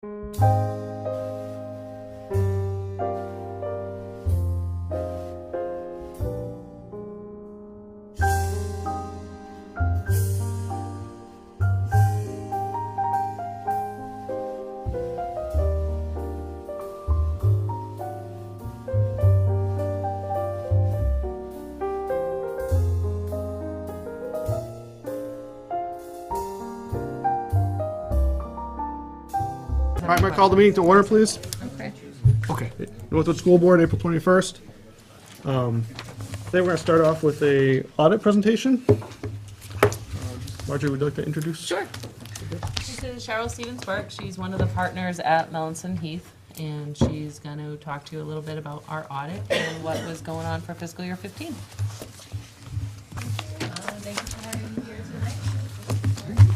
All right, may I call the meeting to order, please? Okay. Okay. Northwood School Board, April 21st. Today we're going to start off with a audit presentation. Marjorie, would you like to introduce? Sure. This is Cheryl Stevens-Burke. She's one of the partners at Melanson Heath, and she's going to talk to you a little bit about our audit and what was going on for fiscal year 15. Thank you for having me here tonight.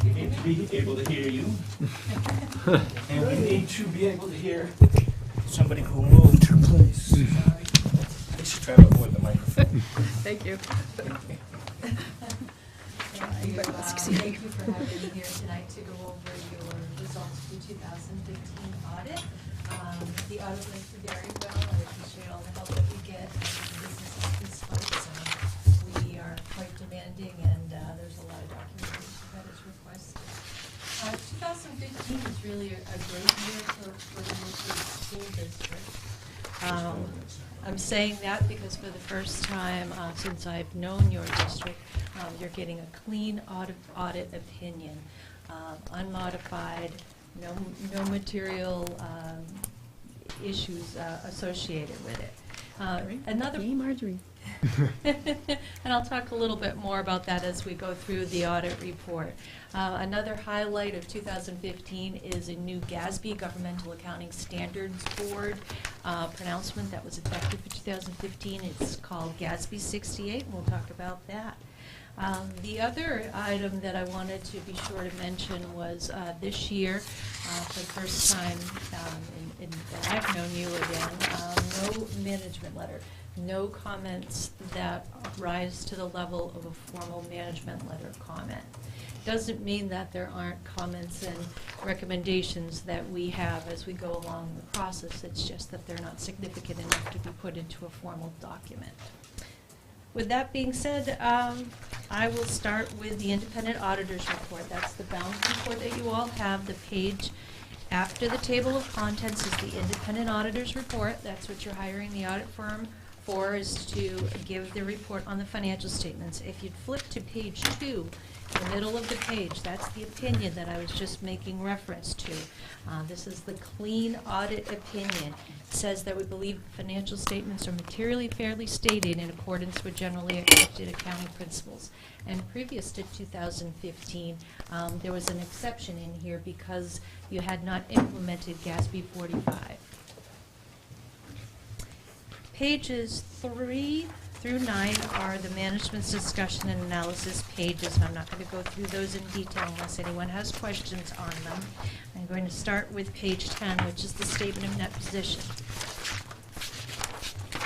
We need to be able to hear you. And we need to be able to hear somebody who moved her place. I should try to avoid the microphone. Thank you. Thank you for having me here tonight to go over your results for the 2015 audit. The audit went very well. I appreciate all the help that we get as the business at this point. We are quite demanding, and there's a lot of documentation that is requested. 2015 is really a great year for the Northwood School District. I'm saying that because for the first time since I've known your district, you're getting a clean audit opinion, unmodified, no material issues associated with it. Another Marjorie. and I'll talk a little bit more about that as we go through the audit report. Another highlight of 2015 is a new GASB, Governmental Accounting Standards Board pronouncement that was effective for 2015. It's called GASB 68, and we'll talk about that. The other item that I wanted to be sure to mention was this year, for the first time that I've known you again, no management letter. No comments that rise to the level of a formal management letter comment. Doesn't mean that there aren't comments and recommendations that we have as we go along the process. It's just that they're not significant enough to be put into a formal document. With that being said, I will start with the independent auditor's report. That's the balance report that you all have. The page after the table of contents is the independent auditor's report. That's what you're hiring the audit firm for, is to give the report on the financial statements. If you'd flip to page 2, in the middle of the page, that's the opinion that I was just making reference to. This is the clean audit opinion. It says that we believe the financial statements are materially fairly stated in accordance with generally accepted accounting principles. And previous to 2015, there was an exception in here because you had not implemented GASB 45. Pages 3 through 9 are the management's discussion and analysis pages, and I'm not going to go through those in detail unless anyone has questions on them. I'm going to start with page 10, which is the statement of net position.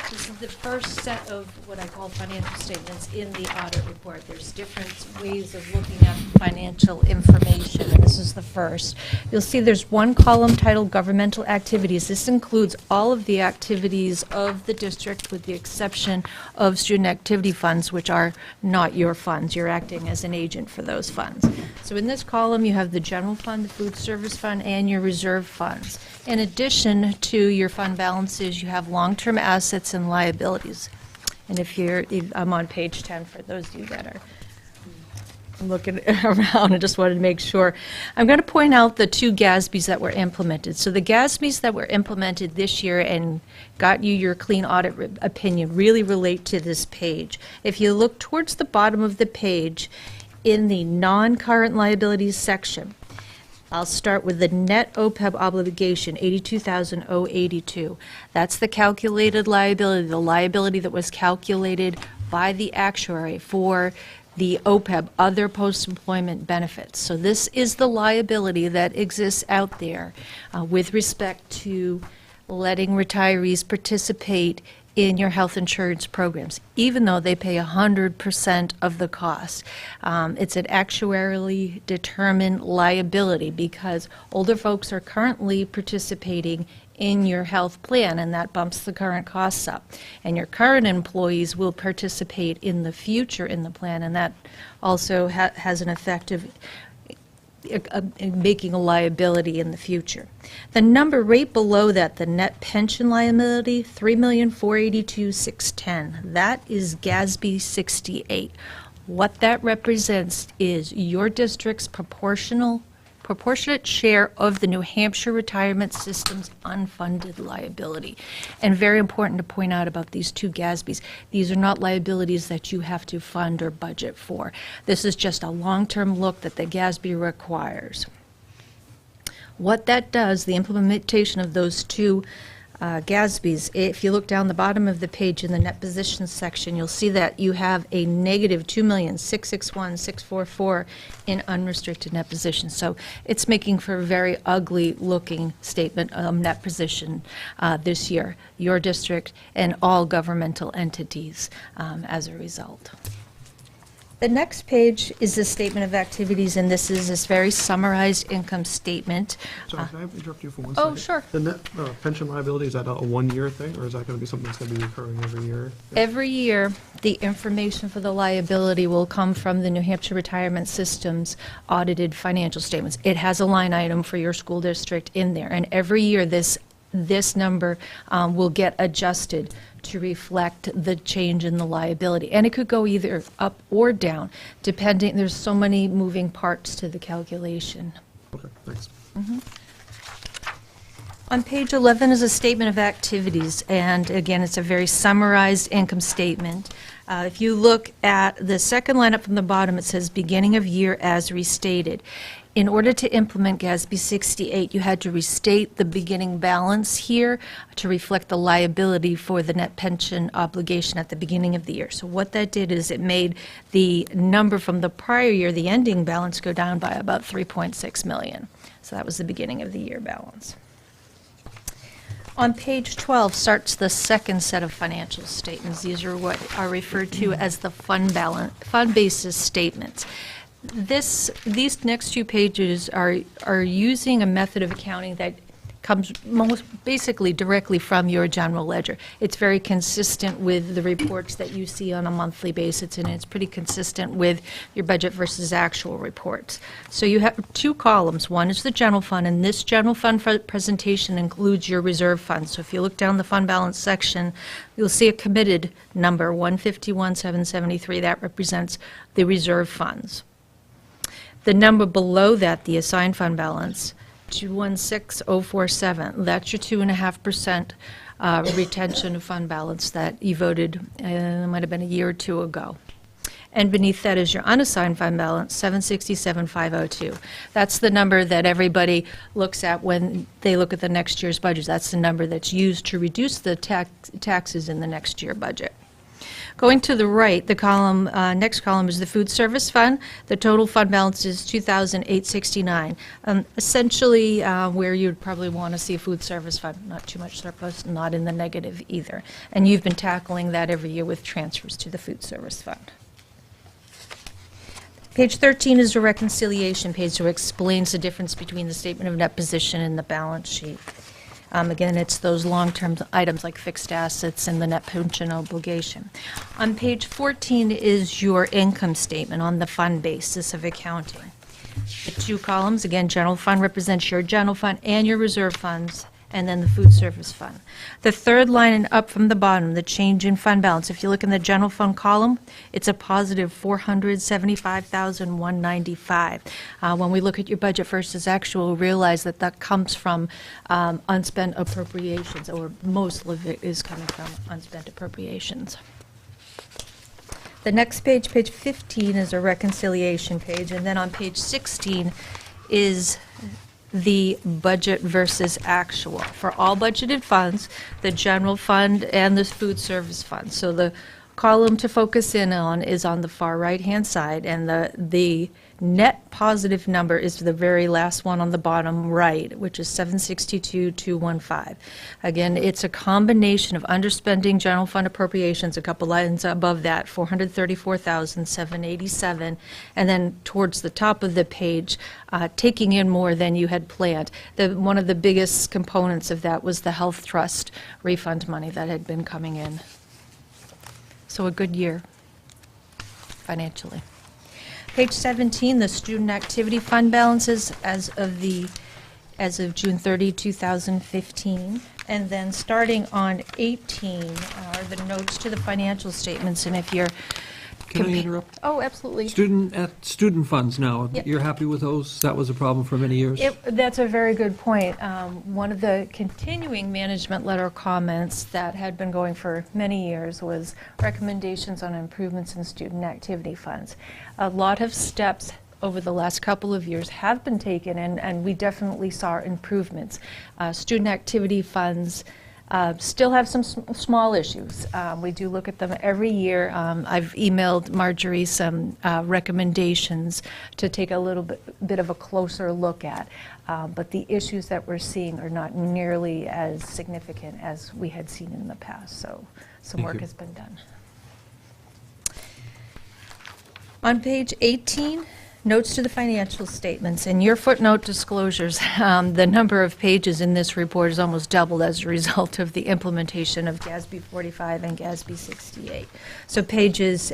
This is the first set of what I call financial statements in the audit report. There's different ways of looking at financial information, and this is the first. You'll see there's one column titled Governmental Activities. This includes all of the activities of the district with the exception of student activity funds, which are not your funds. You're acting as an agent for those funds. So in this column you have the general fund, the food service fund, and your reserve funds. In addition to your fund balances, you have long-term assets and liabilities. And I'm on page 10 for those of you that are looking around. I just wanted to make sure. I'm going to point out the 2 GASBs that were implemented. So the GASBs that were implemented this year and got you your clean audit opinion really relate to this page. If you look towards the bottom of the page in the non-current liabilities section, I'll start with the net OPEB obligation, $82,082. That's the calculated liability, the liability that was calculated by the actuary for the OPEB, other post-employment benefits. So this is the liability that exists out there with respect to letting retirees participate in your health insurance programs, even though they pay 100% of the cost. It's an actuarially determined liability because older folks are currently participating in your health plan, and that bumps the current costs up. And your current employees will participate in the future in the plan, and that also has an effect of making a liability in the future. The number right below that, the net pension liability, $3,482,610. That is GASB 68. What that represents is your district's proportionate share of the New Hampshire retirement system's unfunded liability. And very important to point out about these two GASBs, these are not liabilities that you have to fund or budget for. This is just a long-term look that the GASB requires. What that does, the implementation of those two GASBs, if you look down the bottom of the page in the net positions section, you'll see that you have a negative $2,661,644 in unrestricted net positions. So it's making for a very ugly looking statement of net position this year, your district and all governmental entities as a result. The next page is the statement of activities, and this is this very summarized income statement. Sorry, can I interrupt you for 1 second? Oh, sure. The net pension liability, is that a one-year thing, or is that going to be something that's going to be recurring every year? Every year, the information for the liability will come from the New Hampshire Retirement System's audited financial statements. It has a line item for your school district in there, and every year this number will get adjusted to reflect the change in the liability. And it could go either up or down, depending, there's so many moving parts to the calculation. Okay, thanks. On page 11 is a statement of activities, and again, it's a very summarized income statement. If you look at the second line up from the bottom, it says beginning of year as restated. In order to implement GASB 68, you had to restate the beginning balance here to reflect the liability for the net pension obligation at the beginning of the year. So what that did is it made the number from the prior year, the ending balance, go down by about $3.6 million. So that was the beginning of the year balance. On page 12 starts the second set of financial statements. These are what are referred to as the fund basis statements. These next two pages are using a method of accounting that comes most basically directly from your general ledger. It's very consistent with the reports that you see on a monthly basis, and it's pretty consistent with your budget versus actual reports. So you have two columns. One is the general fund, and this general fund presentation includes your reserve fund. So if you look down the fund balance section, you'll see a committed number, 151,773. That represents the reserve funds. The number below that, the assigned fund balance, 216,047. That's your 2.5% retention of fund balance that you voted, it might have been a year or two ago. And beneath that is your unassigned fund balance, 767,502. That's the number that everybody looks at when they look at the next year's budget. That's the number that's used to reduce the taxes in the next year budget. Going to the right, the column, next column is the food service fund. The total fund balance is $2,869. Essentially, where you'd probably want to see a food service fund, not too much surplus, not in the negative either. And you've been tackling that every year with transfers to the food service fund. Page 13 is a reconciliation page, so it explains the difference between the statement of net position and the balance sheet. Again, it's those long-term items like fixed assets and the net pension obligation. On page 14 is your income statement on the fund basis of accounting. The two columns, again, general fund represents your general fund and your reserve funds, and then the food service fund. The third line and up from the bottom, the change in fund balance. If you look in the general fund column, it's a positive $475,195. When we look at your budget versus actual, realize that that comes from unspent appropriations, or most of it is coming from unspent appropriations. The next page, page 15, is a reconciliation page, and then on page 16 is the budget versus actual. For all budgeted funds, the general fund and the food service fund. So the column to focus in on is on the far right-hand side, and the net positive number is the very last one on the bottom right, which is 762,215. Again, it's a combination of underspending general fund appropriations, a couple lines above that, 434,787, and then towards the top of the page, taking in more than you had planned. One of the biggest components of that was the health trust refund money that had been coming in. So a good year financially. Page 17, the student activity fund balances as of June 30, 2015. And then starting on 18 are the notes to the financial statements. And if you're Can I interrupt? Oh, absolutely. Student funds now, Yep. you're happy with those? That was a problem for many years? That's a very good point. One of the continuing management letter comments that had been going for many years was recommendations on improvements in student activity funds. A lot of steps over the last couple of years have been taken, and we definitely saw improvements. Student activity funds still have some small issues. We do look at them every year. I've emailed Marjorie some recommendations to take a little bit of a closer look at. But the issues that we're seeing are not nearly as significant as we had seen in the past. So some Thank work you. has been done. On page 18, notes to the financial statements. In your footnote disclosures, the number of pages in this report is almost doubled as a result of the implementation of GASB 45 and GASB 68. So pages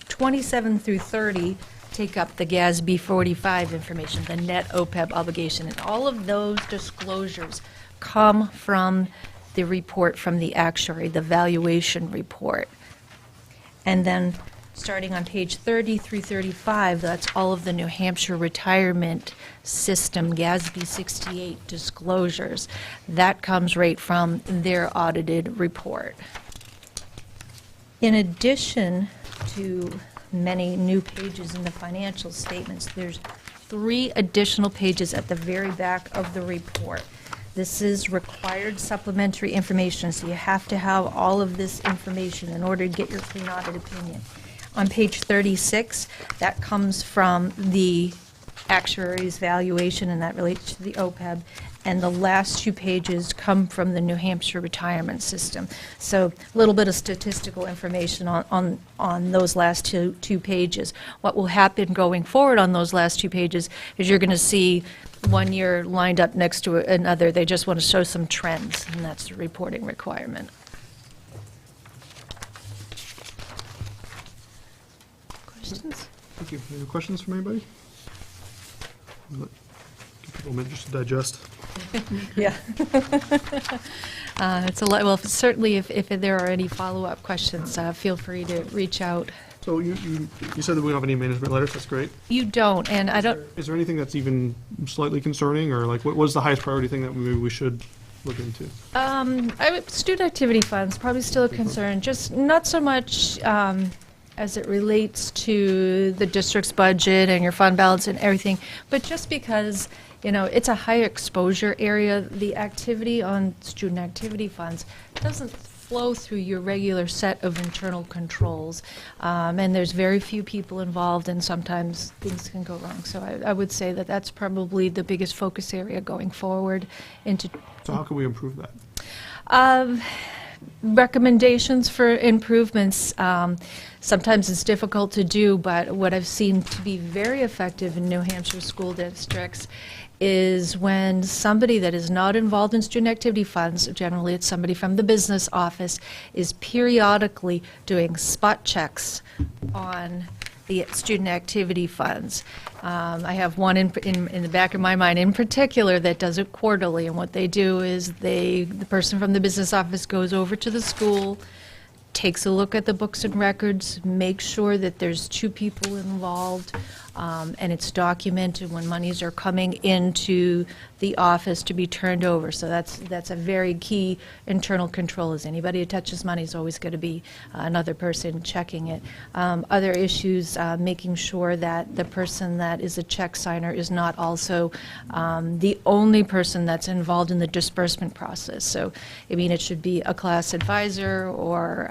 27 through 30 take up the GASB 45 information, the net OPEB obligation. And all of those disclosures come from the report from the actuary, the valuation report. And then starting on page 30 through 35, that's all of the New Hampshire retirement system GASB 68 disclosures. That comes right from their audited report. In addition to many new pages in the financial statements, there's 3 additional pages at the very back of the report. This is required supplementary information, so you have to have all of this information in order to get your clean audit opinion. On page 36, that comes from the actuary's valuation, and that relates to the OPEB. And the last 2 pages come from the New Hampshire retirement system. So a little bit of statistical information on those last two pages. What will happen going forward on those last 2 pages is you're going to see one year lined up next to another. They just want to show some trends, and that's the reporting requirement. Questions? Thank you. Any questions from anybody? Give people a minute just to digest. Yeah. It's a lot. Well, certainly if there are any follow-up questions, feel free to reach out. So you said that we don't have any management letters. That's great. You don't, and I don't. Is there anything that's even slightly concerning, or like what was the highest priority thing that maybe we should look into? Student activity funds, probably still a concern, just not so much as it relates to the district's budget and your fund balance and everything, but just because, it's a high exposure area, the activity on student activity funds doesn't flow through your regular set of internal controls, and there's very few people involved, and sometimes things can go wrong. So I would say that that's probably the biggest focus area going forward into. So how can we improve that? Recommendations for improvements. Sometimes it's difficult to do, but what I've seen to be very effective in New Hampshire school districts is when somebody that is not involved in student activity funds, generally it's somebody from the business office, is periodically doing spot checks on the student activity funds. I have one in the back of my mind in particular that does it quarterly, and what they do is the person from the business office goes over to the school, takes a look at the books and records, makes sure that there's 2 people involved, and it's documented when monies are coming into the office to be turned over. So that's a very key internal control. Is anybody who touches money is always going to be another person checking it. Other issues, making sure that the person that is a check signer is not also the only person that's involved in the disbursement process. So, it should be a class advisor or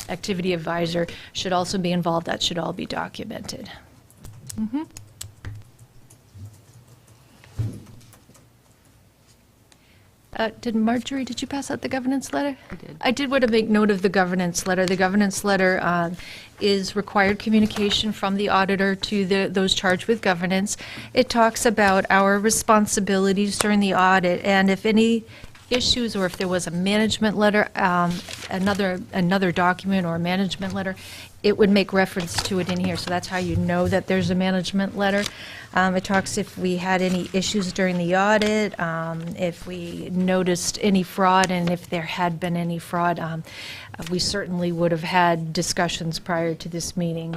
activity advisor should also be involved. That should all be documented. Did Marjorie, did you pass out the governance letter? I did. I did want to make note of the governance letter. The governance letter is required communication from the auditor to those charged with governance. It talks about our responsibilities during the audit, and if any issues or if there was a management letter, another document or a management letter, it would make reference to it in here. So that's how you know that there's a management letter. It talks if we had any issues during the audit, if we noticed any fraud, and if there had been any fraud. We certainly would have had discussions prior to this meeting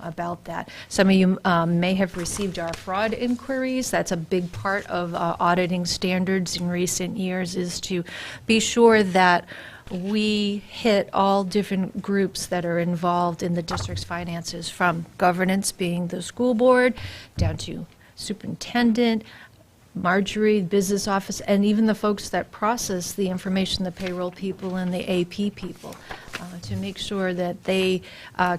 about that. Some of you may have received our fraud inquiries. That's a big part of auditing standards in recent years, is to be sure that we hit all different groups that are involved in the district's finances, from governance being the school board, down to superintendent, Marjorie, business office, and even the folks that process the information, the payroll people and the AP people, to make sure that they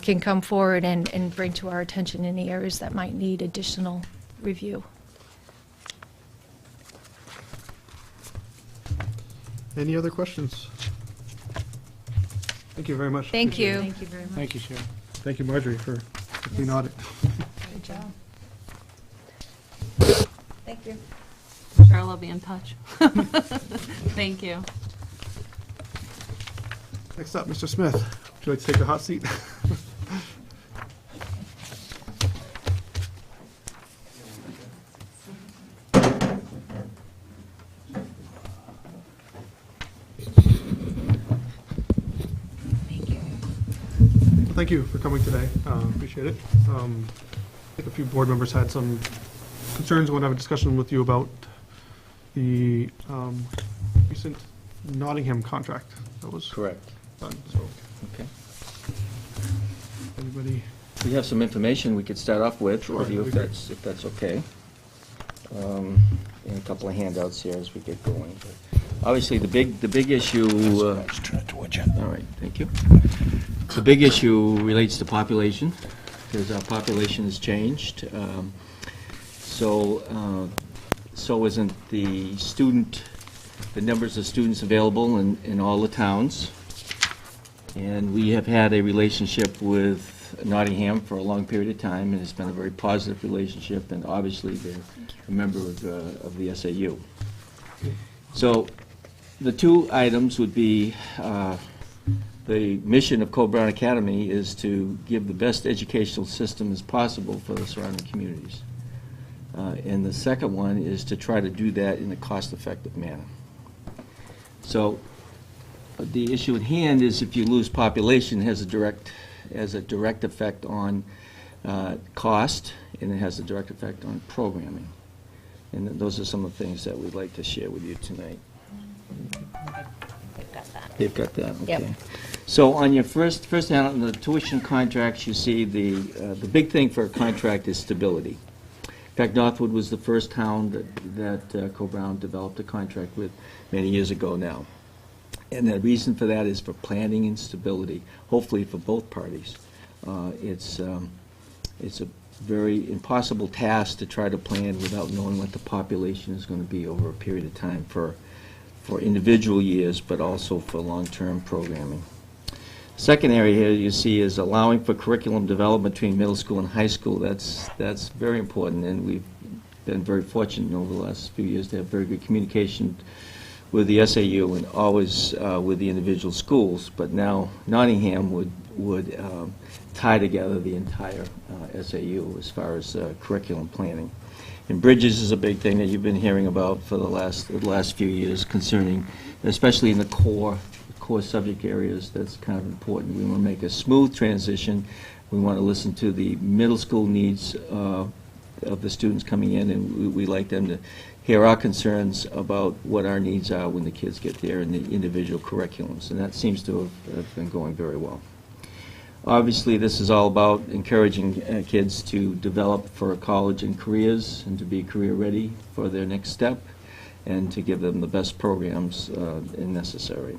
can come forward and bring to our attention any areas that might need additional review. Any other questions? Thank you very much. Thank you. Thank you very much. Thank you, Sharon. Thank you, Marjorie, for the clean audit. Good job. Thank you. Cheryl will be in touch. Thank you. Next up, Mr. Smith. Would you like to take a hot seat? Thank you for coming today. Appreciate it. I think a few board members had some concerns. I want to have a discussion with you about the recent Nottingham contract that was Correct. done. So, Okay. anybody? We have some information we could start off with, Sure, review if that'd be that's okay. And a couple of handouts here as we get going. But obviously, the big issue. Let's turn it towards you. All right, thank you. The big issue relates to population, because our population has changed. So isn't the numbers of students available in all the towns. And we have had a relationship with Nottingham for a long period of time, and it's been a very positive relationship, and obviously they're a member of the SAU. So the two items would be, the mission of Cole-Brown Academy is to give the best educational system as possible for the surrounding communities. And the second one is to try to do that in a cost-effective manner. So the issue at hand is, if you lose population, it has a direct effect on cost, and it has a direct effect on programming. And those are some of the things that we'd like to share with you tonight. They've got that. They've got that, okay. Yep. So on your first hand, on the tuition contracts, you see the big thing for a contract is stability. In fact, Northwood was the first town that Cole-Brown developed a contract with many years ago now. And the reason for that is for planning and stability, hopefully for both parties. It's a very impossible task to try to plan without knowing what the population is going to be over a period of time for individual years, but also for long-term programming. Second area here you see is allowing for curriculum development between middle school and high school. That's very important, and we've been very fortunate over the last few years to have very good communication with the SAU and always with the individual schools. But now Nottingham would tie together the entire SAU as far as curriculum planning. And bridges is a big thing that you've been hearing about for the last few years, concerning, especially in the core subject areas. That's kind of important. We want to make a smooth transition. We want to listen to the middle school needs of the students coming in, and we like them to hear our concerns about what our needs are when the kids get there in the individual curriculums, and that seems to have been going very well. Obviously, this is all about encouraging kids to develop for college and careers, and to be career ready for their next step, and to give them the best programs necessary.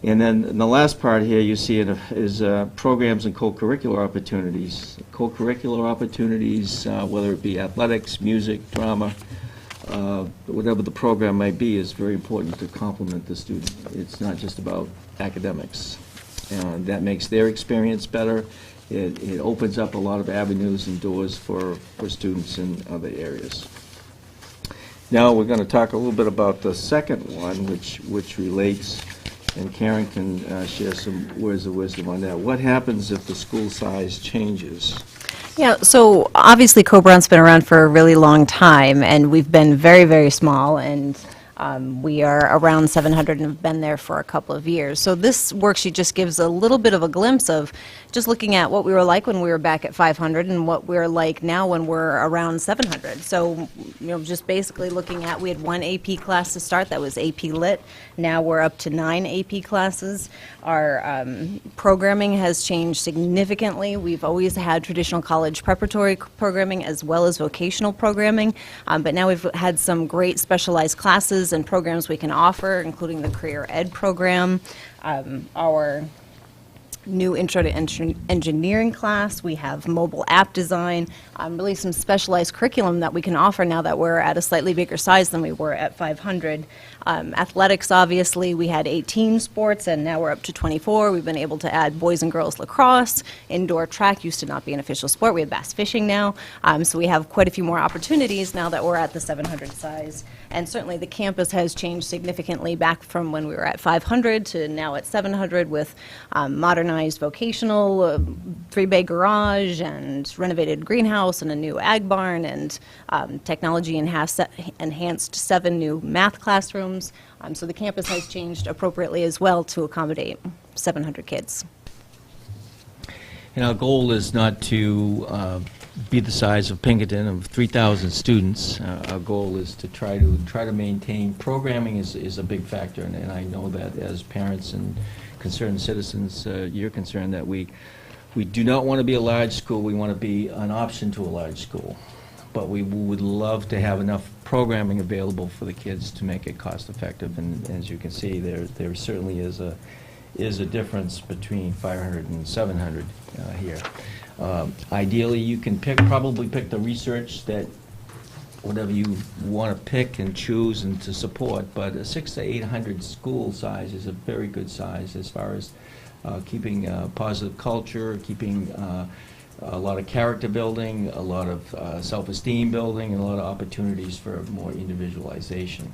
And then in the last part here you see is programs and co-curricular opportunities. Co-curricular opportunities, whether it be athletics, music, drama, whatever the program might be, is very important to complement the student. It's not just about academics. And that makes their experience better. It opens up a lot of avenues and doors for students in other areas. Now we're going to talk a little bit about the second one, which relates, and Karen can share some words of wisdom on that. What happens if the school size changes? Yeah, so obviously Co-Brown's been around for a really long time, and we've been very, very small, and we are around 700 and have been there for a couple of years. So this worksheet just gives a little bit of a glimpse of just looking at what we were like when we were back at 500 and what we're like now when we're around 700. So, just basically looking at, we had one AP class to start, that was AP Lit. Now we're up to 9 AP classes. Our programming has changed significantly. We've always had traditional college preparatory programming as well as vocational programming, but now we've had some great specialized classes and programs we can offer, including the career ed program, our new intro to engineering class. We have mobile app design, really some specialized curriculum that we can offer now that we're at a slightly bigger size than we were at 500. Athletics, obviously, we had 18 sports, and now we're up to 24. We've been able to add boys and girls lacrosse. Indoor track used to not be an official sport. We have bass fishing now. So we have quite a few more opportunities now that we're at the 700 size. And certainly the campus has changed significantly back from when we were at 500 to now at 700 with modernized vocational, 3-bay garage, and renovated greenhouse, and a new ag barn, and technology enhanced 7 new math classrooms. So the campus has changed appropriately as well to accommodate 700 kids. And our goal is not to be the size of Pinkerton of 3,000 students. Our goal is to try to maintain. Programming is a big factor, and I know that as parents and concerned citizens, you're concerned that we do not want to be a large school. We want to be an option to a large school. But we would love to have enough programming available for the kids to make it cost effective. And as you can see, there certainly is a difference between 500 and 700 here. Ideally, you can probably pick the research that whatever you want to pick and choose and to support, but a 600 to 800 school size is a very good size as far as keeping positive culture, keeping a lot of character building, a lot of self-esteem building, and a lot of opportunities for more individualization.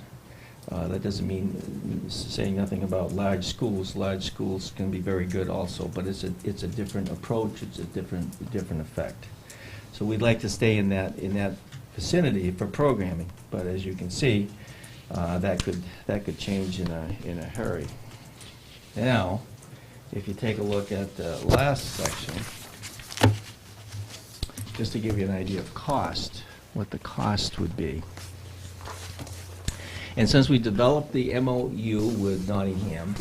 That doesn't mean saying nothing about large schools. Large schools can be very good also, but it's a different approach. It's a different effect. So we'd like to stay in that vicinity for programming, but as you can see, that could change in a hurry. Now, if you take a look at the last section, just to give you an idea of cost, what the cost would be. And since we developed the MOU with Nottingham,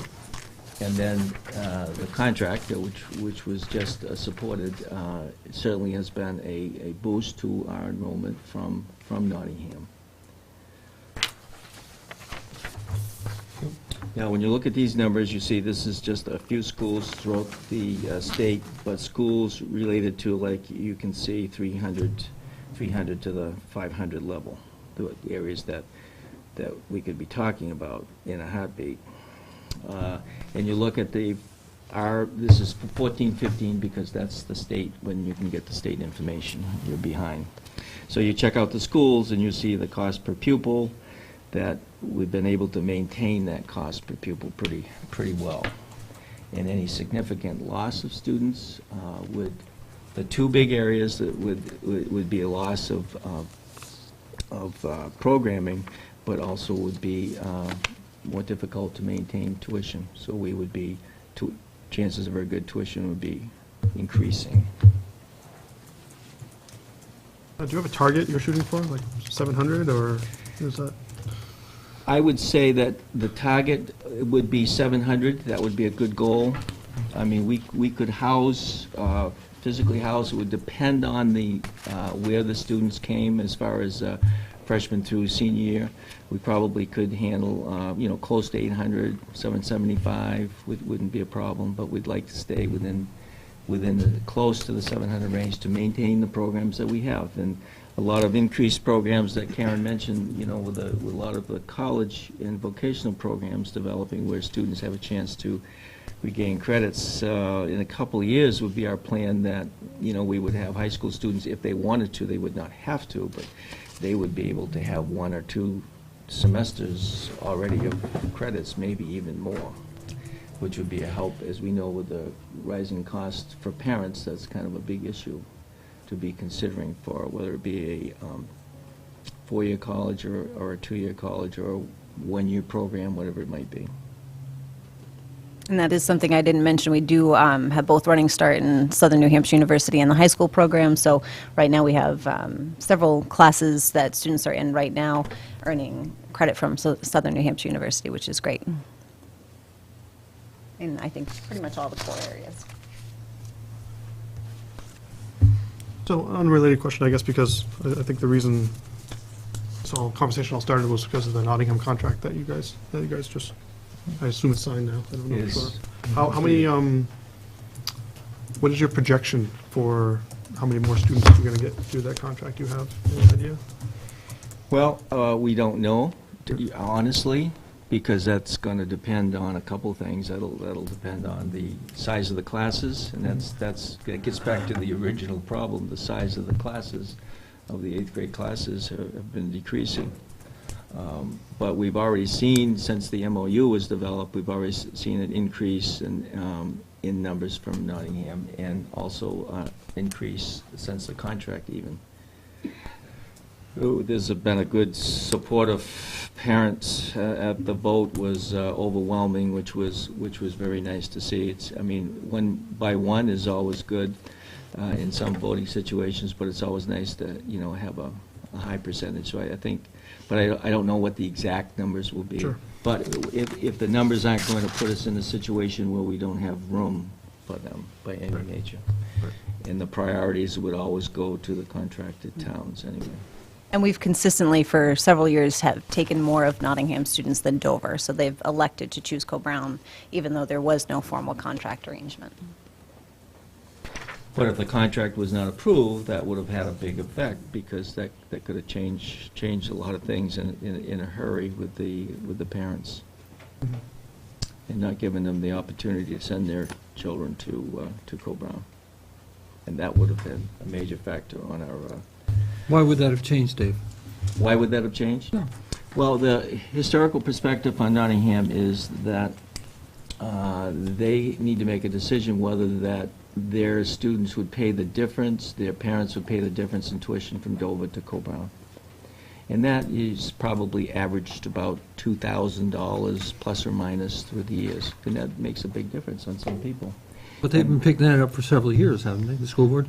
and then the contract, which was just supported, it certainly has been a boost to our enrollment from Nottingham. Now, when you look at these numbers, you see this is just a few schools throughout the state, but schools related to, like you can see, 300 to the 500 level, the areas that we could be talking about in a heartbeat. And you look at this is 14-15 because that's the state, when you can get the state information, you're behind. So you check out the schools and you see the cost per pupil, that we've been able to maintain that cost per pupil pretty well. And any significant loss of students would, the two big areas that would be a loss of programming, but also would be more difficult to maintain tuition. So we would be, chances of very good tuition would be increasing. Do you have a target you're shooting for, like 700, or is that? I would say that the target would be 700. That would be a good goal. I mean, we could house, physically house. It would depend on the where the students came as far as freshman through senior year. We probably could handle, close to 800, 775 wouldn't be a problem, but we'd like to stay within close to the 700 range to maintain the programs that we have. And a lot of increased programs that Karen mentioned, you know, with a lot of the college and vocational programs developing where students have a chance to regain credits. In a couple of years would be our plan that, you know, we would have high school students, if they wanted to, they would not have to, but they would be able to have 1 or 2 semesters already of credits, maybe even more, which would be a help. As we know, with the rising cost for parents, that's kind of a big issue to be considering for whether it be a 4-year college or a 2-year college or a 1-year program, whatever it might be. And that is something I didn't mention. We do have both Running Start and Southern New Hampshire University and the high school program. So right now we have several classes that students are in right now earning credit from Southern New Hampshire University, which is great. In, I think, pretty much all the core areas. So unrelated question, I guess, because I think the reason this whole conversation all started was because of the Nottingham contract that you guys just, I assume it's signed now. I don't know for Yes. sure. How many, what is your projection for how many more students you're going to get through that contract? You have any idea? Well, we don't know, honestly, because that's going to depend on a couple things. That'll depend on the size of the classes, and that gets back to the original problem. The size of the classes, of the 8th grade classes, have been decreasing. But we've already seen, since the MOU was developed, we've already seen an increase in numbers from Nottingham, and also increase since the contract even. There's been a good support of parents at the vote was overwhelming, which was very nice to see. I mean, 1 by 1 is always good in some voting situations, but it's always nice to, you know, have a high percentage. So I think, but I don't know what the exact numbers will be. Sure. But if the numbers aren't going to put us in a situation where we don't have room for them by any nature. Right. And the priorities would always go to the contracted towns anyway. And we've consistently, for several years, have taken more of Nottingham students than Dover, so they've elected to choose Co-Brown, even though there was no formal contract arrangement. But if the contract was not approved, that would have had a big effect, because that could have changed a lot of things in a hurry with the parents, and not giving them the opportunity to send their children to Co-Brown. And that would have been a major factor on our. Why would that have changed, Dave? Why would that have changed? No. Well, the historical perspective on Nottingham is that they need to make a decision whether that their students would pay the difference, their parents would pay the difference in tuition from Dover to Co-Brown. And that is probably averaged about $2,000 plus or minus through the years. And that makes a big difference on some people. But they've been picking that up for several years, haven't they, the school board?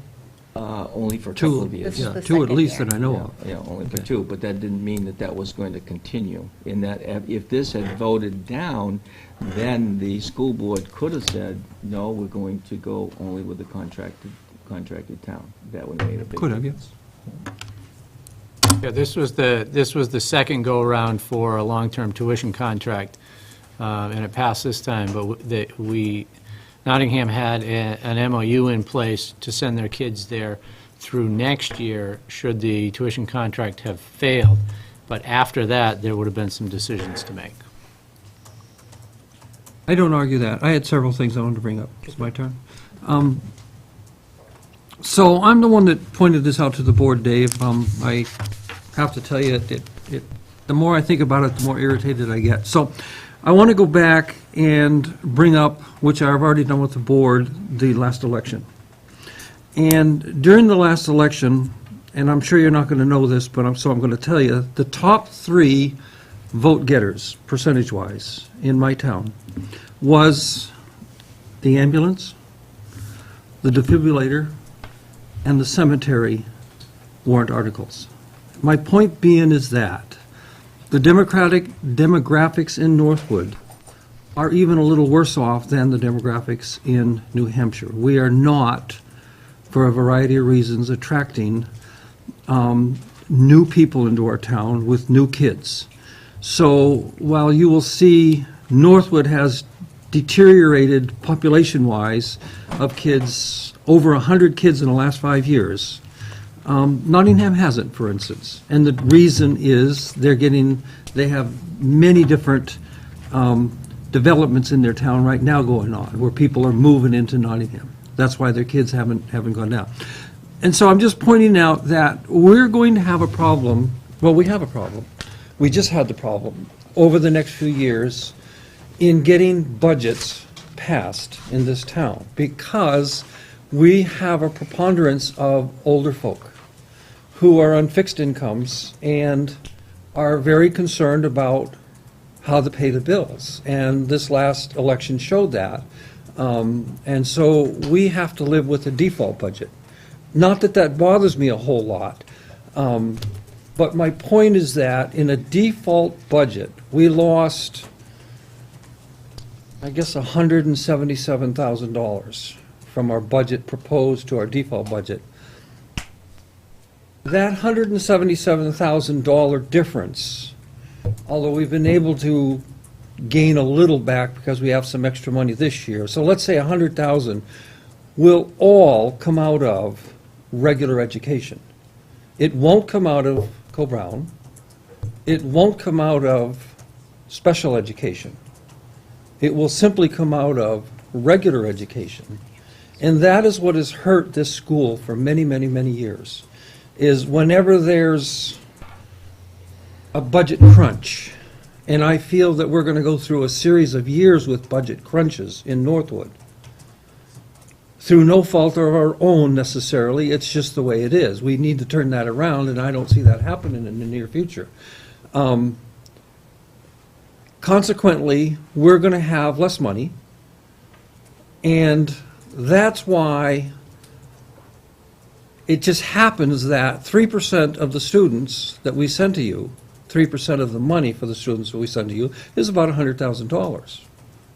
Only for a couple of years. This is Yeah, the 2 at second least year. that I know of. Yeah, only for Okay. 2, but that didn't mean that that was going to continue. In that, if this had voted down, then the school board could have said, no, we're going to go only with the contracted town. That would have made a big Could have, difference. yes. Yeah, this was the second go-around for a long-term tuition contract, and it passed this time, but Nottingham had an MOU in place to send their kids there through next year, should the tuition contract have failed. But after that, there would have been some decisions to make. I don't argue that. I had several things I wanted to bring up. It's my turn. So I'm the one that pointed this out to the board, Dave. I have to tell you, the more I think about it, the more irritated I get. So I want to go back and bring up, which I've already done with the board, the last election. And during the last election, and I'm sure you're not going to know this, but I'm going to tell you, the top 3 vote getters, percentage-wise, in my town, was the ambulance, the defibrillator, and the cemetery warrant articles. My point being is that the demographics in Northwood are even a little worse off than the demographics in New Hampshire. We are not, for a variety of reasons, attracting new people into our town with new kids. So while you will see Northwood has deteriorated population-wise of kids, over 100 kids in the last 5 years, Nottingham hasn't, for instance. And the reason is they have many different developments in their town right now going on, where people are moving into Nottingham. That's why their kids haven't gone down. And so I'm just pointing out that we're going to have a problem, well, we have a problem. We just had the problem over the next few years in getting budgets passed in this town, because we have a preponderance of older folk who are on fixed incomes and are very concerned about how to pay the bills. And this last election showed that. And so we have to live with a default budget. Not that that bothers me a whole lot, but my point is that in a default budget, we lost, I guess, $177,000 from our budget proposed to our default budget. That $177,000 difference, although we've been able to gain a little back because we have some extra money this year, so let's say $100,000, will all come out of regular education. It won't come out of Co-Brown. It won't come out of special education. It will simply come out of regular education. And that is what has hurt this school for many, many, many years, is whenever there's a budget crunch, and I feel that we're going to go through a series of years with budget crunches in Northwood, through no fault of our own necessarily, it's just the way it is. We need to turn that around, and I don't see that happening in the near future. Consequently, we're going to have less money, and that's why it just happens that 3% of the students that we send to you, 3% of the money for the students that we send to you, is about $100,000.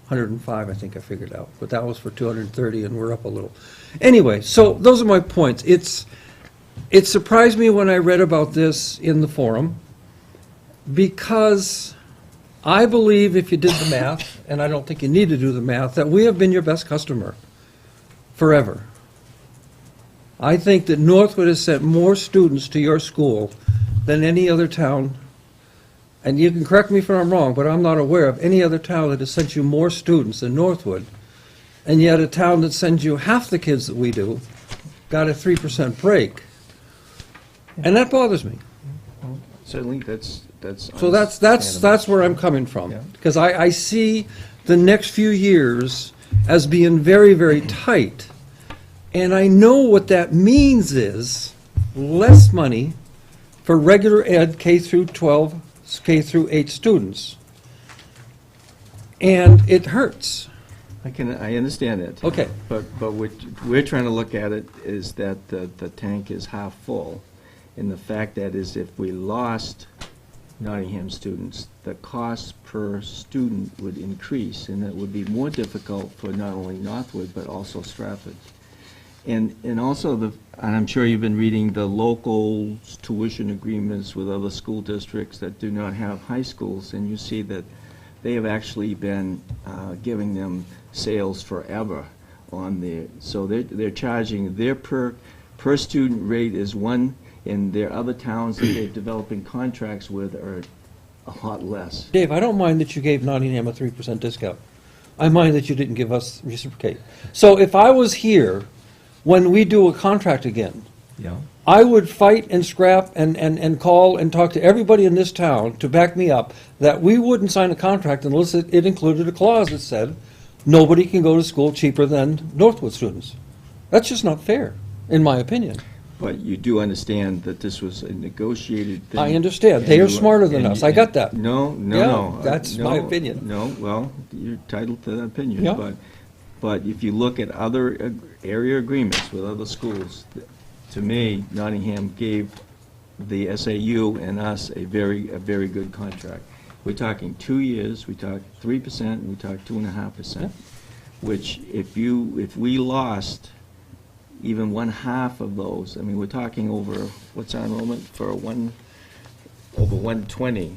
105, I think I figured out, but that was for 230, and we're up a little. Anyway, so those are my points. It surprised me when I read about this in the forum, because I believe if you did the math, and I don't think you need to do the math, that we have been your best customer forever. I think that Northwood has sent more students to your school than any other town. And you can correct me if I'm wrong, but I'm not aware of any other town that has sent you more students than Northwood. And yet a town that sends you half the kids that we do got a 3% break. And that bothers me. Certainly, that's So that's where I'm coming from. Yeah. Because I see the next few years as being very, very tight. And I know what that means is less money for regular ed K through 12, K through 8 students. And it hurts. I understand it. Okay. But what we're trying to look at it is that the tank is half full. And the fact that is if we lost Nottingham students, the cost per student would increase, and it would be more difficult for not only Northwood, but also Stratford. And also, and I'm sure you've been reading the local tuition agreements with other school districts that do not have high schools, and you see that they have actually been giving them sales forever on their, so they're charging their per student rate is one, and their other towns that they're developing contracts with are a lot less. Dave, I don't mind that you gave Nottingham a 3% discount. I mind that you didn't give us reciprocate. So if I was here when we do a contract again, Yeah. I would fight and scrap and call and talk to everybody in this town to back me up that we wouldn't sign a contract unless it included a clause that said nobody can go to school cheaper than Northwood students. That's just not fair, in my opinion. But you do understand that this was a negotiated thing. I understand. They are smarter than us. I got that. No. Yeah, that's my opinion. No, well, you're entitled to that opinion. Yeah. But if you look at other area agreements with other schools, to me, Nottingham gave the SAU and us a very good contract. We're talking 2 years, we talk 3%, and we talk 2.5%, which if we lost even 1/2 of those, I mean, we're talking over, what's our enrollment for over 120.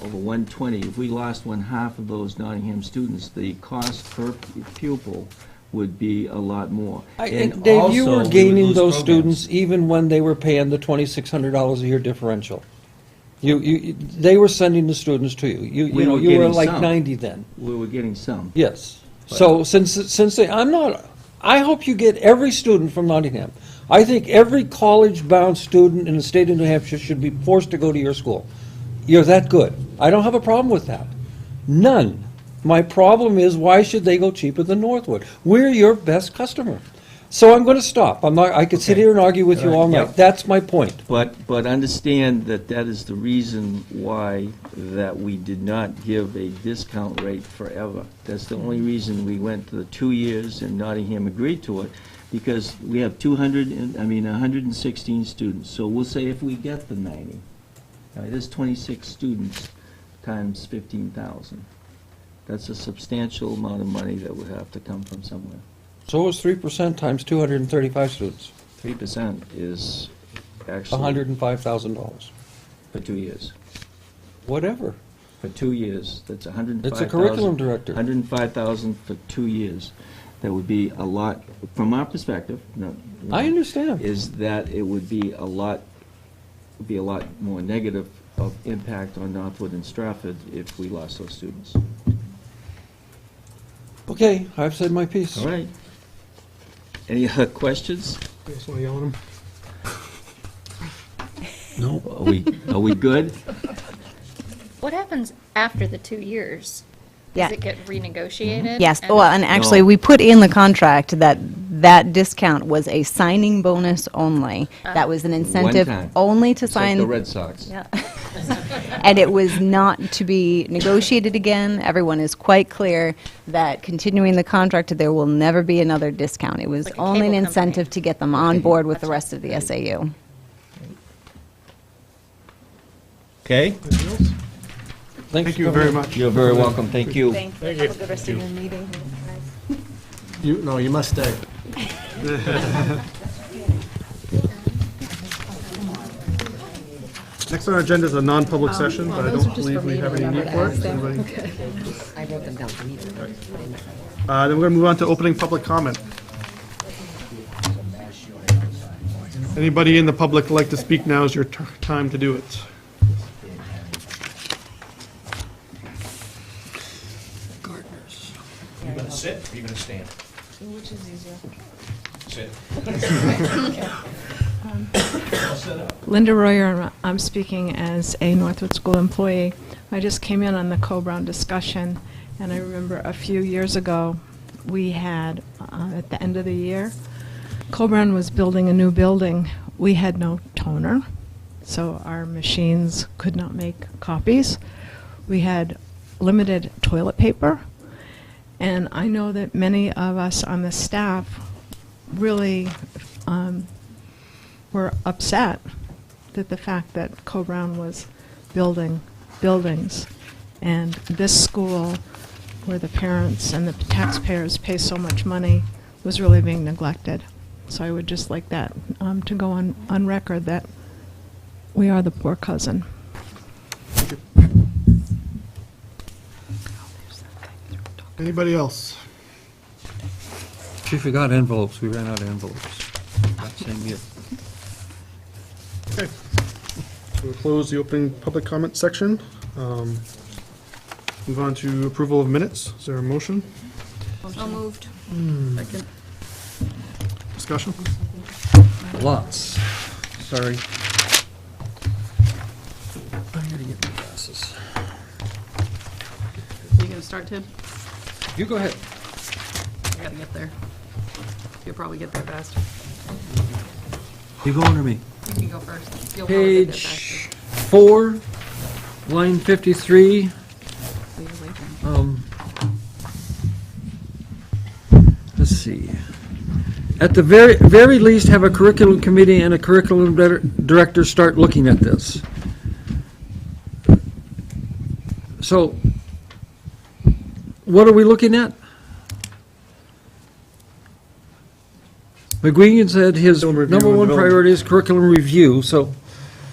Over 120, if we lost 1/2 of those Nottingham students, the cost per pupil would be a lot more. And Dave, you also, were we would gaining lose those programs. students even when they were paying the $2,600 a year differential. They were sending the students to you. You We know, were you were getting like some. 90 then. We were getting some. Yes. So since they, I hope you get every student from Nottingham. I think every college-bound student in the state of New Hampshire should be forced to go to your school. You're that good. I don't have a problem with that. None. My problem is, why should they go cheaper than Northwood? We're your best customer. So I'm going to stop. I could sit Okay. here and argue with you all Yep. night. That's my point. But understand that that is the reason why that we did not give a discount rate forever. That's the only reason we went to the 2 years and Nottingham agreed to it, because we have 116 students. So we'll say if we get the 90, all right, there's 26 students times 15,000. That's a substantial amount of money that would have to come from somewhere. So it was 3% times 235 students, 3% is actually $105,000. for 2 years. Whatever. For 2 years, that's 105,000. It's a curriculum director. 105,000 for 2 years. That would be a lot, from our perspective, I understand. is that it would be a lot more negative of impact on Northwood and Stratford if we lost those students. Okay, I've said my piece. All right. Any other questions? You just want to yell at him? No. Are we good? What happens after the 2 years? Yeah. Does it get renegotiated? Yes, well, and actually, No. we put in the contract that that discount was a signing bonus only. That was an incentive time. only to It's like sign. the Red Sox. Yeah. And it was not to be negotiated again. Everyone is quite clear that continuing the contract, there will never be another discount. It was Like a only an cable incentive company. to get them on board with the rest of the SAU. Okay? Anything else? Thank you very much. You're very welcome, thank you. Have a good rest of your meeting. You must stay. Next on our agenda is a non-public session, but I don't believe we have any need for it. Anybody? I wrote them down. I need them. Then we're going to move on to opening public comment. Anybody in the public like to speak, now is your time to do it. You gonna sit or you gonna stand? Which is easier? Sit. Linda Royer, I'm speaking as a Northwood School employee. I just came in on the Co-Brown discussion, and I remember a few years ago, we had, at the end of the year, Co-Brown was building a new building. We had no toner, so our machines could not make copies. We had limited toilet paper, and I know that many of us on the staff really were upset that the fact that Co-Brown was building buildings, and this school, where the parents and the taxpayers pay so much money, was really being neglected. So I would just like that to go on record that we are the poor cousin. Anybody else? She forgot envelopes. We ran out of envelopes that same year. Okay. So we'll close the opening public comment section. Move on to approval of minutes. Is there a motion? So moved. Discussion? Lots. Sorry. I gotta get my glasses. You gonna start, Tim? You go ahead. I gotta get there. You'll probably get there faster. You going or me? You can go first. You'll probably get there Page faster. 4, line 53. Let's see. At the very least, have a curriculum committee and a curriculum director start looking at this. So, what are we looking at? McGuigan said his Curriculum review number and one development. priority is curriculum review, so.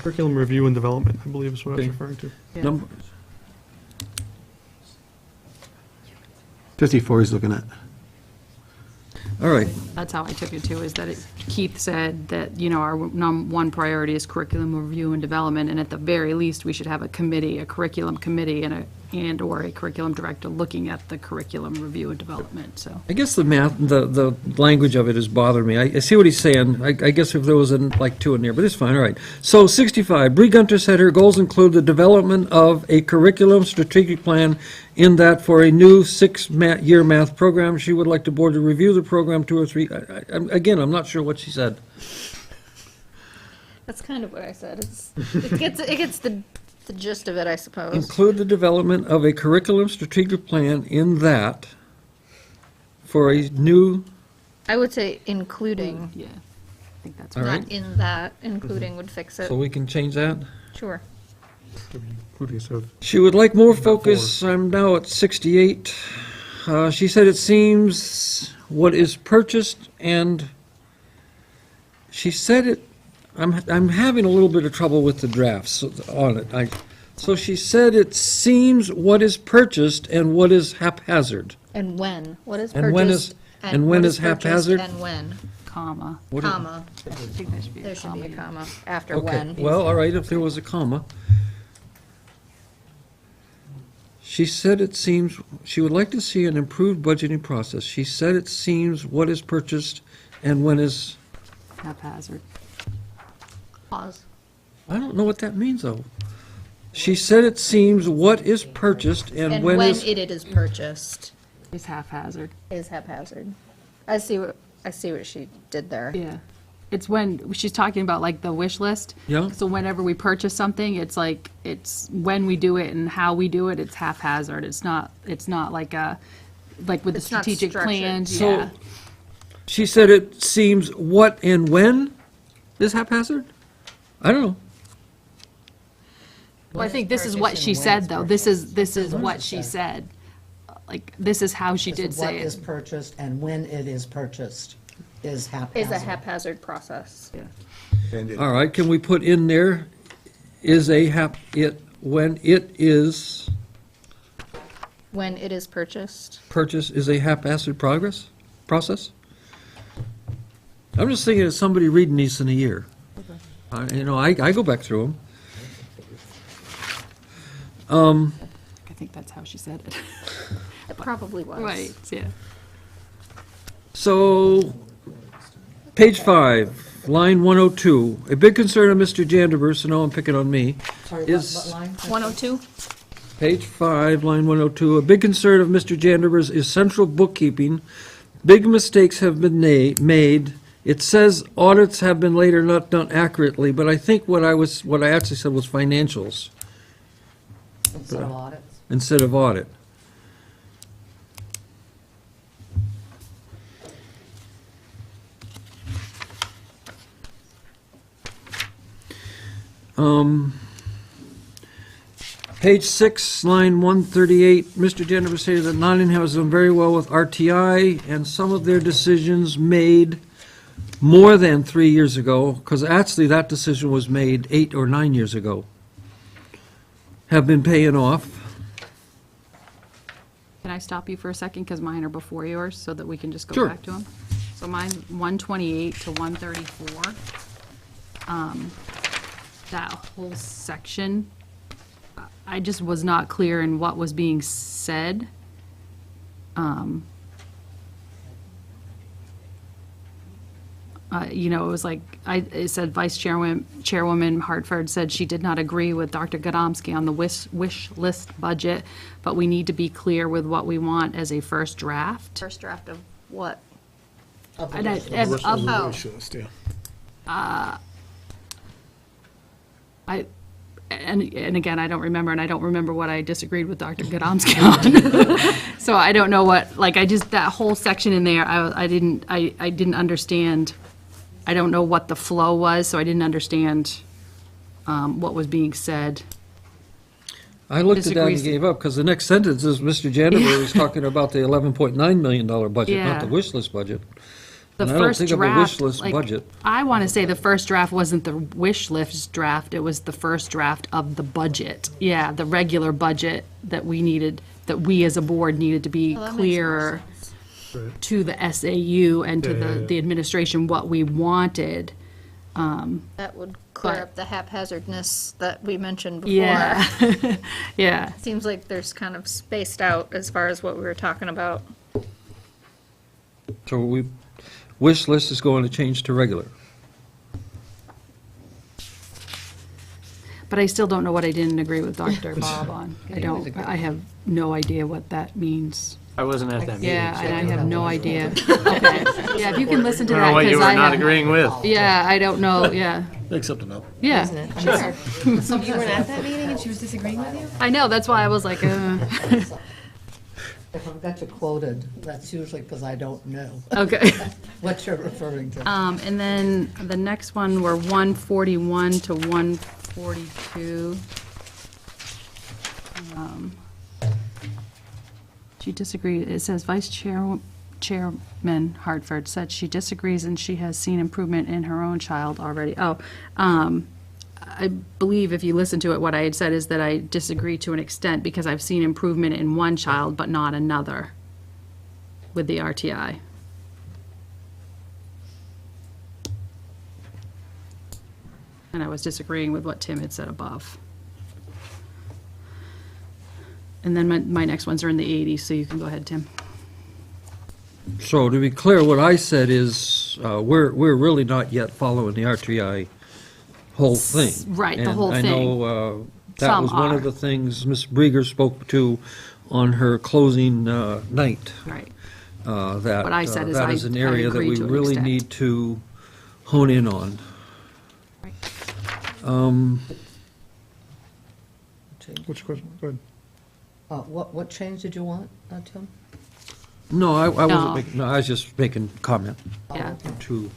Curriculum review and development, I believe is what I was Okay. referring to. Number, 54 he's looking at. All right. That's how I took it too, is that Keith said that, you know, our #1 priority is curriculum review and development, and at the very least, we should have a committee, a curriculum committee, and/or a curriculum director looking at the curriculum review and development, so. I guess the math, the language of it is bothering me. I see what he's saying. I guess if there was like 2 in there, but it's fine, all right. So 65, Bree Gunter said her goals include the development of a curriculum strategic plan in that for a new 6-year math program, she would like the board to review the program 2 or 3. Again, I'm not sure what she said. That's kind of what I said. It gets the gist of it, I suppose. Include the development of a curriculum strategic plan in that for a new, I would say including, Yeah, I think that's all right. right, not in that, including would fix it. so we can change that. Sure. Including, so She would like more About focus, I'm now at 68. She said it seems what is purchased and, she said it, I'm having a little bit of trouble with the drafts on it. So she said it seems what is purchased and what is haphazard. And when? What is And when is- purchased? and when what is purchased haphazard? And when? Comma. What is- Comma. I think there should be a There should be a yeah. comma after Okay, when. well, all right, if there was a comma. She said it seems, she would like to see an improved budgeting process. She said it seems what is purchased and when is, Haphazard. Pause. I don't know what that means, though. She said it seems what is purchased and when is, it is purchased Is haphazard. is haphazard. I see what she did there. Yeah. It's when, she's talking about like the wish list. Yeah. So whenever we purchase something, it's like, it's when we do it and how we do it, it's haphazard. It's not like like with the It's not strategic structured. plans, So- yeah. she said it seems what and when is haphazard? I don't know. Well, I think this is what she said, though. This is what she said. Like, this is how she did say What is it. purchased and when it is purchased is haphazard. Is a haphazard process. All right, can we put in there, is a when it is When it is purchased. purchased is a haphazard process? I'm just thinking of somebody reading these in a year. I go back through them. I think that's how she said it. It probably was. Right, yeah. So, page 5, line 102, a big concern of Mr. Janderberg, no, I'm picking on me, Sorry, is- what line? 102? page 5, line 102, a big concern of Mr. Janderberg's is central bookkeeping. Big mistakes have been made. It says audits have been later not done accurately, but I think what I actually said was financials Instead of audits. instead of audit. Page 6, line 138, Mr. Jennifer stated that Nottingham has done very well with RTI, and some of their decisions made more than 3 years ago, because actually that decision was made 8 or 9 years ago, have been paying off. Can I stop you for a second, because mine are before yours, so that we can just go Sure. back to them? So mine's 128 to 134. That whole section, I just was not clear in what was being said. It was like, it said Vice Chairwoman Hartford said she did not agree with Dr. Godomsky on the wish list budget, but we need to be clear with what we want as a first draft. First draft of what? Of the And I- list. as of- Oh. And again, I don't remember, and I don't remember what I disagreed with Dr. Godomsky on. So I don't know what, like, that whole section in there, I didn't understand. I don't know what the flow was, so I didn't understand what was being said. I looked at that and Disagrees. gave up, because the next sentence is Mr. Janderberg is talking about the $11.9 million budget, not the Yeah. wish list budget. The And I don't first think of a wish draft, list like, budget. I want to say the first draft wasn't the wish list draft, it was the first draft of the budget. Yeah, the regular budget that we needed, that we as a board needed to be Oh, that makes more clearer. sense. Right. to the SAU and to Yeah. the administration what we wanted. That would clear But- up the haphazardness that we mentioned before. Yeah, yeah. Seems like there's kind of spaced out as far as what we were talking about. So wish list is going to change to regular. But I still don't know what I didn't agree with Dr. Bob on. I have no idea what that means. I wasn't at that meeting. Yeah, so and I don't have know no what you- idea. Okay, yeah, if you can listen to I don't know that, what you because were I not have. agreeing with. Yeah, I don't know, yeah, Accept it now. yeah. So you weren't at that meeting and she was disagreeing with you? I know, that's why I was like, If I've got you quoted, that's usually because I don't know okay. what you're referring to. And then the next one were 141 to 142. She disagreed, it says Chairman Hartford said she disagrees and she has seen improvement in her own child already. I believe if you listen to it, what I had said is that I disagree to an extent because I've seen improvement in one child but not another with the RTI. And I was disagreeing with what Tim had said above. And then my next ones are in the 80s, so you can go ahead, Tim. So to be clear, what I said is, we're really not yet following the RTI whole thing. Right, the And whole I thing. know that Some was one are. of the things Ms. Brieger spoke to on her closing night. Right. That What I said is that I- is an I area that agree we to an really extent. need to hone in on. Which question? Go ahead. What change did you want, Tim? No, I No. wasn't making, no, I was just making comment Yeah. to.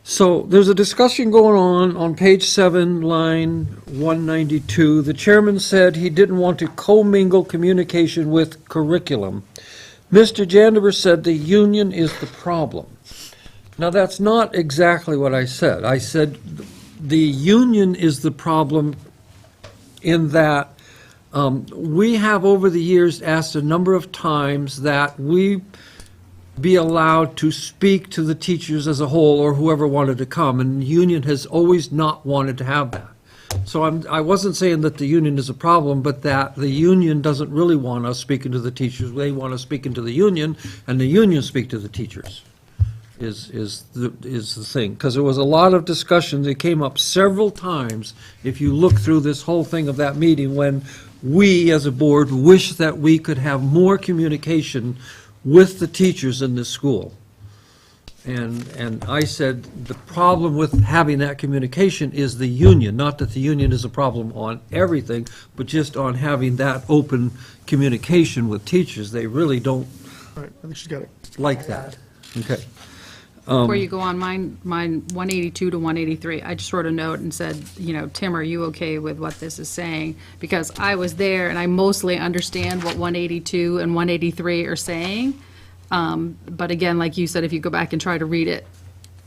So there's a discussion going on page 7, line 192. The chairman said he didn't want to commingle communication with curriculum. Mr. Jandever said the union is the problem. Now, that's not exactly what I said. I said the union is the problem in that we have over the years asked a number of times that we be allowed to speak to the teachers as a whole or whoever wanted to come, and the union has always not wanted to have that. So I wasn't saying that the union is a problem, but that the union doesn't really want us speaking to the teachers. They want us speaking to the union, and the union speak to the teachers, is the thing. Because there was a lot of discussion that came up several times, if you look through this whole thing of that meeting, when we, as a board, wish that we could have more communication with the teachers in this school. And I said, the problem with having that communication is the union, not that the union is a problem on everything, but just on having that open communication with teachers. They really don't All right, I think she's got it. like that. Okay. Before you go on, mine 182 to 183, I just wrote a note and said, Tim, are you okay with what this is saying? Because I was there and I mostly understand what 182 and 183 are saying. But again, like you said, if you go back and try to read it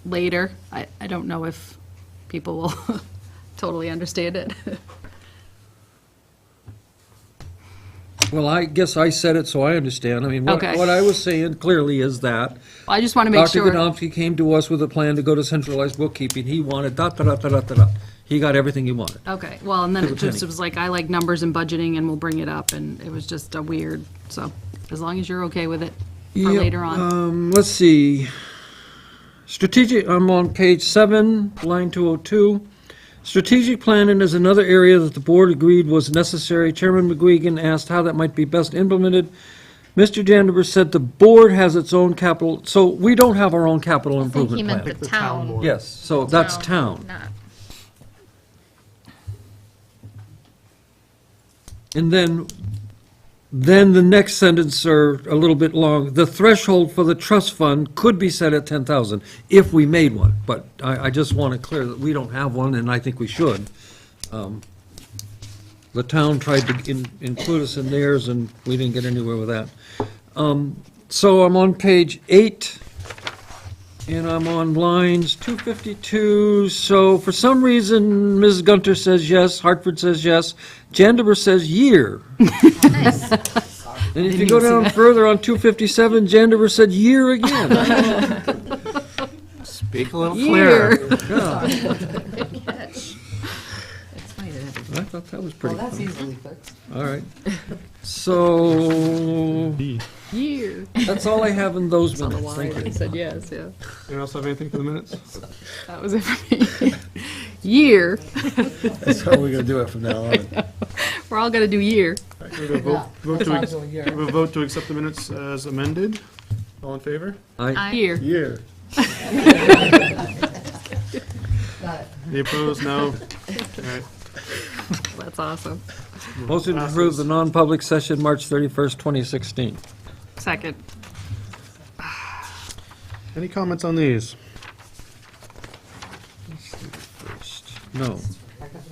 later, I don't know if people will totally understand it. Well, I guess I said it, so I understand. I mean, Okay. what I was saying clearly is that I just want to make Dr. sure. Godomsky came to us with a plan to go to centralized bookkeeping. He wanted da-da-da-da-da-da. He got everything he wanted. Okay, well, and then To it the just penny. was like, I like numbers and budgeting and we'll bring it up, and it was just a weird, so as long as you're okay with it for Yep, later on. Let's see. Strategic, I'm on page 7, line 202. Strategic planning is another area that the board agreed was necessary. Chairman McGuigan asked how that might be best implemented. Mr. Jandever said the board has its own capital, so we don't have our own capital I think he improvement meant plan. the town. Yes, so that's town. Not And then the next sentence are a little bit long. The threshold for the trust fund could be set at 10,000 if we made one. But I just want to clear that we don't have one, and I think we should. The town tried to include us in theirs, and we didn't get anywhere with that. So I'm on page 8, And I'm on lines 252, so for some reason, Mrs. Gunter says yes, Hartford says yes, Jandeber says year. Nice. And if you go down further on 257, Jandeber said year again. Speak a little clearer. Yeah, Good catch. I thought that was Well, pretty that's funny. easily fixed. All right. So, Year. that's all I have in those minutes. Thank you. said yes, yeah. Anyone else have anything for the minutes? That was it for me. Year. That's how we're gonna do it from now on. We're all gonna do year. All right, we have a vote to Sounds like a year. we have a vote to accept the minutes as amended. All in favor? Year. Year. Got it. Any opposed? No? All right. That's awesome. Motion to approve the non-public session, March 31st, 2016. Second. Any comments on these? No.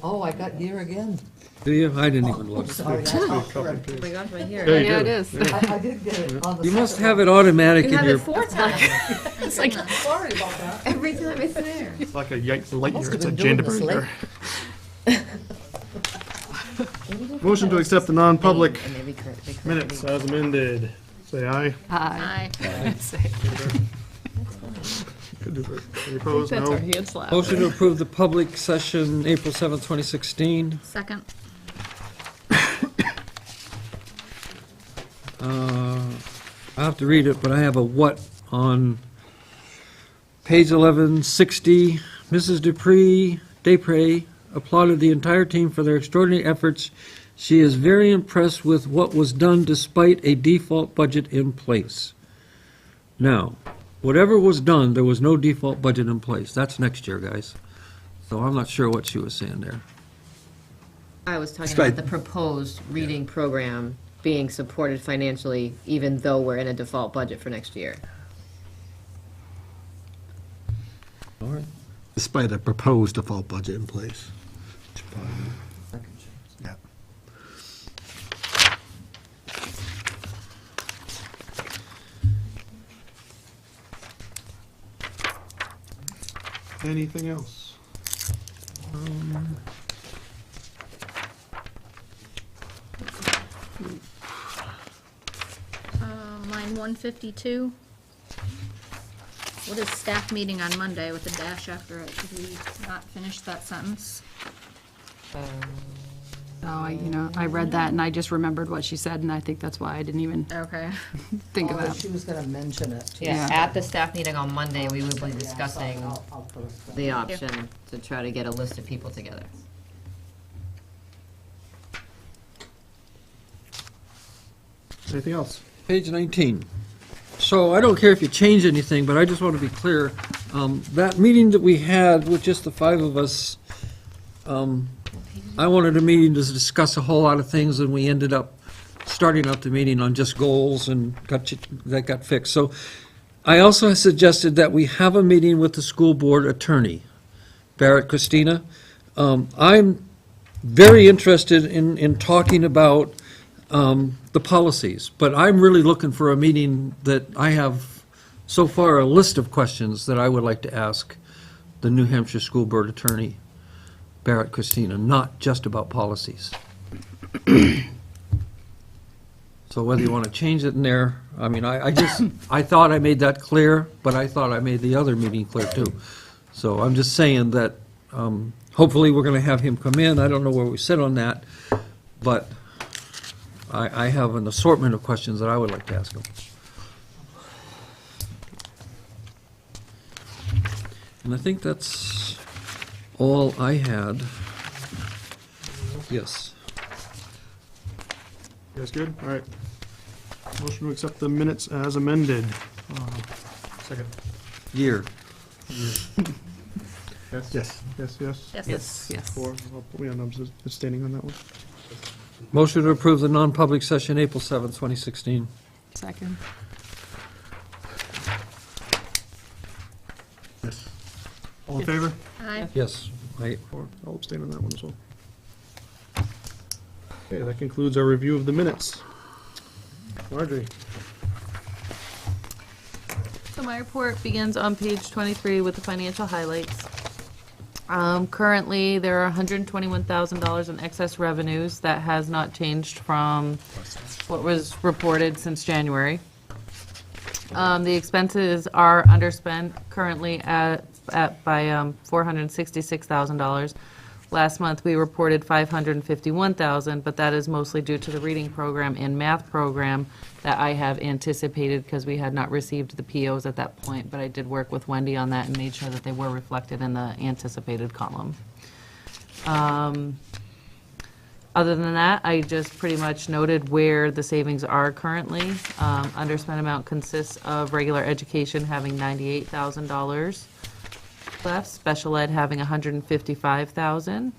Oh, I got year again. Do you? I didn't even look. Sorry, that's not correct. We got my here. There you Yeah, go. it is. I did get it on the You must second have one. it automatic in your, four times. It's like, Sorry about that. Every time it's there. It's like a light Must year. have It's a been doing this Jandeberg late. year. Motion to accept the non-public And maybe correct- they correct minutes me. as amended. Say aye. hi. Aye. Could do it. Any opposed? That's No? our hand slap. motion to approve the public session, April 7th, 2016. Second. I have to read it, but I have a what on page 1160. Mrs. Dupre applauded the entire team for their extraordinary efforts. She is very impressed with what was done despite a default budget in place. Now, whatever was done, there was no default budget in place. That's next year, guys. So I'm not sure what she was saying there. I was talking right. about the proposed reading program being supported financially, even though we're in a default budget for next year. All right. Despite a proposed default budget in place. Yeah. Anything else? Line 152. What is staff meeting on Monday with a dash after it? Did we not finish that sentence? I read that and I just remembered what she said, and I think that's why I didn't even Okay. think of Oh, that. she was gonna mention it. too. Yeah, Yeah. at the staff meeting on Monday, we will be Okay, discussing I'll put it. the option to try to get a list of people together. Anything else? Page 19. So I don't care if you change anything, but I just want to be clear. That meeting that we had with just the five of us, I wanted a meeting to discuss a whole lot of things, and we ended up starting out the meeting on just goals, and that got fixed. So I also suggested that we have a meeting with the school board attorney, Barrett Christina. I'm very interested in talking about the policies, but I'm really looking for a meeting that I have, so far, a list of questions that I would like to ask the New Hampshire School Board Attorney, Barrett Christina, not just about policies. So whether you want to change it in there, I mean, I thought I made that clear, but I thought I made the other meeting clear too. So I'm just saying that, hopefully we're going to have him come in. I don't know where we sit on that, but I have an assortment of questions that I would like to ask him. And I think that's all I had. Yes. You guys good? All right. Motion to accept the minutes as amended. Second. Year. Yes? Yes. Yes, yes. Yes, yes. Four. I'll put me on abstaining on that one. Motion to approve the non-public session, April 7th, 2016. Second. Yes. All in favor? Aye. Yes. Four. I'll abstain on that one as well. Okay, that concludes our review of the minutes. Marjorie? So So my report begins on page 23 with the financial highlights. Currently, there are $121,000 in excess revenues. That has not changed from what was reported since January. The expenses are underspent currently by $466,000. Last month, we reported $551,000, but that is mostly due to the reading program and math program that I have anticipated because we had not received the POs at that point, but I did work with Wendy on that and made sure that they were reflected in the anticipated column. Other than that, I just pretty much noted where the savings are currently. Underspent amount consists of regular education having $98,000 left, special ed having $155,000,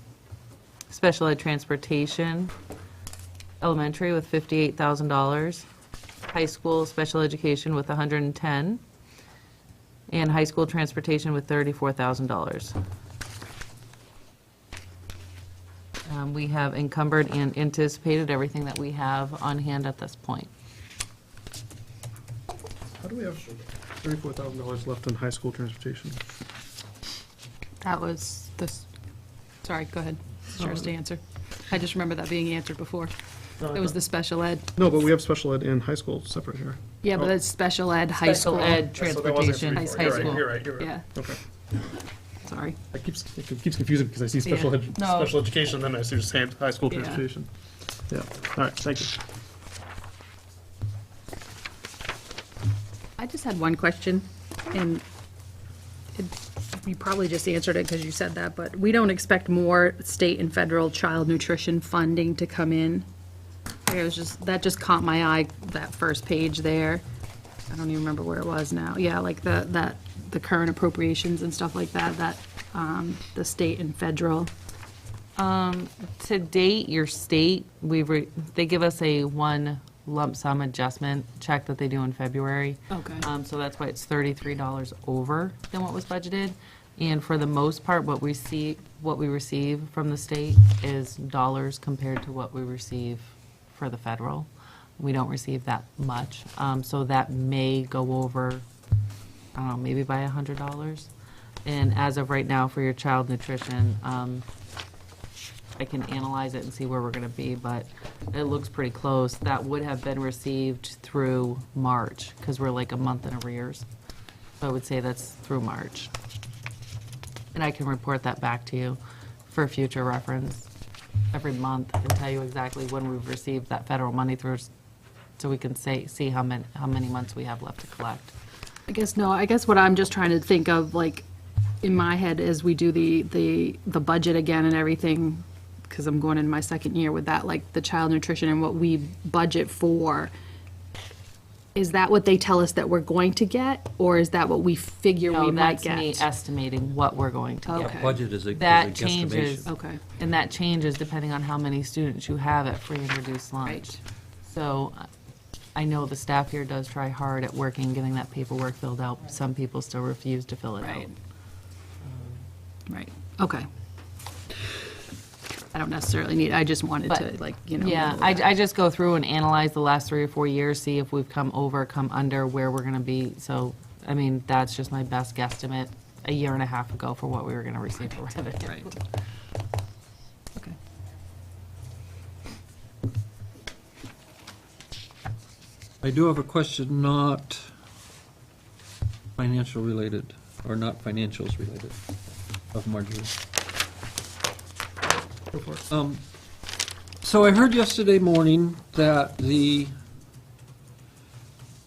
special ed transportation, elementary with $58,000, high school special education with $110,000, and high school transportation with $34,000. We have encumbered and anticipated everything that we have on hand at this point. How do we have $34,000 left in high school transportation? That was sorry, go ahead. It's yours to answer. I just remember that being answered before. It was the special ed. No, but we have special ed and high school separate here. Yeah, but it's special ed, high school. Special ed, transportation, High You're right, school. You're right. Yeah, Okay. sorry. It keeps confusing because I see special Yeah. ed, No. special education, then I see just high school Yeah. transportation. Yeah, all right, thank you. I just had one question, and you probably just answered it because you said that, but we don't expect more state and federal child nutrition funding to come in. That just caught my eye, that first page there. I don't even remember where it was now. Yeah, like the current appropriations and stuff like that, the state and federal. To date, your state, they give us a one lump sum adjustment check that they do in February. Okay. So that's why it's $33 over than what was budgeted. And for the most part, what we receive from the state is dollars compared to what we receive for the federal. We don't receive that much. So that may go over, I don't know, maybe by $100. And as of right now, for your child nutrition, I can analyze it and see where we're going to be, but it looks pretty close. That would have been received through March, because we're like a month in arrears. So I would say that's through March. And I can report that back to you for future reference every month and tell you exactly when we've received that federal money through, so we can see how many months we have left to collect. I guess what I'm just trying to think of, like, in my head as we do the budget again and everything, because I'm going in my second year with that, like the child nutrition and what we budget for, is that what they tell us that we're going to get, or is that what we figure we might get? No, that's me estimating what we're going to get. Okay. Budget is a That guesstimation. changes. Okay. And that changes depending on how many students you have at free and reduced lunch. Right. So I know the staff here does try hard at working, getting that paperwork filled out. Some people still refuse to fill it out. Right. Right, okay. I don't necessarily need, I just wanted to, But, like, you know. Yeah, know that. I just go through and analyze the last 3 or 4 years, see if we've come over, come under, where we're gonna be. So, I mean, that's just my best guesstimate a year and a half ago for what we were gonna receive for revenue. Right. Okay. I do have a question, not financial related, or not financials related, of Marjorie. Go for it. So I heard yesterday morning that the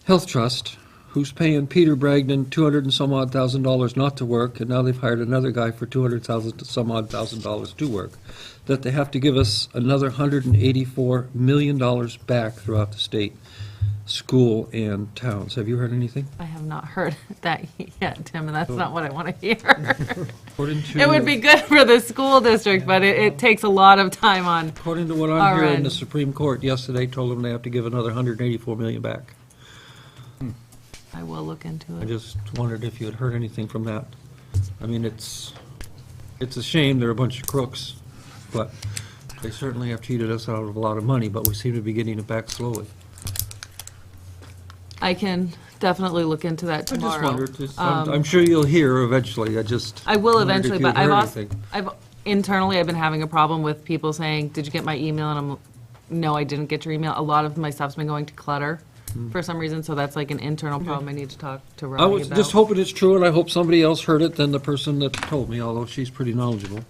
Health Trust, who's paying Peter Bragdon $200 and some odd thousand not to work, and now they've hired another guy for $200,000 to some odd thousand to work, that they have to give us another $184 million back throughout the state, school and towns. Have you heard anything? I have not heard that yet, Tim, and that's not what I wanna hear. According to, It would be good for the school district, but it takes a lot of time on. according to what Our I'm hearing, end. the Supreme Court yesterday told them they have to give another $184 million back. I will look into I it. just wondered if you had heard anything from that. I mean, it's a shame they're a bunch of crooks, but they certainly have cheated us out of a lot of money, but we seem to be getting it back slowly. I can definitely look into that I tomorrow. just wondered, just- I'm sure you'll hear eventually, I just. I will wondered if eventually, you'd but I've heard also, anything. internally, I've been having a problem with people saying, did you get my email? And no, I didn't get your email. A lot of my stuff's been going to clutter for some reason, so that's like an internal problem I need to talk to I Robbie was about. just hoping it's true, and I hope somebody else heard it than the person that told me, although she's pretty knowledgeable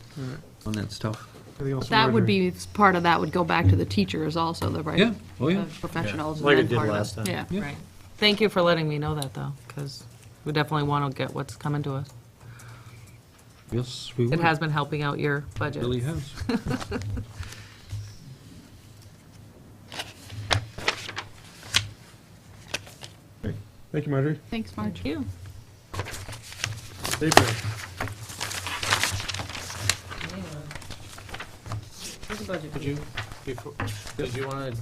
on that stuff. Anything else from That would Marjorie? be, part of that would go back to the teachers also, the right? Yeah, oh yeah. the Professionals. and Like it then did part of last time. Yeah. Right. Thank you for letting me know that, though, because we definitely want to get what's coming to us. Yes, we will. It has been helping out your budget. Really has. Thank you, Marjorie. Thanks, Marge. Thank you. April. Did you want to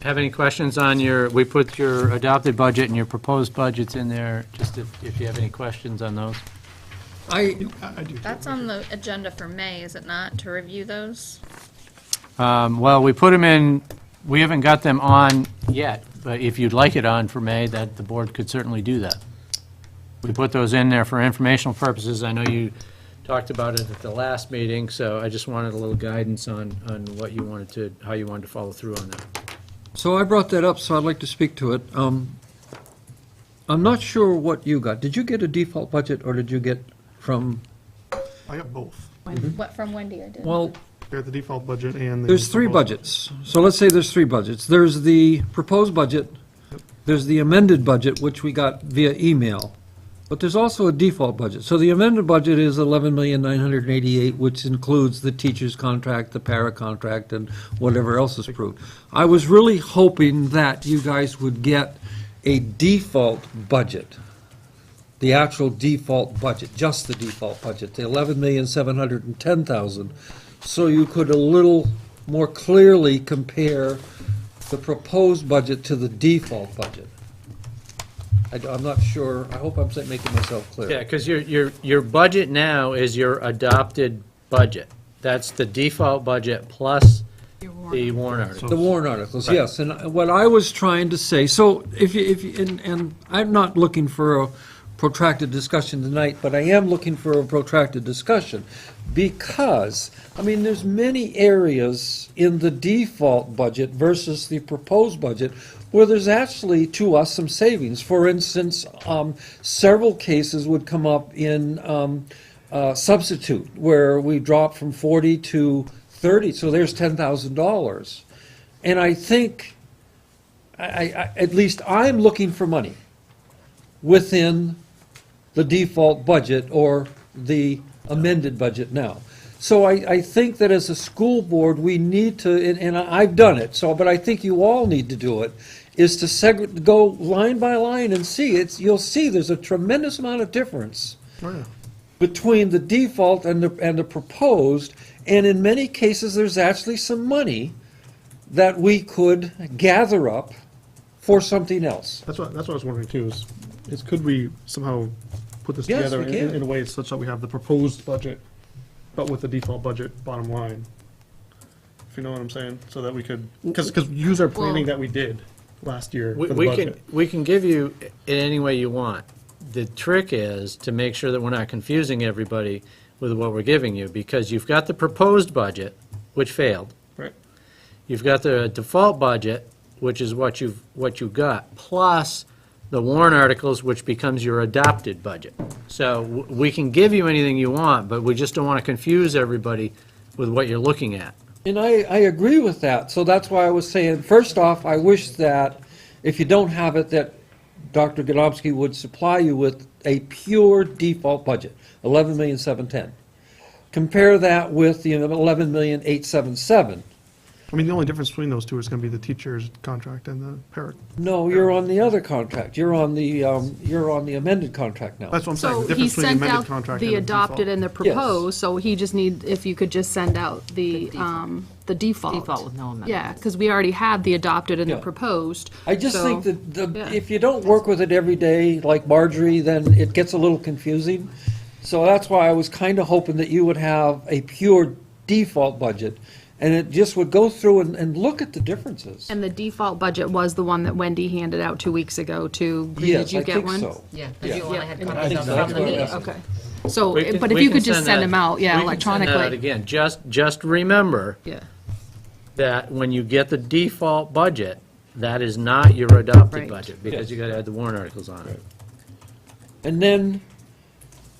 have any questions on we put your adopted budget and your proposed budgets in there, just if you have any questions on those? I do. That's on the agenda for May, is it not, to review those? Well, we put them in, we haven't got them on yet, but if you'd like it on for May, that the board could certainly do that. We put those in there for informational purposes. I know you talked about it at the last meeting, so I just wanted a little guidance on what you wanted to, how you wanted to follow through on that. So I brought that up, so I'd like to speak to it. I'm not sure what you got. Did you get a default budget, or did you get from, I got both. What, from Wendy I did? well, I got the default budget and the. there's three proposed budgets. So let's say there's three budgets. There's the proposed budget, there's the amended budget, which we got via email, but there's also a default budget. So the amended budget is $11,988,000, which includes the teacher's contract, the para contract, and whatever else is approved. I was really hoping that you guys would get a default budget, the actual default budget, just the default budget, the $11,710,000, so you could a little more clearly compare the proposed budget to the default budget. I'm not sure, I hope I'm making myself clear. Yeah, because your budget now is your adopted budget. That's the default budget plus the warrant article. The warrant articles, yes, and what I was trying to say, so if you, and I'm not looking for a protracted discussion tonight, but I am looking for a protracted discussion, because, I mean, there's many areas in the default budget versus the proposed budget where there's actually, to us, some savings. For instance, several cases would come up in substitute, where we drop from 40 to 30, so there's $10,000. And I think, at least I'm looking for money within the default budget or the amended budget now. So I think that as a school board, we need to, and I've done it, so, but I think you all need to do it, is to go line by line and see. You'll see there's a tremendous amount of difference between the default and the proposed, and in many cases, there's actually some money that we could gather up for something else. That's what I was wondering too, is could we somehow put this Yes, together we can. in a way such that we have the proposed budget, but with the default budget bottom line? If you know what I'm saying, so that we could, because use our planning that we did last year for the budget. We can give you it any way you want. The trick is to make sure that we're not confusing everybody with what we're giving you, because you've got the proposed budget, which failed. Right. You've got the default budget, which is what you've got, plus the warrant articles, which becomes your adopted budget. So we can give you anything you want, but we just don't want to confuse everybody with what you're looking at. And I agree with that, so that's why I was saying, first off, I wish that, if you don't have it, that Dr. Godomsky would supply you with a pure default budget, $11,710,000. Compare that with the $11,877,000. I mean, the only difference between those two is going to be the teacher's contract and the para. No, you're on the other contract, you're on the amended contract now. That's what I'm saying, So the he difference between the sent amended out contract the and the adopted default. and the proposed, so he just if you could just send out the default. Default with no amendment. Yeah, because we already have the adopted and the Yeah. proposed. I just so- think that yeah. if you don't work with it every day, like Marjorie, then it gets a little confusing. So that's why I was kind of hoping that you would have a pure default budget, and it just would go through and look at the differences. And the default budget was the one that Wendy handed out 2 weeks ago to, Yes, did you I get think one? so. Yeah, that's the one I had Yeah. copies of so. from the meeting. Okay. So, We can- but if we you can could just send them out, yeah, we can send that out electronically. again. Just remember Yeah. that when you get the default budget, that is not your adopted Right. budget, because you gotta add the warrant articles on it. And then,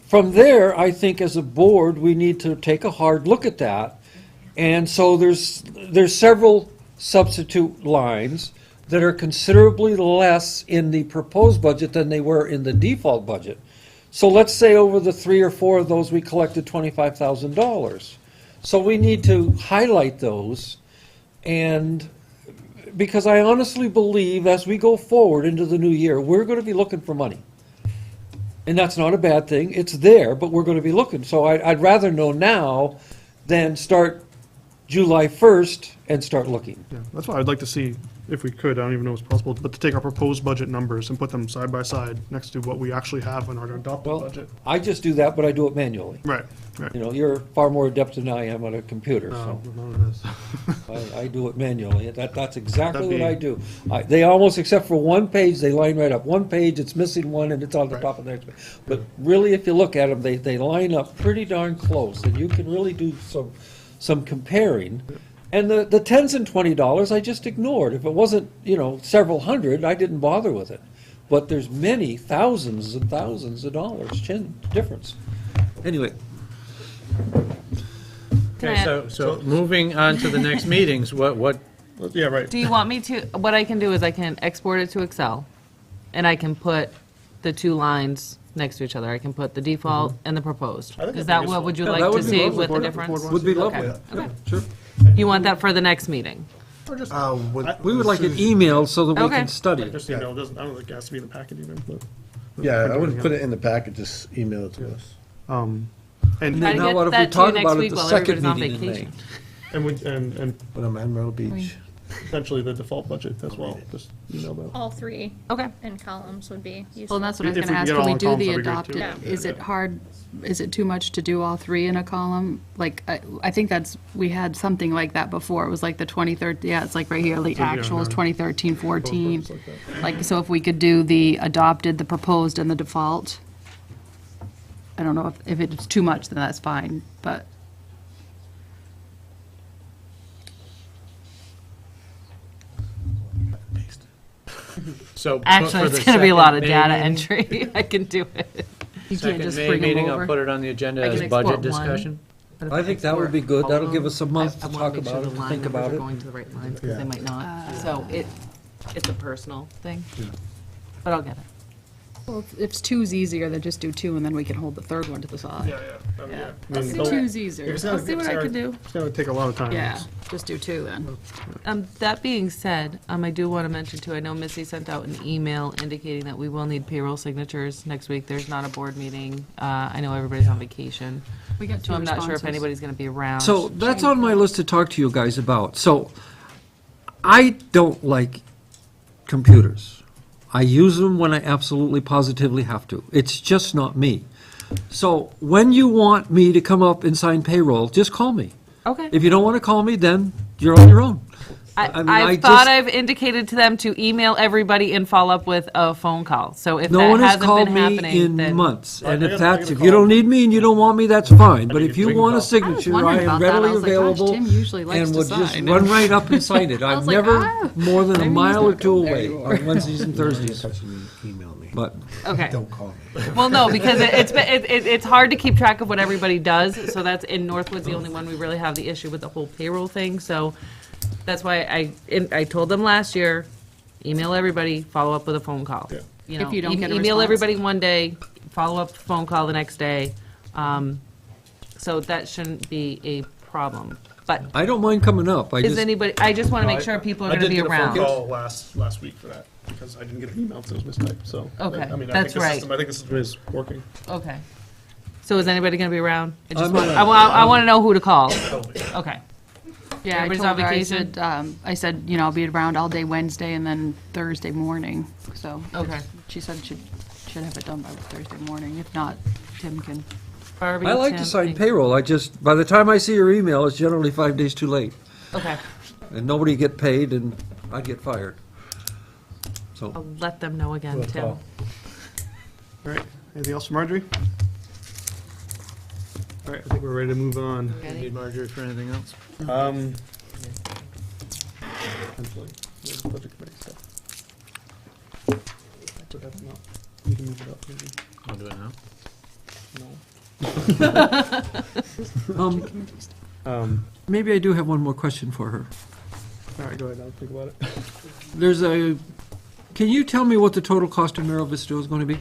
from there, I think as a board, we need to take a hard look at that. And so there's several substitute lines that are considerably less in the proposed budget than they were in the default budget. So let's say over the 3 or 4 of those, we collected $25,000. So we need to highlight those, and because I honestly believe as we go forward into the new year, we're going to be looking for money. And that's not a bad thing. It's there, but we're going to be looking. So I'd rather know now than start July 1st and start looking. Yeah, that's why I'd like to see, if we could, I don't even know if it's possible, but to take our proposed budget numbers and put them side by side next to what we actually have in our adopted Well, budget. I just do that, but I do it manually. Right, right. You know, you're far more adept than I am at a computer, so No, none of this. I do it manually. That's exactly That'd what be- I do. They almost, except for one page, they line right up. One page, it's missing one, and it's on the Right. top of the next page. But really, if you look at them, they line up pretty darn close, and you can really do some comparing. And the $10s and $20, I just ignored. If it wasn't, several hundred, I didn't bother with it. But there's many thousands and thousands of dollars difference. Anyway, Can I Okay, add- so moving on to the next meetings, what, Yeah, right. Do you want me to, what I can do is I can export it to Excel, and I can put the 2 lines next to each other. I can put the default and the proposed. I think Is that'd that be what useful. would you Yeah, like that to would be see lovely. with the Board- difference? board wants would be to- lovely. Okay. Yeah, Okay. sure. You want that for the next meeting? Or just, Would- We would like it emailed so that we Okay. can study it. just, I don't think it has to be in the packet even, but. Yeah, I wouldn't put it in the packet, just email it to us. And, Try to Now, what get if we that to you talk next about it week the while second everybody's on meeting in May? vacation. and Put them on Merrill Beach. essentially the default budget as well, just email that. All 3 Okay. in columns would be useful. Well, and that's what I was If going to we ask. can get Can all we in do columns, the that'd be great, adopted? too. Is it hard, is it too much to do all 3 in a column? Like, I think we had something like that before. It was like the 2013, it's like right here, the Yeah, actual is no. 2013, 14. Like that. Like, so if we could do the adopted, the proposed, and the default. I don't know if it's too much, then that's fine, but. so. Actually, for it's the going to be a lot of second data May meeting- entry. I can do it. You can't Second just May bring them meeting, I'll over. put it on the agenda I can as budget export one. discussion. But if I think that would be good. That'll give us a month to I wanna talk make sure about the it, line think numbers about are it. going to the right lines, because they Yeah. might not. So it's a personal thing. But I'll get it. Well, if 2's easier, then just do 2, and then we can hold the third one to the side. Yeah. I mean, Yeah. I mean, See, don't- 2's easier. it's I'll gonna- see what I it's can do. It's gonna take a lot of time. Yeah, just do 2 then. That being said, I do want to mention too, I know Missy sent out an email indicating that we will need payroll signatures next week. There's not a board meeting. I know everybody's on vacation. We got 2 So I'm not sure if responses. anybody's going to be around. So that's on my list to talk to you guys about. So I don't like computers. I use them when I absolutely positively have to. It's just not me. So when you want me to come up and sign payroll, just call me. Okay. If you don't want to call me, then you're on your own. I mean, I I thought just- I've indicated to them to email everybody and follow up with a phone call. So if No that one has hasn't called been me happening, in then. months. And I if got that's, a if you don't call. need me and you don't want me, that's fine. But if you we can want a call. signature, I wondering am about that. I readily was like, gosh, available. Tim usually likes And to would just sign. run right up and sign it. I'm was like, never ah, more than a maybe he's mile not or two going there away anymore. on Wednesdays and Thursdays. Email me. But Okay. Don't call me. Well, no, because it's hard to keep track of what everybody does. So that's, in Northwood's the only one we really have the issue with the whole payroll thing. So that's why I told them last year, email everybody, follow up with a phone call. Yeah. You know, If you don't get a email response. everybody one day, follow up phone call the next day. So that shouldn't be a problem. But I don't mind coming up. I is just, anybody, I just want to make sure people are going to be I around. did get a phone call last week for that, because I didn't get an email, so it was mistyped, so. Okay, I mean, that's right. I think the system is working. Okay. So is anybody going to be around? I'm I around. want to know who to call. Okay. Yeah, I Everybody's told on her, vacation? I said, I'll be around all day Wednesday and then Thursday morning, so. Okay. She said should have it done by Thursday morning. If not, Tim can Barbie, I like to Tim, sign thank- payroll, I just, by the time I see your email, it's generally 5 days too late. Okay, And nobody get paid, and I'd get fired. So, I'll let them know again, Good Tim. call. All right, anything else for Marjorie? All right, I think we're ready to move on. Need Marjorie for anything else? Potentially, there's budget committee stuff. Put that one up. You can move it up, maybe. I'll do it now. No. maybe I do have one more question for her. All right, go ahead, I'll think about it. There's a, can you tell me what the total cost of Mero Vista is going to be?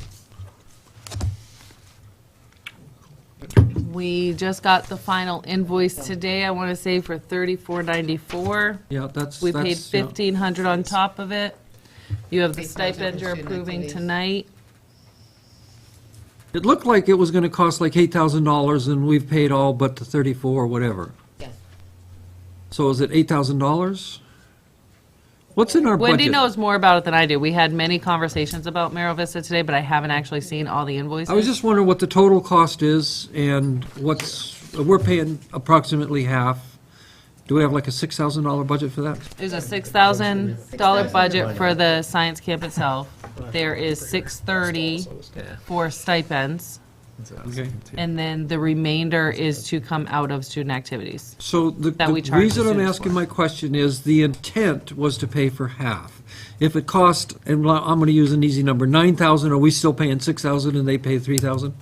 We just got the final invoice today, I want to say for $34.94. Yeah, that's. We paid that's, yeah. $1,500 on top of it. You have the 3,000 stipend you're for student approving activities. tonight. It looked like it was going to cost like $8,000, and we've paid all but the 34 or whatever. Yes. So is it $8,000? What's in our budget? Wendy knows more about it than I do. We had many conversations about Mero Vista today, but I haven't actually seen all the invoices. I was just wondering what the total cost is, and we're paying approximately half. Do we have like a $6,000 budget for that? There's a $6,000 budget for the science camp itself. There is $630 for stipends, Okay. and then the remainder is to come out of student activities. So the That we charge reason the I'm students asking for. my question is, the intent was to pay for half. If it cost, and I'm going to use an easy number, 9,000, are we still paying 6,000 and they pay 3,000?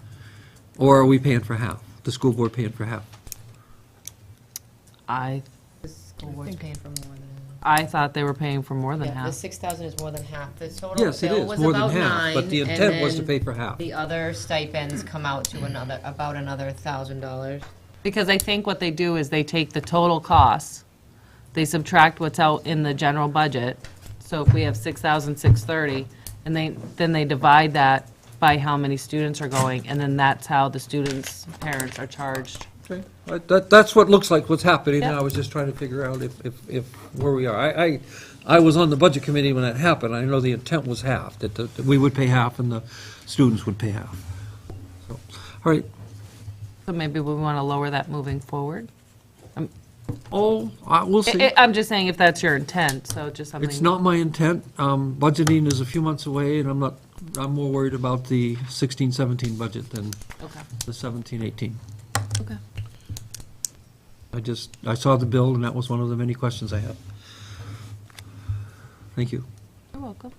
Or are we paying for half? The school board paying for half? I The school board's paying for more than. thought they were paying for more than Yeah, the half. 6,000 is more than half. The total Yes, it bill is, was more than about half, but the 9, and intent was to then pay for half. The other stipends come out to about another $1,000. Because I think what they do is they take the total costs, they subtract what's out in the general budget. So if we have 6,630, and then they divide that by how many students are going, and then that's how the students' parents are charged. Okay. That's what looks like what's happening, and Yep. I was just trying to figure out if where we are. I was on the budget committee when that happened. I know the intent was half, that we would pay half and the students would pay half. So, all right. So maybe we want to lower that moving forward. We'll see. I'm just saying if that's your intent, so just something. It's not my intent. Budgeting is a few months away, and I'm more worried about the 16-17 budget than Okay, the 17-18. okay. I saw the bill, and that was one of the many questions I had. Thank you. You're welcome.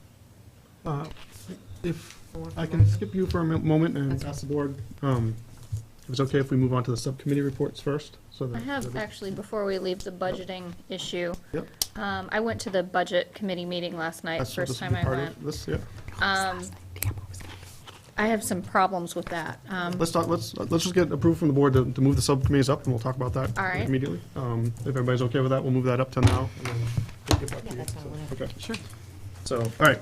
If I can skip you for a moment and ask the board, if it's okay if we move on to the subcommittee reports first, so that. I have, actually, before we leave the budgeting issue, Yep. I went to the budget committee meeting last night, That's what first this will time be I part went. of this, yeah. I have some problems with that. Let's just get approved from the board to move the subcommittees up, and we'll talk about that All right. immediately. If everybody's okay with that, we'll move that up to now, and then we'll get back to you. that's fine, whatever. Okay. Sure. So, all right.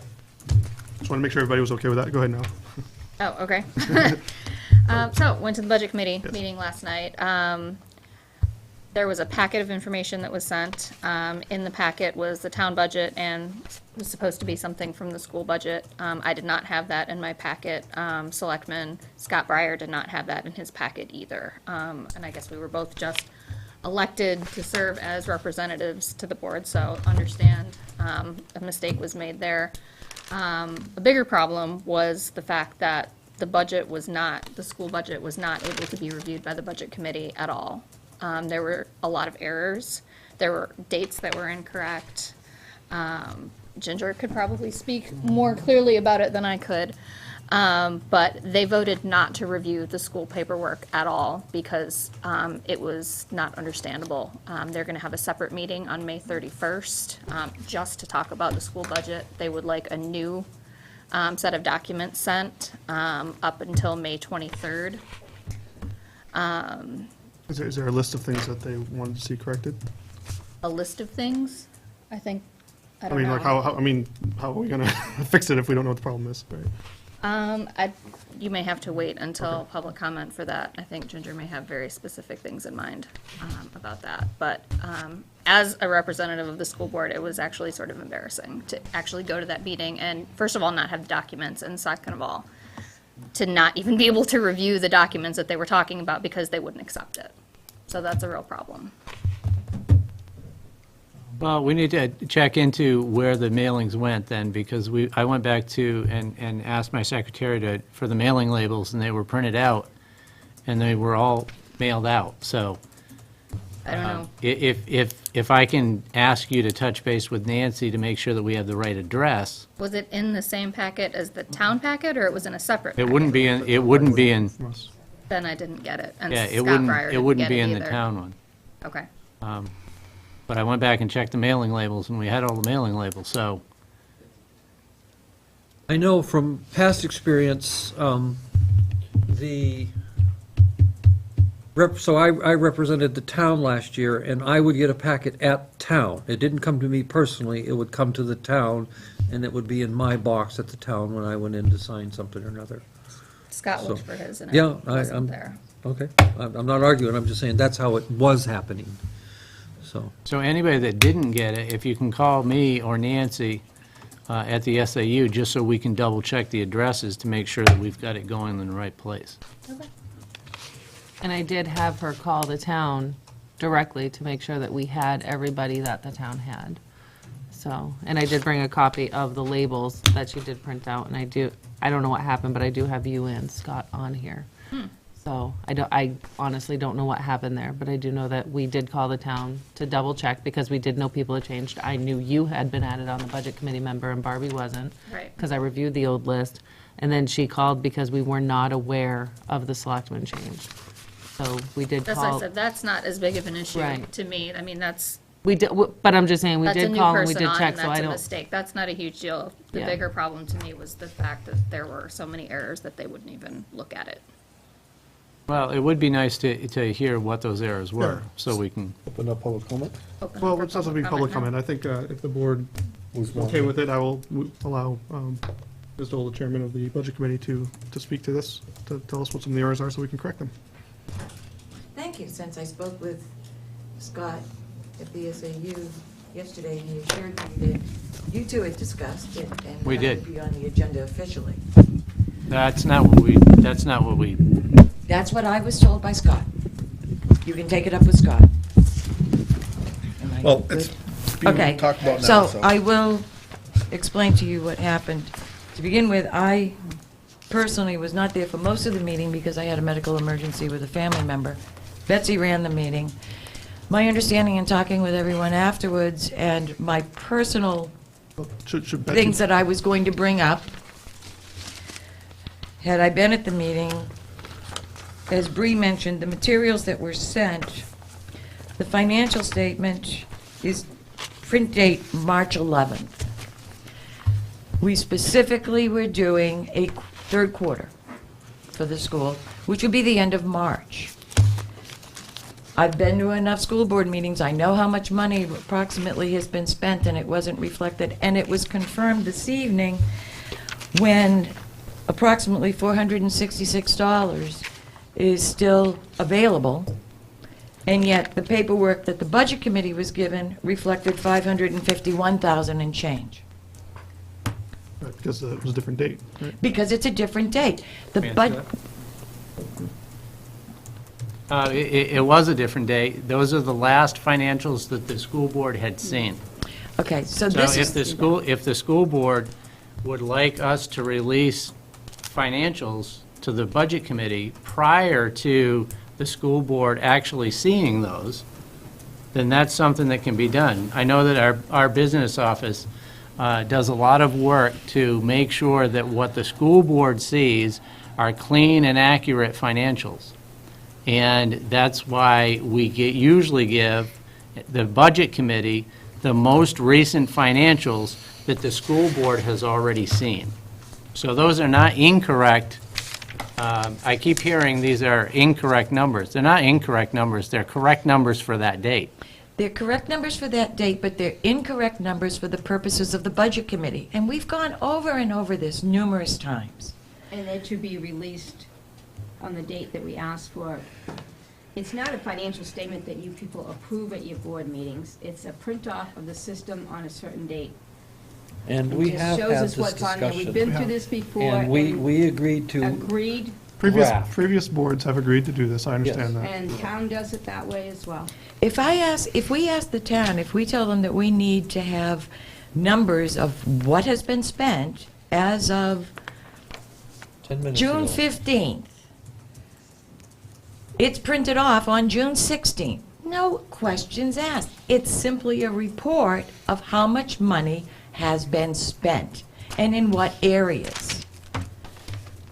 Just want to make sure everybody was okay with that. Go ahead now. Oh, okay. So, went to the budget committee meeting last night. There was a packet of information that was sent. In the packet was the town budget and was supposed to be something from the school budget. I did not have that in my packet. Selectman Scott Breyer did not have that in his packet either. And I guess we were both just elected to serve as representatives to the board, so understand a mistake was made there. A bigger problem was the fact that the school budget was not able to be reviewed by the budget committee at all. There were a lot of errors. There were dates that were incorrect. Ginger could probably speak more clearly about it than I could. But they voted not to review the school paperwork at all because it was not understandable. They're going to have a separate meeting on May 31st just to talk about the school budget. They would like a new set of documents sent up until May 23rd. Is there a list of things that they wanted to see corrected? A list of things, I think, I I don't mean, know. like, how are we gonna fix it if we don't know what the problem is, right? You may have to wait until public comment for that. I think Ginger may have very specific things in mind about that. But as a representative of the school board, it was actually sort of embarrassing to actually go to that meeting and, first of all, not have the documents, and second of all, to not even be able to review the documents that they were talking about because they wouldn't accept it. So that's a real problem. Well, we need to check into where the mailings went then, because I went back to and asked my secretary for the mailing labels, and they were printed out, and they were all mailed out, so. I don't know. If I can ask you to touch base with Nancy to make sure that we have the right address, Was it in the same packet as the town packet, or it was in a separate it packet? wouldn't be in, Then I didn't get it, and yeah, Scott Breyer it didn't wouldn't get be it in the either. town one. Okay. But I went back and checked the mailing labels, and we had all the mailing labels, so. I know from past experience, so I represented the town last year, and I would get a packet at town. It didn't come to me personally, it would come to the town, and it would be in my box at the town when I went in to sign something or another. Scott looked So, for his, and yeah, it wasn't there. Okay, I'm not arguing, I'm just saying that's how it was happening, so. So anybody that didn't get it, if you can call me or Nancy at the SAU, just so we can double-check the addresses to make sure that we've got it going in the right place. Okay. And I did have her call the town directly to make sure that we had everybody that the town had. So, and I did bring a copy of the labels that she did print out, and I don't know what happened, but I do have you and Scott on here. So I honestly don't know what happened there, but I do know that we did call the town to double check because we did know people had changed. I knew you had been added on the budget committee member and Barbie wasn't. Right. Because I reviewed the old list. And then she called because we were not aware of the selectman change. So we did That's call. why I said, that's not as big of an issue Right. to me. I mean, that's, We did, but I'm just saying, we that's a did new call and we person did on, check, and so I that's a don't. mistake. That's not a huge deal. The Yeah. bigger problem to me was the fact that there were so many errors that they wouldn't even look at it. Well, it would be nice to hear what those errors were, Yeah. so we can, Open up public comment. Open Well, for it doesn't be public now. comment. I think if the board Who's is okay with it, I will allow Ms. Dole, the chairman of the budget committee, to speak to this, to tell us what some of the errors are so we can correct them. Thank you. Since I spoke with Scott at the SAU yesterday, and he assured me that you two had discussed it and We that it did. would be on the agenda officially. that's not what we, That's what I was told by Scott. You can take it up with Scott. Am I Well, it's good? being Okay. talked about now, So I will explain to you what happened. To begin with, I personally was not there for most of the meeting because I had a medical emergency with a family member. Betsy ran the meeting. My understanding in talking with everyone afterwards and my personal Should Betsy- things that I was going to bring up, had I been at the meeting, as Bree mentioned, the materials that were sent, the financial statement is print date March 11th. We specifically were doing a third quarter for the school, which would be the end of March. I've been to enough school board meetings, I know how much money approximately has been spent, and it wasn't reflected, and it was confirmed this evening when approximately $466 is still available, and yet the paperwork that the budget committee was given reflected $551,000 and change. Right, because it was a different date, right? Because it's a different date. The bud, it was a different day. Those are the last financials that the school board had seen. okay, so So this if the school board would like us to release financials to the budget committee prior to the school board actually seeing those, then that's something that can be done. I know that our business office does a lot of work to make sure that what the school board sees are clean and accurate financials. And that's why we usually give the budget committee the most recent financials that the school board has already seen. So those are not incorrect. I keep hearing these are incorrect numbers. They're not incorrect numbers, they're correct numbers for that date. they're correct numbers for that date, but they're incorrect numbers for the purposes of the budget committee. And we've gone over and over this numerous times. And it should be released on the date that we asked for. It's not a financial statement that you people approve at your board meetings. It's a print-off of the system on a certain date. And It we just have shows had us this what's on there. We've discussion. been through this before. And we agreed to, Agreed, Draft. Previous boards have agreed to do this, I understand that. and town does it that way as well. If we ask the town, if we tell them that we need to have numbers of what has been spent as of 10 minutes June ago. 15th, it's printed off on June 16th. No questions asked. It's simply a report of how much money has been spent and in what areas.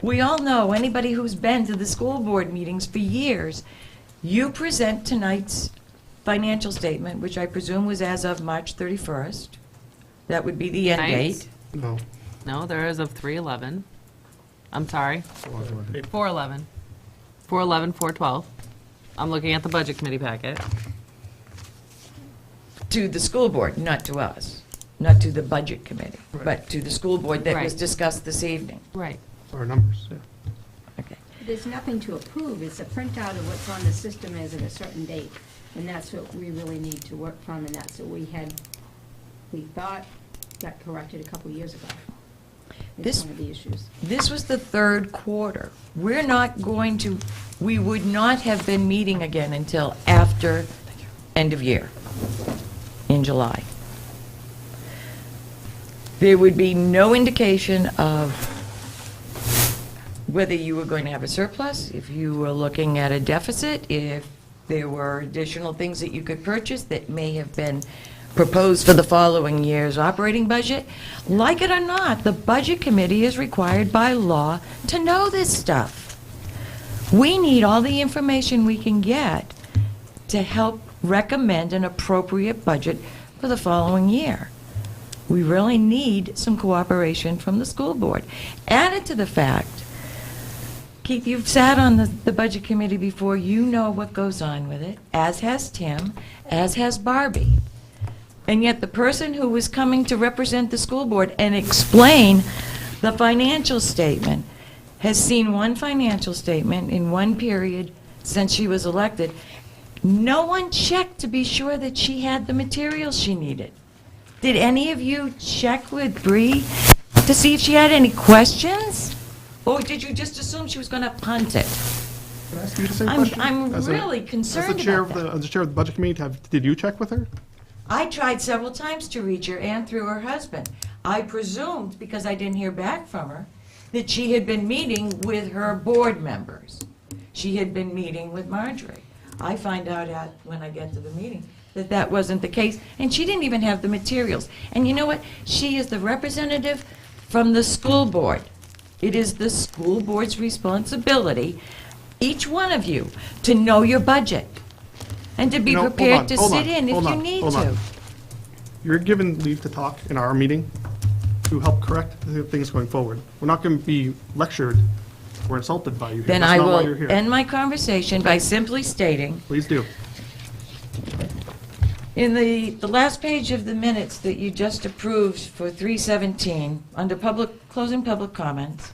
We all know, anybody who's been to the school board meetings for years, you present tonight's financial statement, which I presume was as of March 31st. That would be the end Tonight's? date. No. No, there is of 3/11. I'm sorry, 4/11. 4/11, 4/12. I'm looking at the budget committee packet. To the school board, not to us, not to the budget committee, but to the school board that was Right. discussed this evening. Right. Our numbers, yeah. Okay. There's nothing to approve, it's a printout of what's on the system as of a certain date, and that's what we really need to work from, and that's what we thought got corrected a couple years ago. This- It's one of the issues. This was the third quarter. We would not have been meeting again until after end of year, in July. There would be no indication of whether you were going to have a surplus, if you were looking at a deficit, if there were additional things that you could purchase that may have been proposed for the following year's operating budget. Like it or not, the Budget Committee is required by law to know this stuff. We need all the information we can get to help recommend an appropriate budget for the following year. We really need some cooperation from the school board. Added to the fact, Keith, you've sat on the Budget Committee before, you know what goes on with it, as has Tim, as has Barbie. And yet the person who was coming to represent the school board and explain the financial statement has seen one financial statement in one period since she was elected. No one checked to be sure that she had the materials she needed. Did any of you check with Bree to see if she had any questions? Or did you just assume she was going to punt it? Can I ask you the same I'm- question? I'm As a- really concerned As the chair about of as the chair of the budget committee, did you check with her? I tried several times to reach her and through her husband. I presumed, because I didn't hear back from her, that she had been meeting with her board members. She had been meeting with Marjorie. I find out when I get to the meeting that that wasn't the case, and she didn't even have the materials. And you know what? She is the representative from the school board. It is the school board's responsibility, each one of you, to know your budget and to be No, hold prepared on, to hold sit on, in if hold you on, need hold on. to. You're given leave to talk in our meeting to help correct the things going forward. We're not going to be lectured or insulted by you here. Then That's I not why will you're here. end my conversation by simply stating, Please do. in the last page of the minutes that you just approved for 317, under closing public comments,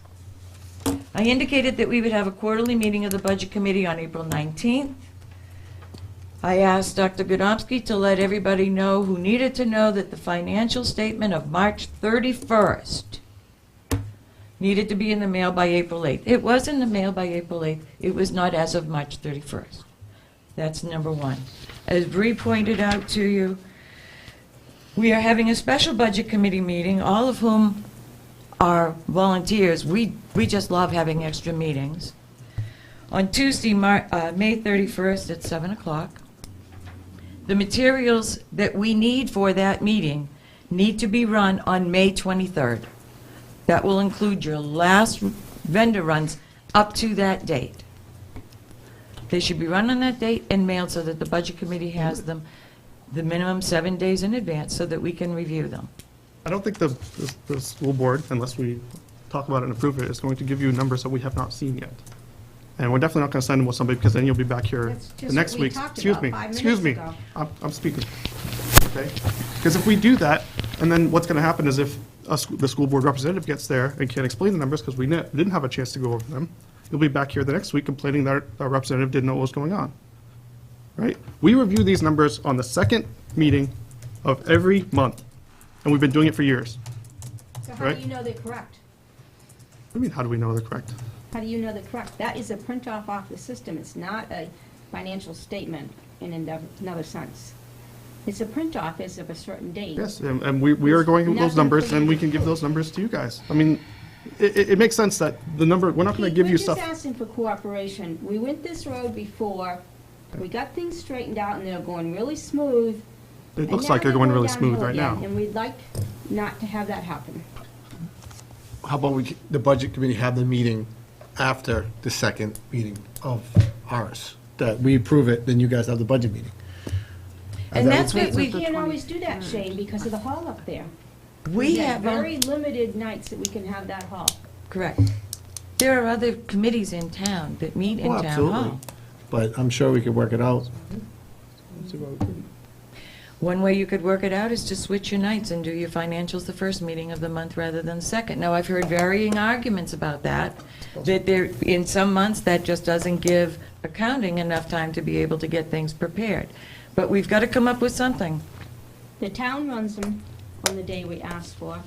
I indicated that we would have a quarterly meeting of the Budget Committee on April 19th. I asked Dr. Godomsky to let everybody know who needed to know that the financial statement of March 31st needed to be in the mail by April 8th. It was in the mail by April 8th. It was not as of March 31st. That's number one. As Bree pointed out to you, we are having a special Budget Committee meeting, all of whom are volunteers. We just love having extra meetings. On Tuesday, May 31st at 7 o'clock. The materials that we need for that meeting need to be run on May 23rd. That will include your last vendor runs up to that date. They should be run on that date and mailed so that the Budget Committee has them the minimum 7 days in advance so that we can review them. I don't think the school board, unless we talk about it and approve it, is going to give you numbers that we have not seen yet. And we're definitely not going to send them with somebody, because then you'll be back here That's the just next what we week. talked Excuse about me, 5 excuse me. minutes ago. I'm speaking. Okay? Because if we do that, and then what's going to happen is if the school board representative gets there and can't explain the numbers because we didn't have a chance to go over them, you'll be back here the next week complaining that our representative didn't know what was going on. Right? We review these numbers on the second meeting of every month, and we've been doing it for years. So how right? do you know they're correct? I mean, how do we know they're correct? How do you know they're correct? That is a print off the system. It's not a financial statement in another sense. It's a print off as of a certain date. Yes, and we are going with those Nothing numbers, for you and we to can give prove. those numbers to you guys. I mean, it makes sense that the number, we're not gonna give you stuff. We're just asking for cooperation. We went this road before, we got things straightened out, and they're going really smooth. It looks like they're going really smooth right now. And we'd like not to have that happen. How about the budget committee have the meeting after the second meeting of ours? That we approve it, then you guys have the budget meeting. And that's what We we, can't always do that, Shane, because of the hall up there. we have have, very limited nights that we can have that hall. correct. There are other committees in town that meet in Oh, town absolutely. hall. But I'm sure we could work it out. One way you could work it out is to switch your nights and do your financials the first meeting of the month rather than the second. Now, I've heard varying arguments about that, that there, in some months, that just doesn't give accounting enough time to be able to get things prepared. But we've got to come up with something. The town runs them on the day we ask for,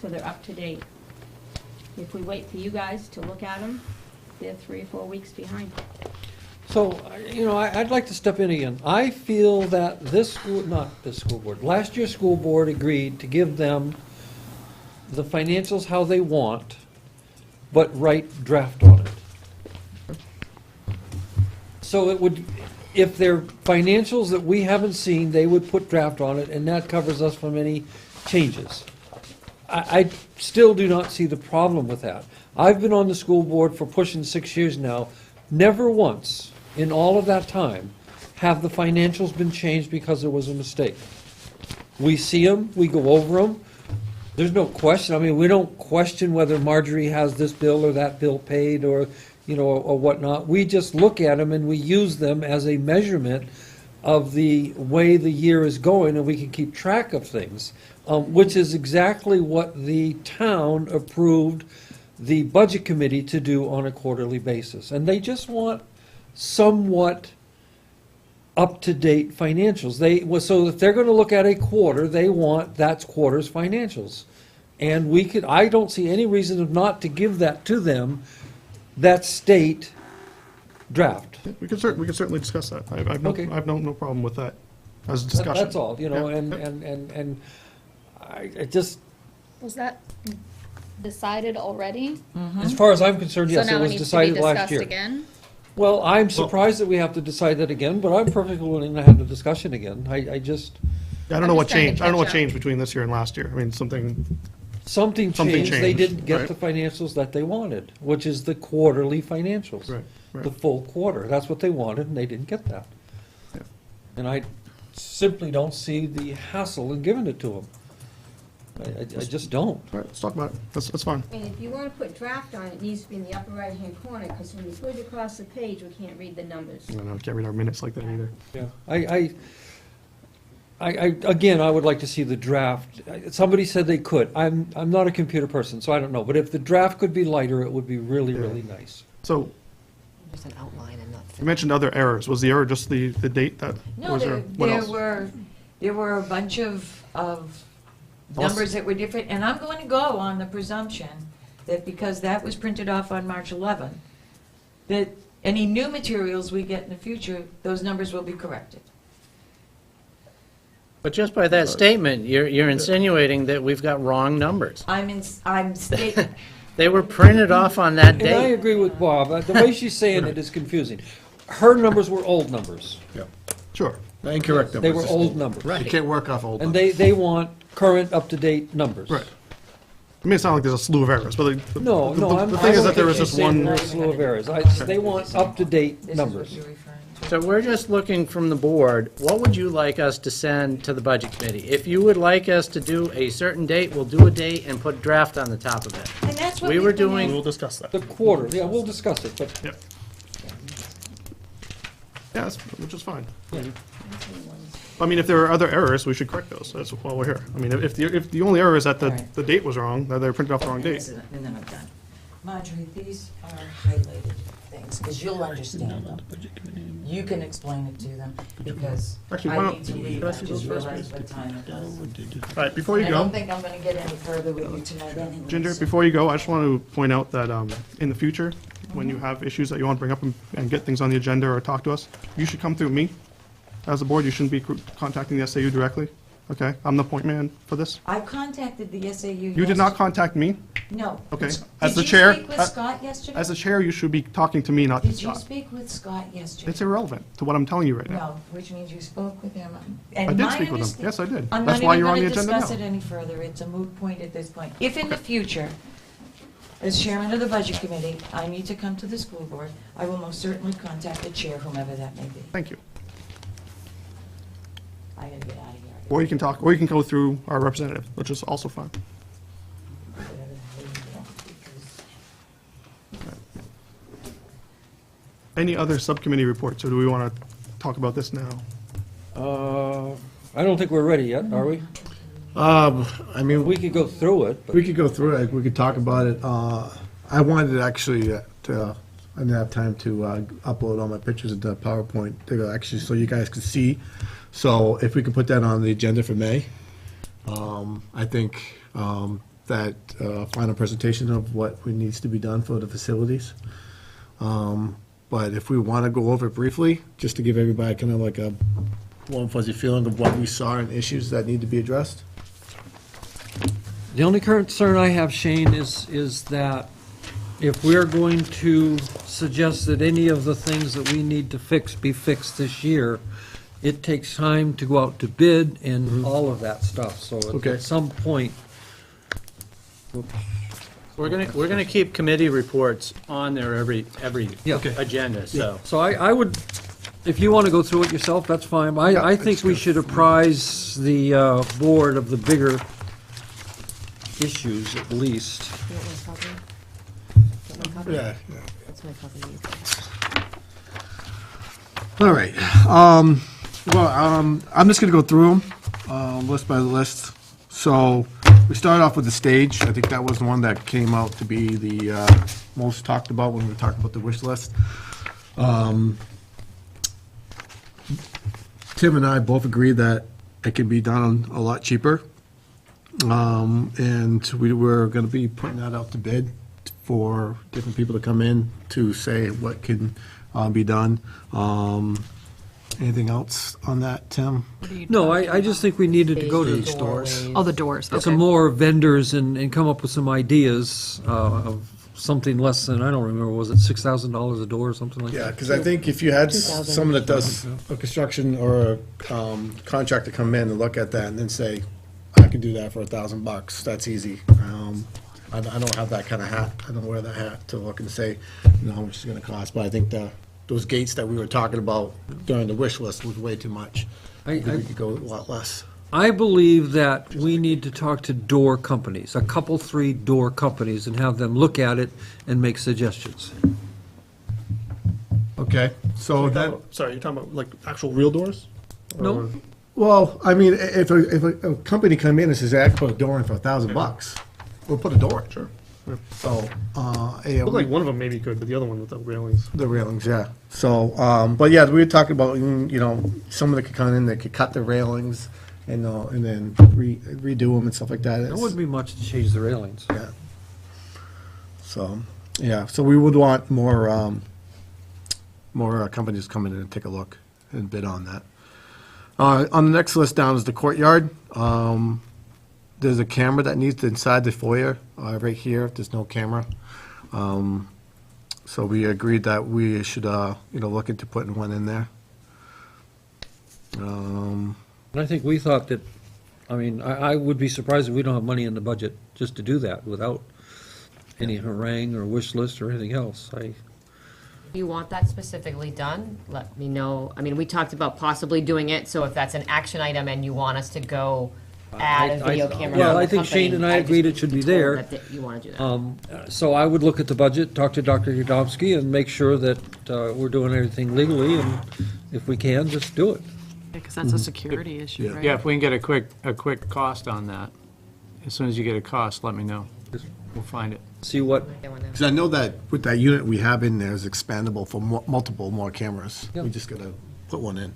so they're up to date. If we wait for you guys to look at them, they're 3 or 4 weeks behind. So, I'd like to step in again. I feel that not this school board, last year's school board agreed to give them the financials how they want, but write draft on it. So it would, if they're financials that we haven't seen, they would put draft on it, and that covers us from any changes. I still do not see the problem with that. I've been on the school board for pushing 6 years now. Never once in all of that time have the financials been changed because there was a mistake. We see them, we go over them. There's no question. I mean, we don't question whether Marjorie has this bill or that bill paid or whatnot. We just look at them and we use them as a measurement of the way the year is going, and we can keep track of things, which is exactly what the town approved the budget committee to do on a quarterly basis. And they just want somewhat up-to-date financials. So if they're going to look at a quarter, they want that quarter's financials. And I don't see any reason not to give that to them, that state draft. We can certainly discuss that. I have no problem with that as a discussion. That's all, and I just, Was that decided already? as far as I'm concerned, yes, So it now it was needs to be decided last discussed year. again? Well, I'm surprised that we have to decide that again, but I'm perfectly willing to have the discussion again. I just, I don't know what just trying to changed. I don't know what catch up. changed between this year and last year. I mean, something Something changed. They changed, didn't get right. the financials that they wanted, which is the quarterly financials. Right, right. The full quarter. That's what they wanted, and they didn't get that. Yeah. And I simply don't see the hassle in giving it to them. I just don't. All right, let's talk about it. That's fine. And if you want to put draft on, it needs to be in the upper right-hand corner, because when you put it across the page, we can't read the numbers. I don't know, can't read our minutes like that either. Yeah, again, I would like to see the draft. Somebody said they could. I'm not a computer person, so I don't know. But if the draft could be lighter, it would be really, really nice. So, Just an outline and not. you mentioned other errors. Was the error just the date that? No, was what else? there were a bunch of numbers that were different, and I'm going to go on the presumption that because that was printed off on March 11th, that any new materials we get in the future, those numbers will be corrected. But just by that statement, you're insinuating that we've got wrong numbers. I'm stating, They were printed off on that And I date. agree with Bob. The way she's saying it is confusing. Her numbers were old numbers. Yeah. Sure. Incorrect They numbers. were old numbers. You can't work off old And numbers. they want current, up-to-date numbers. Right. It may sound like there's a slew of errors, but No, the thing is that there was just one. There was a slew of errors. They want up-to-date this is what numbers. you're referring to. So we're just looking from the board, what would you like us to send to the budget committee? If you would like us to do a certain date, we'll do a date and put draft on the top of it. And that's what We were we've been doing- We'll discuss that. The quarter, yeah, we'll discuss it, but Yep. Yeah, which is fine. I mean, if there are other errors, we should correct those. That's why we're here. I mean, if the only error is that All right. the date was wrong, that they printed off the wrong date. And then I'm done. Marjorie, these are highlighted. things, because you'll understand them. You can explain it to them, because Actually, why I don't- need to leave. I just realized what time it was. All right, before you I go. don't think I'm gonna get any further with you tonight anyway. Ginger, so- before you go, I just want to point out that in the future, when you have issues that you want to bring up and get things on the agenda or talk to us, you should come through me. As a board, you shouldn't be contacting the SAU directly, okay? I'm the point man for this. I contacted the SAU. You did not contact me, No. okay? Did As the chair, you speak with Scott yesterday? as the chair, you should be talking to me, not to Did you Scott. speak with Scott yesterday? It's irrelevant to what I'm telling you right now. No, which means you spoke with him. I And did my speak with him. understa- Yes, I did. I'm That's not why even you're on gonna the agenda discuss now. it any further. It's a moot point at this point. If in the future, as chairman of the budget committee, I need to come to the school board, I will most certainly contact the chair, whomever that may be. Thank you. I gotta get out of here. Or you can talk, or you can go through our representative, which is also fine. Whatever the hell you want, because- Any other subcommittee reports, or do we want to talk about this now? I don't think we're ready yet, are we? I mean, We could go through it, but we could go through it, we could talk about it. I wanted to actually, I didn't have time to upload all my pictures into PowerPoint, to actually, so you guys could see. So if we could put that on the agenda for May, I think that final presentation of what needs to be done for the facilities. But if we want to go over it briefly, just to give everybody kind of like a warm fuzzy feeling of what we saw and issues that need to be addressed. the only concern I have, Shane, is that if we're going to suggest that any of the things that we need to fix be fixed this year, it takes time to go out to bid and all of that stuff, so Okay. at some point. We're gonna keep committee reports on there every Yeah. Okay. agenda, so. So I would, if you want to go through it yourself, that's fine. I think we should apprise the board of the bigger issues at least. Yeah. That's my copy. All right. I'm just going to go through them, list by list. So we started off with the stage. I think that was the one that came out to be the most talked about when we were talking about the wish list. Tim and I both agree that it can be done a lot cheaper. And we were going to be putting that out to bid for different people to come in to say what can be done. Anything else on that, Tim? No, I just think we needed to go to Stage doors. Oh, the doors, some okay. more vendors and come up with some ideas of something less than, I don't remember, was it $6,000 a door or something like that? Yeah, because I think if you had 2,000. someone that does a construction or a contractor come in and look at that and then say, I can do that for $1,000, that's easy. I don't have that kind of hat, I don't wear that hat to look and say, you know, how much it's gonna cost, but I think those gates that we were talking about during the wish list was way too much. I think we could go a lot less. I believe that we need to talk to door companies, a couple, 3 door companies, and have them look at it and make suggestions. Okay, so that, Sorry, you're talking about like actual real doors? No. Or- well, I mean, if a company come in and says, I can put a door in for $1,000, we'll put a door in. Sure. So, yeah, Looked like one of them maybe could, but the other one with the railings. the railings, yeah. So, but yeah, we were talking about, you know, someone that could come in, that could cut the railings and then redo them and stuff like that. There wouldn't be much to change the railings. Yeah. So, yeah, so we would want more companies to come in and take a look and bid on that. On the next list down is the courtyard. There's a camera that needs inside the foyer, right here, there's no camera. So we agreed that we should, look into putting one in there. And I think we thought that, I mean, I would be surprised if we don't have money in the budget just to do that without any harangue or wish list or anything else. If you want that specifically done, let me know. I mean, we talked about possibly doing it, so if that's an action item and you want us to go add a video camera. Well, from I the think Shane and I company, agreed just it should be told there. that You want to do that. So I would look at the budget, talk to Dr. Yadomsky, and make sure that we're doing everything legally, and if we can, just do it. Because that's a security issue, right? Yeah, if we can get a quick cost on that, as soon as you get a cost, let me know. We'll find it. See what, Because I know that with that unit we have in there is expandable for multiple more cameras. Yeah. We just gotta put one in.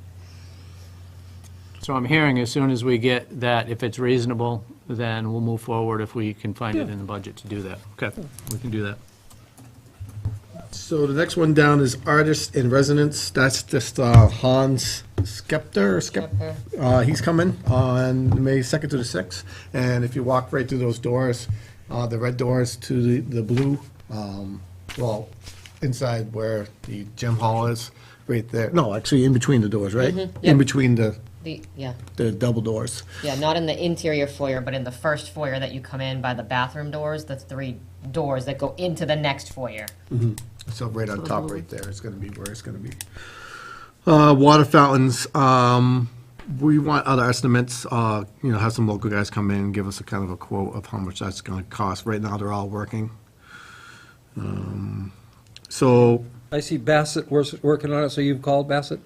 So I'm hearing as soon as we get that, if it's reasonable, then we'll move forward if we can find it Yeah. in the budget to do that. Okay, we can do that. So the next one down is artist in residence. That's just Hans Skepter. He's coming on May 2nd to the 6th. And if you walk right through those doors, the red doors to the blue, well, inside where the gym hall is, right there. No, actually in between the doors, right? Yep. In between the Yeah, double doors. yeah, not in the interior foyer, but in the first foyer that you come in by the bathroom doors, the 3 doors that go into the next foyer. So right on top right there is gonna be where it's gonna be. Water fountains, we want other estimates, have some local guys come in and give us a kind of a quote of how much that's gonna cost. Right now, they're all working. So, I see Bassett working on it, so you've called Bassett?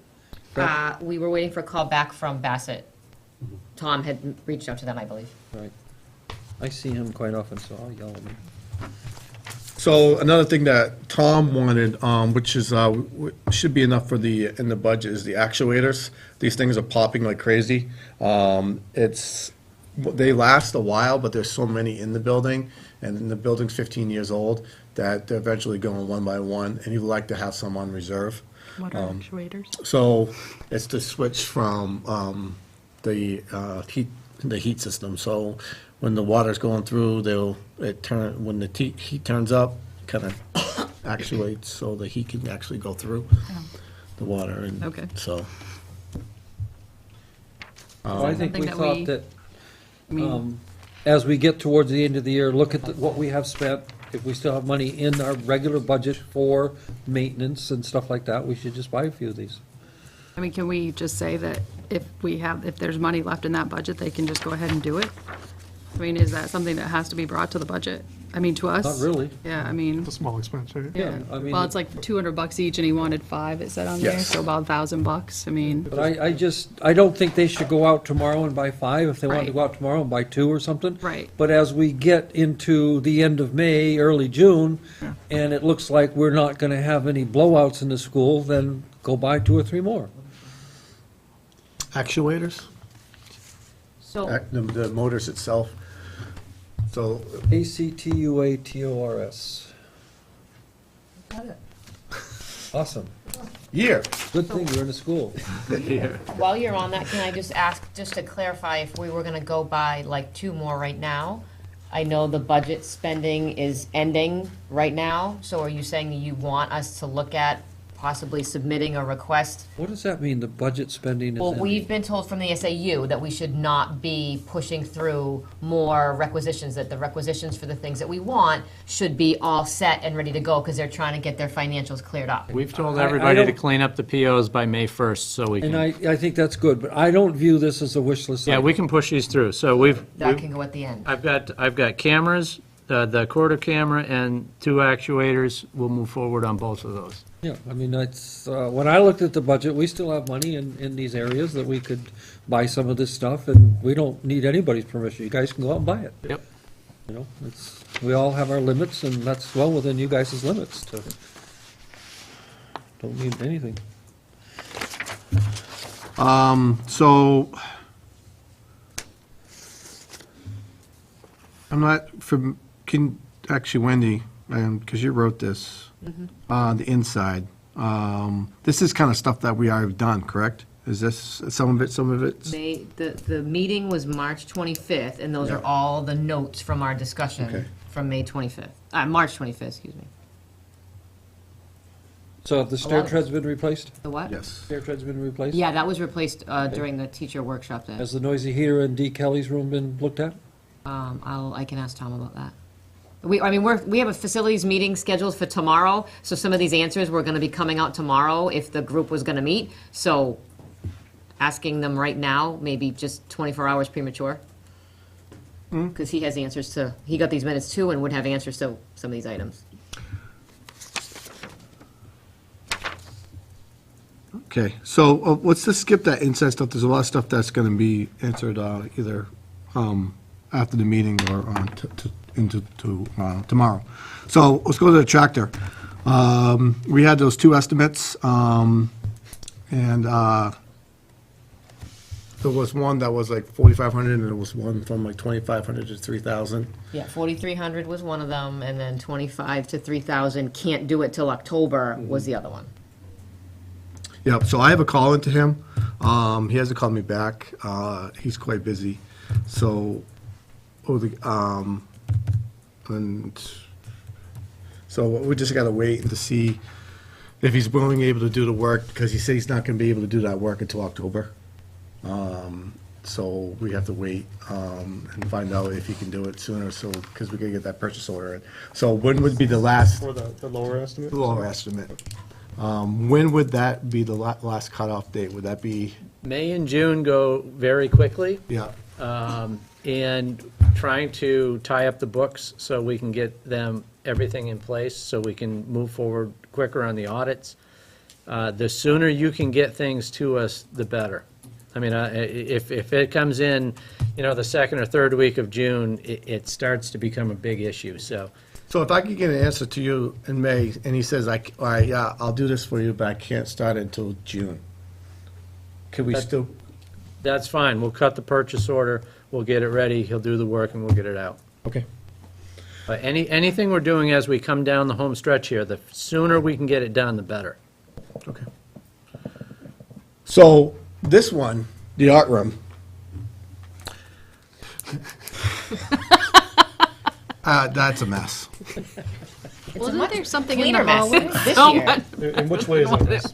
We were waiting for a call back from Bassett. Tom had reached out to them, I believe. Right. I see him quite often, so I'll yell at him. so another thing that Tom wanted, which is, should be enough for in the budget, is the actuators. These things are popping like crazy. They last a while, but there's so many in the building, and then the building's 15 years old, that they're eventually going one by one, and you'd like to have some on reserve. What are actuators? So it's to switch from the heat system. So when the water's going through, when the heat turns up, kind of actuates so the heat can actually go through the water. And Okay. So. Well, I think we Something that thought we- that, I mean, as we get towards the end of the year, look at what we have spent. If we still have money in our regular budget for maintenance and stuff like that, we should just buy a few of these. I mean, can we just say that if there's money left in that budget, they can just go ahead and do it? I mean, is that something that has to be brought to the budget? I mean, to us? Not really. Yeah, I mean. It's a small expense, right? Yeah, I mean. Well, it's like $200 each, and he wanted 5, it said on there, Yes. so about $1,000, I mean. But I don't think they should go out tomorrow and buy 5, if they want to Right. go out tomorrow and buy 2 or something. Right. But as we get into the end of May, early June, and it looks like we're not gonna have any blowouts in the school, then go buy 2 or 3 more. Actuators, So, the motors itself. So ACTUATORS. Awesome. yeah. Good thing you're in a school. while you're on that, can I just ask, just to clarify, if we were gonna go buy like 2 more right now? I know the budget spending is ending right now, so are you saying you want us to look at possibly submitting a request? What does that mean, the budget spending is Well, ending? we've been told from the SAU that we should not be pushing through more requisitions, that the requisitions for the things that we want should be all set and ready to go, because they're trying to get their financials cleared up. We've told I everybody to don't- clean up the POs by May 1st, so we And can, I think that's good, but I don't view this as a wish list. yeah, we can push these through. So we've, That can go at the end. I've got cameras, the quarter camera and 2 actuators. We'll move forward on both of those. Yeah, I mean, it's, when I looked at the budget, we still have money in these areas that we could buy some of this stuff, and we don't need anybody's permission. You guys can go out and buy it. Yep. You know, we all have our limits, and that's well within you guys' limits to, don't need anything. So, I'm not, actually Wendy, because you wrote this, the inside, this is kind of stuff that we already done, correct? Is this, some of it's? The meeting was March 25th, and those are all the notes from our discussion Okay. from May 25th, March 25th, excuse me. So have the stair treads been replaced? The what? Yes. Stair treads been replaced? Yeah, that was replaced during the teacher workshop day. Has the noisy heater in Dee Kelly's room been looked at? I can ask Tom about that. We have a facilities meeting scheduled for tomorrow, so some of these answers were gonna be coming out tomorrow if the group was gonna meet, so asking them right now, maybe just 24 hours premature. Because he has answers to, he got these minutes too and would have answers to some of these items. Okay, so let's just skip that inside stuff. There's a lot of stuff that's going to be answered either after the meeting or into tomorrow. So let's go to the tractor. We had those two estimates, and there was one that was like 4,500, and there was one from like 2,500 to 3,000. Yeah, 4,300 was one of them, and then 25 to 3,000, can't do it till October was the other one. Yep, so I have a call into him. He hasn't called me back. He's quite busy. So, and so we just gotta wait to see if he's willing, able to do the work, because he said he's not gonna be able to do that work until October. So we have to wait, and find out if he can do it sooner, so, because we gotta get that purchase order in. So when would be the last? For the lower estimate? The lower estimate. When would that be the last cutoff date? Would that be? May and June go very quickly. Yeah. And trying to tie up the books so we can get them, everything in place, so we can move forward quicker on the audits. The sooner you can get things to us, the better. I mean, if it comes in, the second or third week of June, it starts to become a big issue, so. So if I could get an answer to you in May, and he says, all right, yeah, I'll do this for you, but I can't start until June. Could we still? That's fine, we'll cut the purchase order, we'll get it ready, he'll do the work, and we'll get it out. Okay. But anything we're doing as we come down the home stretch here, the sooner we can get it done, the better. Okay. So this one, the art room. That's a mess. Wasn't there something in Cleaner the mess hallway? this Oh, year. my- In which way is it?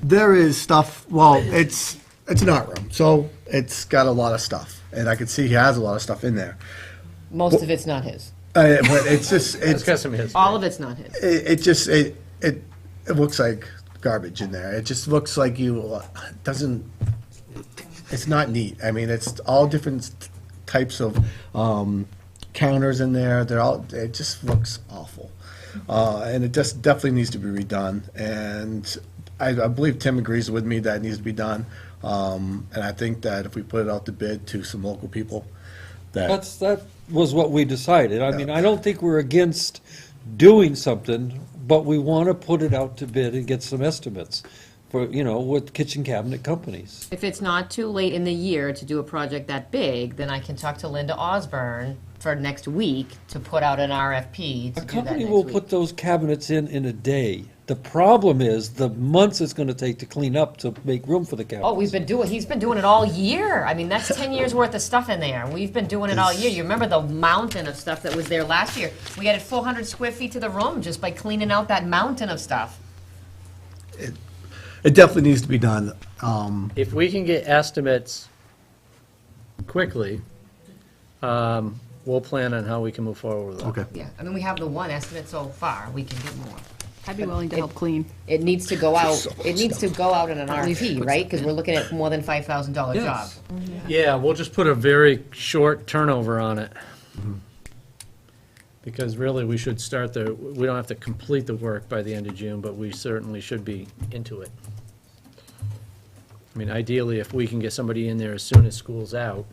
There is stuff, well, it's an art room, so it's got a lot of stuff, and I can see he has a lot of stuff in there. Most of it's not his. But it's just, It's got some history. All of it's not his. it looks like garbage in there. It just looks like it's not neat. I mean, it's all different types of counters in there. It just looks awful. And it just definitely needs to be redone. And I believe Tim agrees with me that it needs to be done. And I think that if we put it out to bid to some local people, That was what we decided. I mean, I don't think we're against doing something, but we want to put it out to bid and get some estimates for, with kitchen cabinet companies. If it's not too late in the year to do a project that big, then I can talk to Linda Osborne for next week to put out an RFP to A do that company next will week. put those cabinets in a day. The problem is the months it's going to take to clean up to make room for the cabinets. Oh, he's been doing it all year. I mean, that's 10 years worth of stuff in there. We've been doing it all year. You remember the mountain of stuff that was there last year? We added 400 square feet to the room just by cleaning out that mountain of stuff. it definitely needs to be done. If we can get estimates quickly, we'll plan on how we can move forward with that. Okay. Yeah, I mean, we have the one estimate so far. We can get more. I'd be willing to help clean. It needs to go out, so much it needs to go out in an At least RFP, put right? some- Because we're looking at more than $5,000 job. Yes. Yeah, we'll just put a very short turnover on it. Because really, we should start we don't have to complete the work by the end of June, but we certainly should be into it. I mean, ideally, if we can get somebody in there as soon as school's out,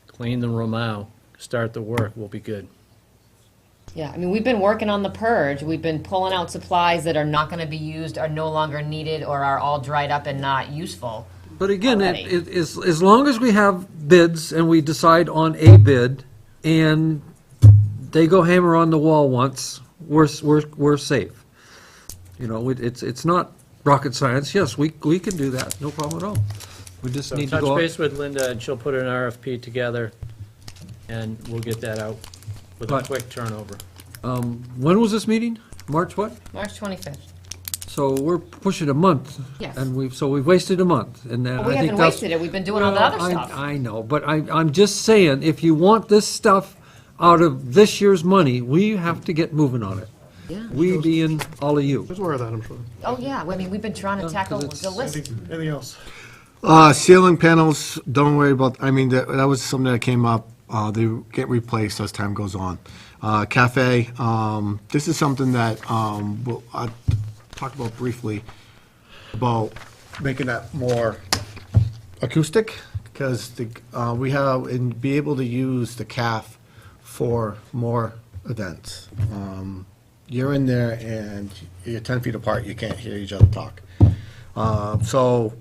clean the room out, start the work, we'll be good. Yeah, I mean, we've been working on the purge. We've been pulling out supplies that are not going to be used, are no longer needed, or are all dried up and not useful. But again, already. as long as we have bids and we decide on a bid and they go hammer on the wall once, we're safe. It's not rocket science. Yes, we can do that, no problem at all. We just So need to touch go out. base with Linda, and she'll put an RFP together, and we'll get that out with a But- quick turnover. When was this meeting? March what? March 25th. So we're pushing a month. Yes. And we've wasted a month, and then Well, we I think haven't that's. wasted it. We've been doing all the other stuff. I know, but I'm just saying, if you want this stuff out of this year's money, we have to get moving on it. Yeah. We being all of you. There's more of that, I'm sure. Oh, yeah, I mean, we've been trying to tackle 'cause the list. Anything else? Ceiling panels, don't worry about, I mean, that was something that came up. They get replaced as time goes on. Cafe, this is something that I talked about briefly, about making that more acoustic, because we have, and be able to use the CAF for more events. You're in there and you're 10 feet apart, you can't hear each other talk. So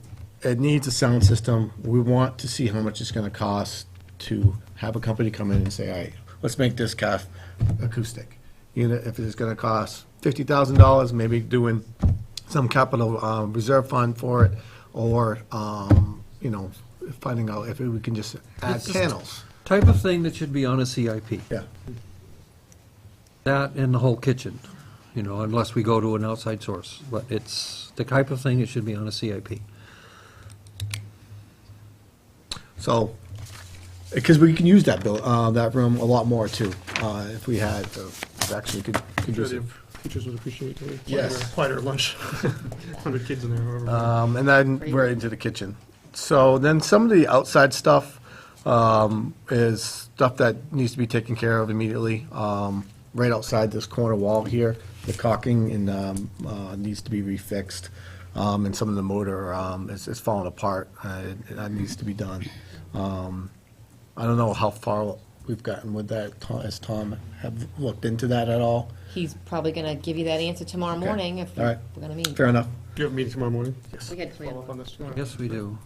it needs a sound system. We want to see how much it's gonna cost to have a company come in and say, all right, let's make this CAF acoustic. You know, if it's gonna cost $50,000, maybe doing some capital reserve fund for it, or, you know, finding out if we can just add It's just panels. Type of thing that should be on a CIP. Yeah. That and the whole kitchen, you know, unless we go to an outside source. But it's the type of thing that should be on a CIP. So, because we can use that that room a lot more too, if we had, actually could use it. Teachers would appreciate it. Yes. Quieter at lunch. 100 kids in there, however. And then we're into the kitchen. So then some of the outside stuff is stuff that needs to be taken care of immediately. Right outside this corner wall here, the caulking and needs to be refixed. And some of the motor is falling apart. That needs to be done. I don't know how far we've gotten with that. Has Tom have looked into that at all? He's probably going to give you that answer tomorrow Okay. morning if All right. we're going to meet. Fair enough. Do you have a meeting tomorrow morning? Yes. We had planned Follow up on this. Yes, we do.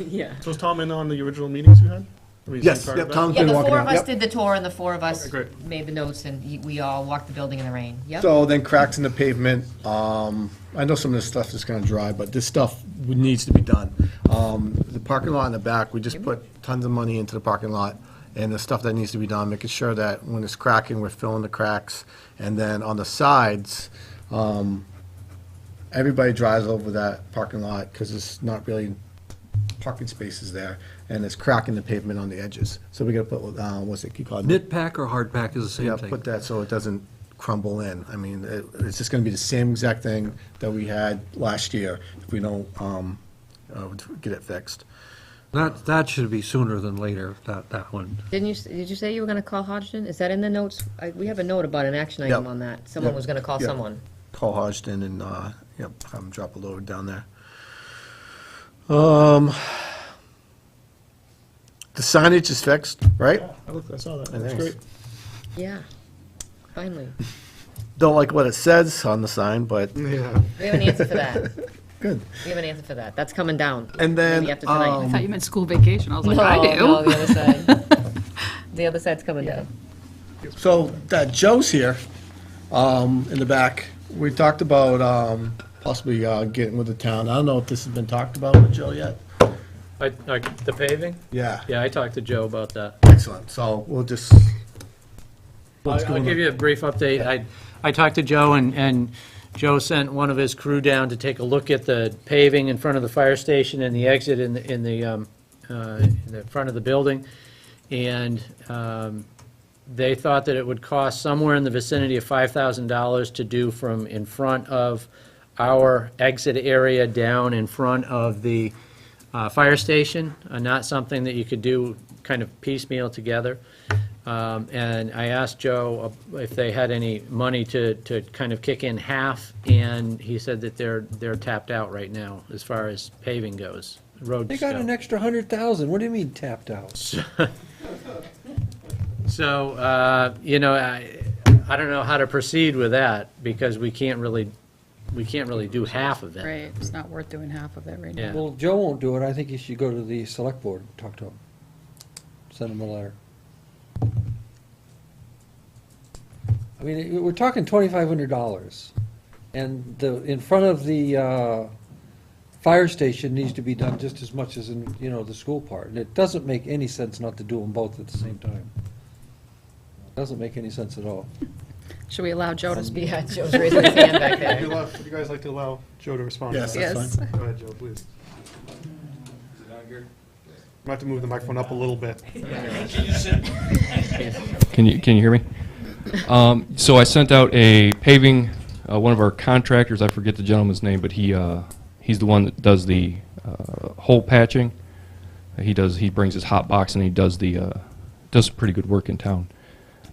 Yeah. So was Tom in on the original meetings you had? I mean, is he Yes, part yep, of that? Tom's Yeah, been the walking four of around. us Yep. did the tour, and the four of us Okay, great. made the notes, and we all walked the building in the rain. Yep. So then cracks in the pavement. I know some of this stuff is gonna dry, but this stuff needs to be done. The parking lot in the back, we just put tons of money into the parking lot, and the stuff that needs to be done, making sure that when it's cracking, we're filling the cracks. And then on the sides, everybody drives over that parking lot, because it's not really parking spaces there, and it's cracking the pavement on the edges. So we gotta put, what's it called? Knit pack or hard pack is the same Yeah, thing. put that so it doesn't crumble in. I mean, it's just gonna be the same exact thing that we had last year if we don't get it fixed. That should be sooner than later, that one. Did you say you were going to call Hodgson? Is that in the notes? We have a note about an action item Yep. on that. Someone Yep. was going to call Yep. someone. Call Hodgson and, yep, have them drop a load down there. The signage is fixed, right? I saw that. And That's thanks. great. Yeah, finally. Don't like what it says on the sign, but Yeah. We have an answer for that. good. We have an answer for that. That's coming down. And then, Maybe after tonight. I thought you meant school vacation. I was like, No, I do. no, the other side. The other side's coming down. So that Joe's here, in the back. We talked about possibly getting with the town. I don't know if this has been talked about with Joe yet. The paving? Yeah, Yeah, I talked to Joe about that. excellent. So we'll just. what's I'll going give on? you a brief update. I talked to Joe, and Joe sent one of his crew down to take a look at the paving in front of the fire station and the exit in the front of the building. And they thought that it would cost somewhere in the vicinity of $5,000 to do from in front of our exit area down in front of the fire station, not something that you could do kind of piecemeal together. And I asked Joe if they had any money to kind of kick in half, and he said that they're tapped out right now as far as paving goes, roads They got go. an extra 100,000. What do you mean tapped out? So, you know, I don't know how to proceed with that, because we can't really do half of it. Right, it's not worth doing half of it right Yeah. now. Well, Joe won't do it. I think you should go to the select board, and talk to him. Send him a letter. I mean, we're talking $2,500. And in front of the fire station needs to be done just as much as in, you know, the school part. And it doesn't make any sense not to do them both at the same time. Doesn't make any sense at all. Should we allow Joe to speak? Yeah, Joe's raising his hand back Would there. you guys like to allow Joe to respond? Yes, to that? that's fine. Go ahead, Joe, please. Might have to move the microphone up a little bit. Can you hear me? So I sent out a paving, one of our contractors, I forget the gentleman's name, but he's the one that does the hole patching. He brings his hot box and he does does pretty good work in town.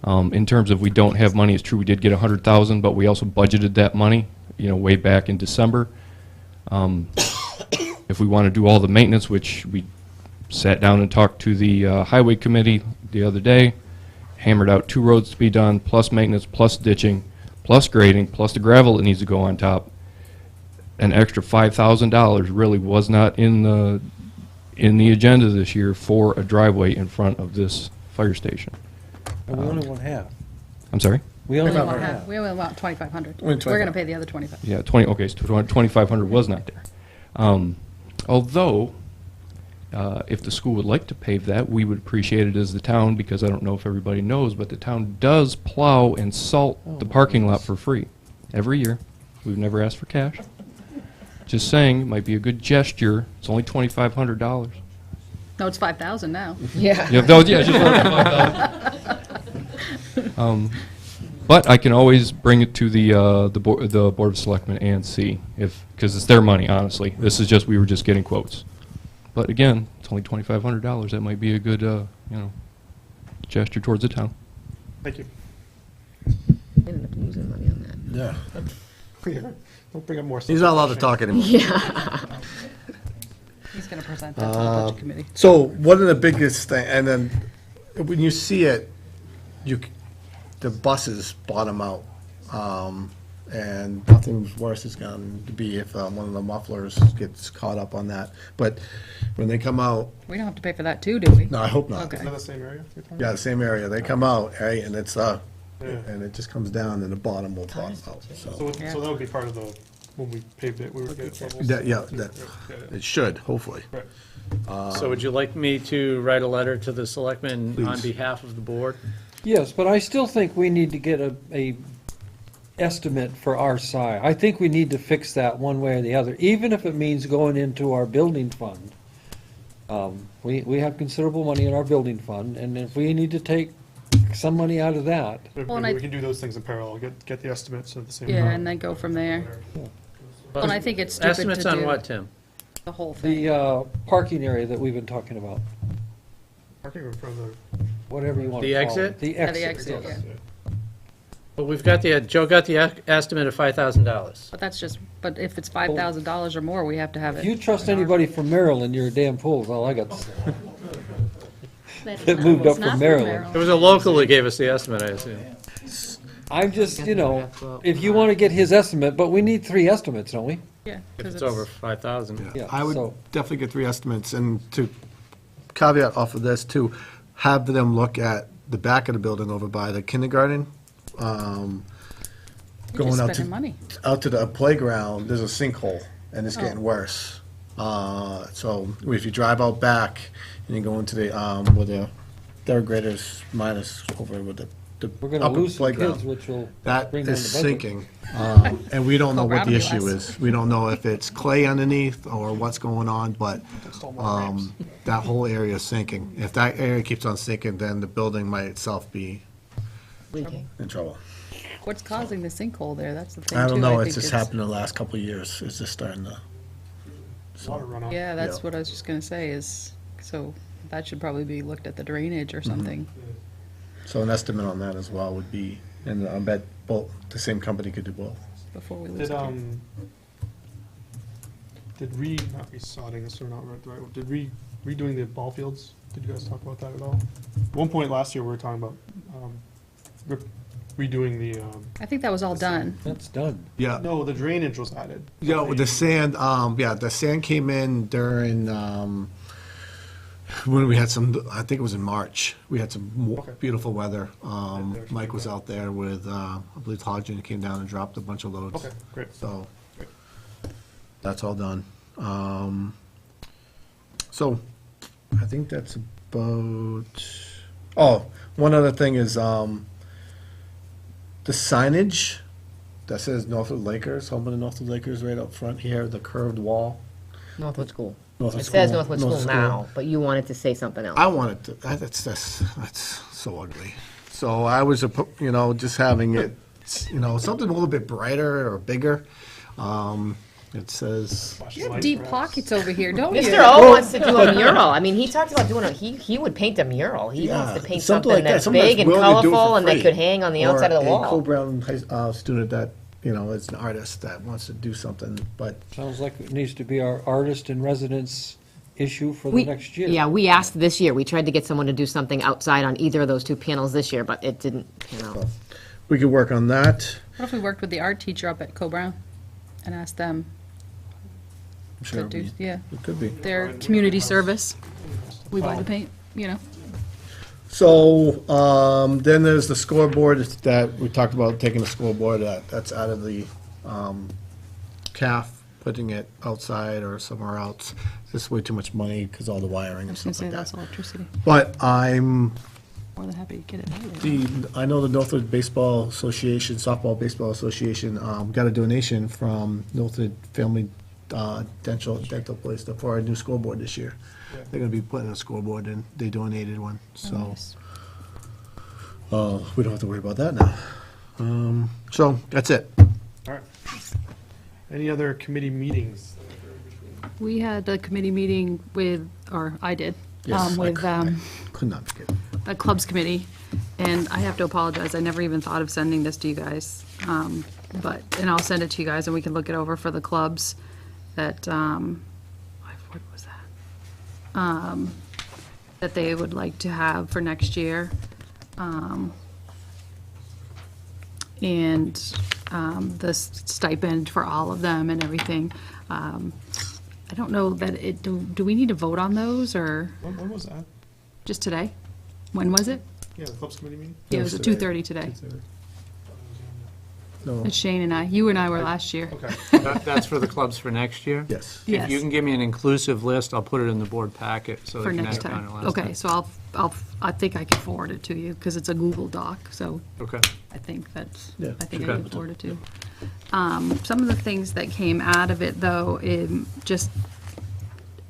In terms of we don't have money, it's true we did get 100,000, but we also budgeted that money, you know, way back in December. If we want to do all the maintenance, which we Sat down and talked to the highway committee the other day, hammered out 2 roads to be done, plus maintenance, plus ditching, plus grading, plus the gravel that needs to go on top. An extra $5,000 really was not in the agenda this year for a driveway in front of this fire station. And we only want half. I'm sorry? We only want Yeah, half. we only want 2,500. Only We're going to pay the other 25. Yeah, 20, okay, so 2,500 was not there. Although, if the school would like to pave that, we would appreciate it as the town, because I don't know if everybody knows, but the town does plow and salt the parking lot for free every year. We've never asked for cash. Just saying, it might be a good gesture. It's only $2,500. No, it's 5,000 now. Yeah. Yeah, no, yeah, just but I can always bring it to the Board of Selectmen and see because it's their money, honestly. This is just, we were just getting quotes. But again, it's only $2,500. That might be a good, gesture towards the town. Thank you. We ended up losing money on that. Yeah. Don't bring up more stuff. He's not allowed to talk anymore. Yeah. He's going to present that to the budget committee. So one of the biggest thing, and then when you see it, the buses bottom out, and nothing worse is going to be if one of the mufflers gets caught up on that. But when they come out, We don't have to pay for that too, do we? no, I hope not. Okay. Is that the same area you're talking Yeah, the same area. They come out, right, and it's Yeah. and it just comes down, and the bottom will bottom out. So Yeah. that would be part of the, when we paved it, we would get levels? That it should, hopefully. Right. So would you like me to write a letter to the selectmen on Please. behalf of the board? Yes, but I still think we need to get a estimate for our side. I think we need to fix that one way or the other, even if it means going into our building fund. We have considerable money in our building fund, and if we need to take some money out of that, Well, and Maybe I- we can do those things in parallel, get the estimates at the same time. Yeah, and then go from there. Well, and I think it's stupid to do. Estimates on what, Tim? The whole thing. the parking area that we've been talking about, Parking in front of whatever you want The to call exit? it. The Yeah, the exit. exit, yeah. Well, we've got Joe got the estimate of $5,000. But that's just, but if it's $5,000 or more, we have to have If it. you trust anybody from Maryland, you're a damn fool, is all I got to say. That's that not- moved it's up not from for Maryland. It was a local that gave us the estimate, I assume. I'm just, if you want to get his estimate, but we need 3 estimates, don't we? Yeah. If 'cause it's over 5,000. Yeah, I would so- definitely get 3 estimates, and to caveat off of this too, have them look at the back of the building over by the kindergarten. You're Going just out spending to, money. out to the playground, there's a sinkhole, and it's getting worse. So if you drive out back and you go into the, where the third graders minus over with the We're going to upper lose some playground. kids, which will That bring down is the budget. sinking, and we don't know what the Go issue round is. We don't know if it's clay underneath or what's going on, but that whole area is sinking. If that area keeps on sinking, then the building might itself be Leaking. in trouble. What's causing the sinkhole there? That's the thing, too. I don't know, it's think just happened in the last couple of years. It's just starting to. Water runoff. Yeah, that's Yeah. what I was just gonna say is, so that should probably be looked at the drainage or something. So an estimate on that as well would be, and I bet both, the same company could do both. Before we lose Did, it. not resodding, this or not the right word, redoing the ball fields, did you guys talk about that at all? At one point last year, we were talking about, redoing the, I think that was all done. That's done. Yeah. no, the drainage was added. Yeah, with the sand, the sand came in during, when we had some, I think it was in March, we had some Okay. beautiful weather. Mike was out there with, I believe Hodgin came down and dropped a bunch of loads. Okay, great. So, Great. that's all done. So, I think that's about, oh, one other thing is, the signage that says Northwood Lakers, home of the Northwood Lakers, right up front here, the curved wall. Northwood School. Northwood It says School. Northwood School now, but you wanted to say something else. I wanted to, that's so ugly. So I was, just having it, something a little bit brighter or bigger. It says, You have deep pockets over here, don't you? Mr. O wants to do a mural. I mean, he talked about doing he would paint a mural. He wants to paint something like that, that's something big and willing to do it colorful for and that free. could hang on the outside of the Or a wall. Co-Brown student that, is an artist that wants to do something, but Sounds like it needs to be our artist in residence issue for the next year. Yeah, we asked this year. We tried to get someone to do something outside on either of those two panels this year, but it didn't pan out. We could work on that. What if we worked with the art teacher up at Co-Brown and asked them Sure. to do, yeah, It could be. their community service? We buy the paint, you know? So, then there's the scoreboard that we talked about, taking the scoreboard that's out of the, CAF, putting it outside or somewhere else. It's way too much money because all the wiring I and was gonna stuff say like that's that. electricity. But I'm, More than happy to get it out. I know the Northwood Baseball Association, Softball Baseball Association, got a donation from Northwood Family, dental place for our new scoreboard this year. They're gonna be putting a scoreboard in, they donated one, so. We don't have to worry about that now. So, that's it. All right. Any other committee meetings? We had a committee meeting with, or I did, Yes, with Could not forget. the clubs committee, and I have to apologize, I never even thought of sending this to you guys. But, and I'll send it to you guys, and we can look it over for the clubs that, what was that? That they would like to have for next year. And the stipend for all of them and everything. I don't know that it, do we need to vote on those, or When was that? just today? When was it? Yeah, the clubs committee meeting? Yeah, it was at 2:30 today. No. It's Shane and I. You and I were last year. Okay. That's for the clubs for next year? Yes. If you Yes. can give me an inclusive list, I'll put it in the board packet so For they can next act on it time. last Okay, time. so I think I can forward it to you, because it's a Google Doc, so Okay. I think that's, Yeah, I think I okay. can forward it to you. Some of the things that came out of it, though, just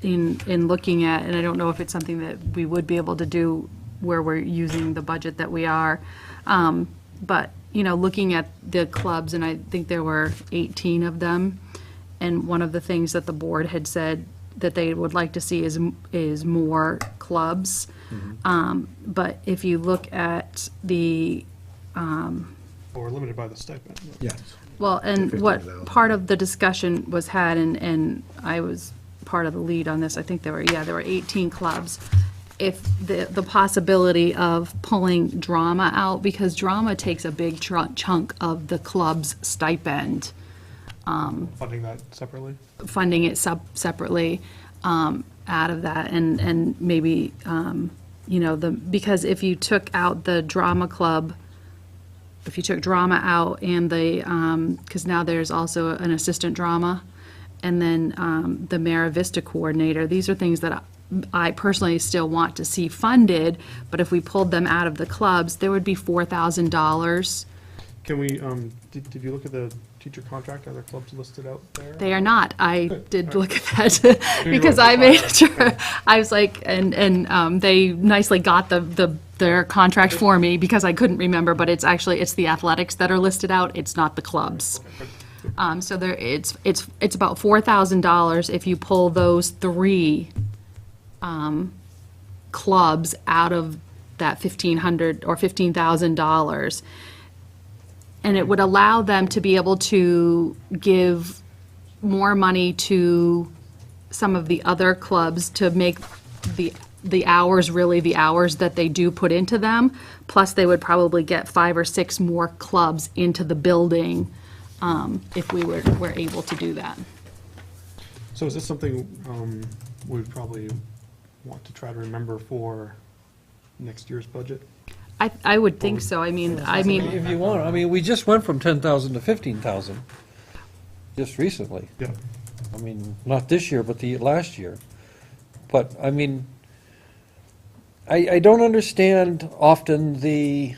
in looking at, and I don't know if it's something that we would be able to do where we're using the budget that we are, but, you know, looking at the clubs, and I think there were 18 of them, and one of the things that the board had said that they would like to see is more clubs. But if you look at the, Well, we're limited by the stipend. Yes. well, and what 15,000. part of the discussion was had, and I was part of the lead on this, I think there were 18 clubs. If the possibility of pulling drama out, because drama takes a big chunk of the club's stipend, Funding that separately? funding it separately out of that, and maybe, you know, because if you took out the drama club, if you took drama out and because now there's also an assistant drama, and then the Mara Vista coordinator, these are things that I personally still want to see funded, but if we pulled them out of the clubs, there would be $4,000. Can we, did you look at the teacher contract? Are there clubs listed out there? They are not. I Good. did All look at that because I made sure. I was like, and they nicely got their contract for me because I couldn't remember, but it's the athletics that are listed out. It's not the clubs. So it's about $4,000 if you pull those three clubs out of that $1,500 or $15,000. And it would allow them to be able to give more money to some of the other clubs to make the hours really the hours that they do put into them. Plus, they would probably get 5 or 6 more clubs into the building if we were able to do that. So is this something we'd probably want to try to remember for next year's budget? I would think so. I mean, If you want, I mean, we just went from 10,000 to 15,000 just recently. Yeah. I mean, not this year, but the last year. But, I mean, I don't understand often the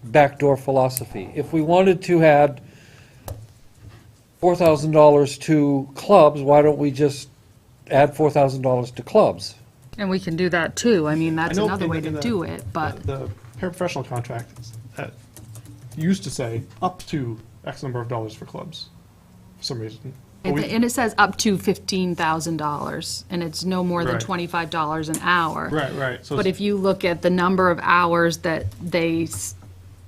backdoor philosophy. If we wanted to add $4,000 to clubs, why don't we just add $4,000 to clubs? and we can do that too. I mean, that's I know another way to in the- do it, but. The paraprofessional contract used to say up to X number of dollars for clubs, for some reason. But we- And it says up to $15,000, and it's no more than Right. $25 an hour. Right, right. So But it's- if you look at the number of hours that they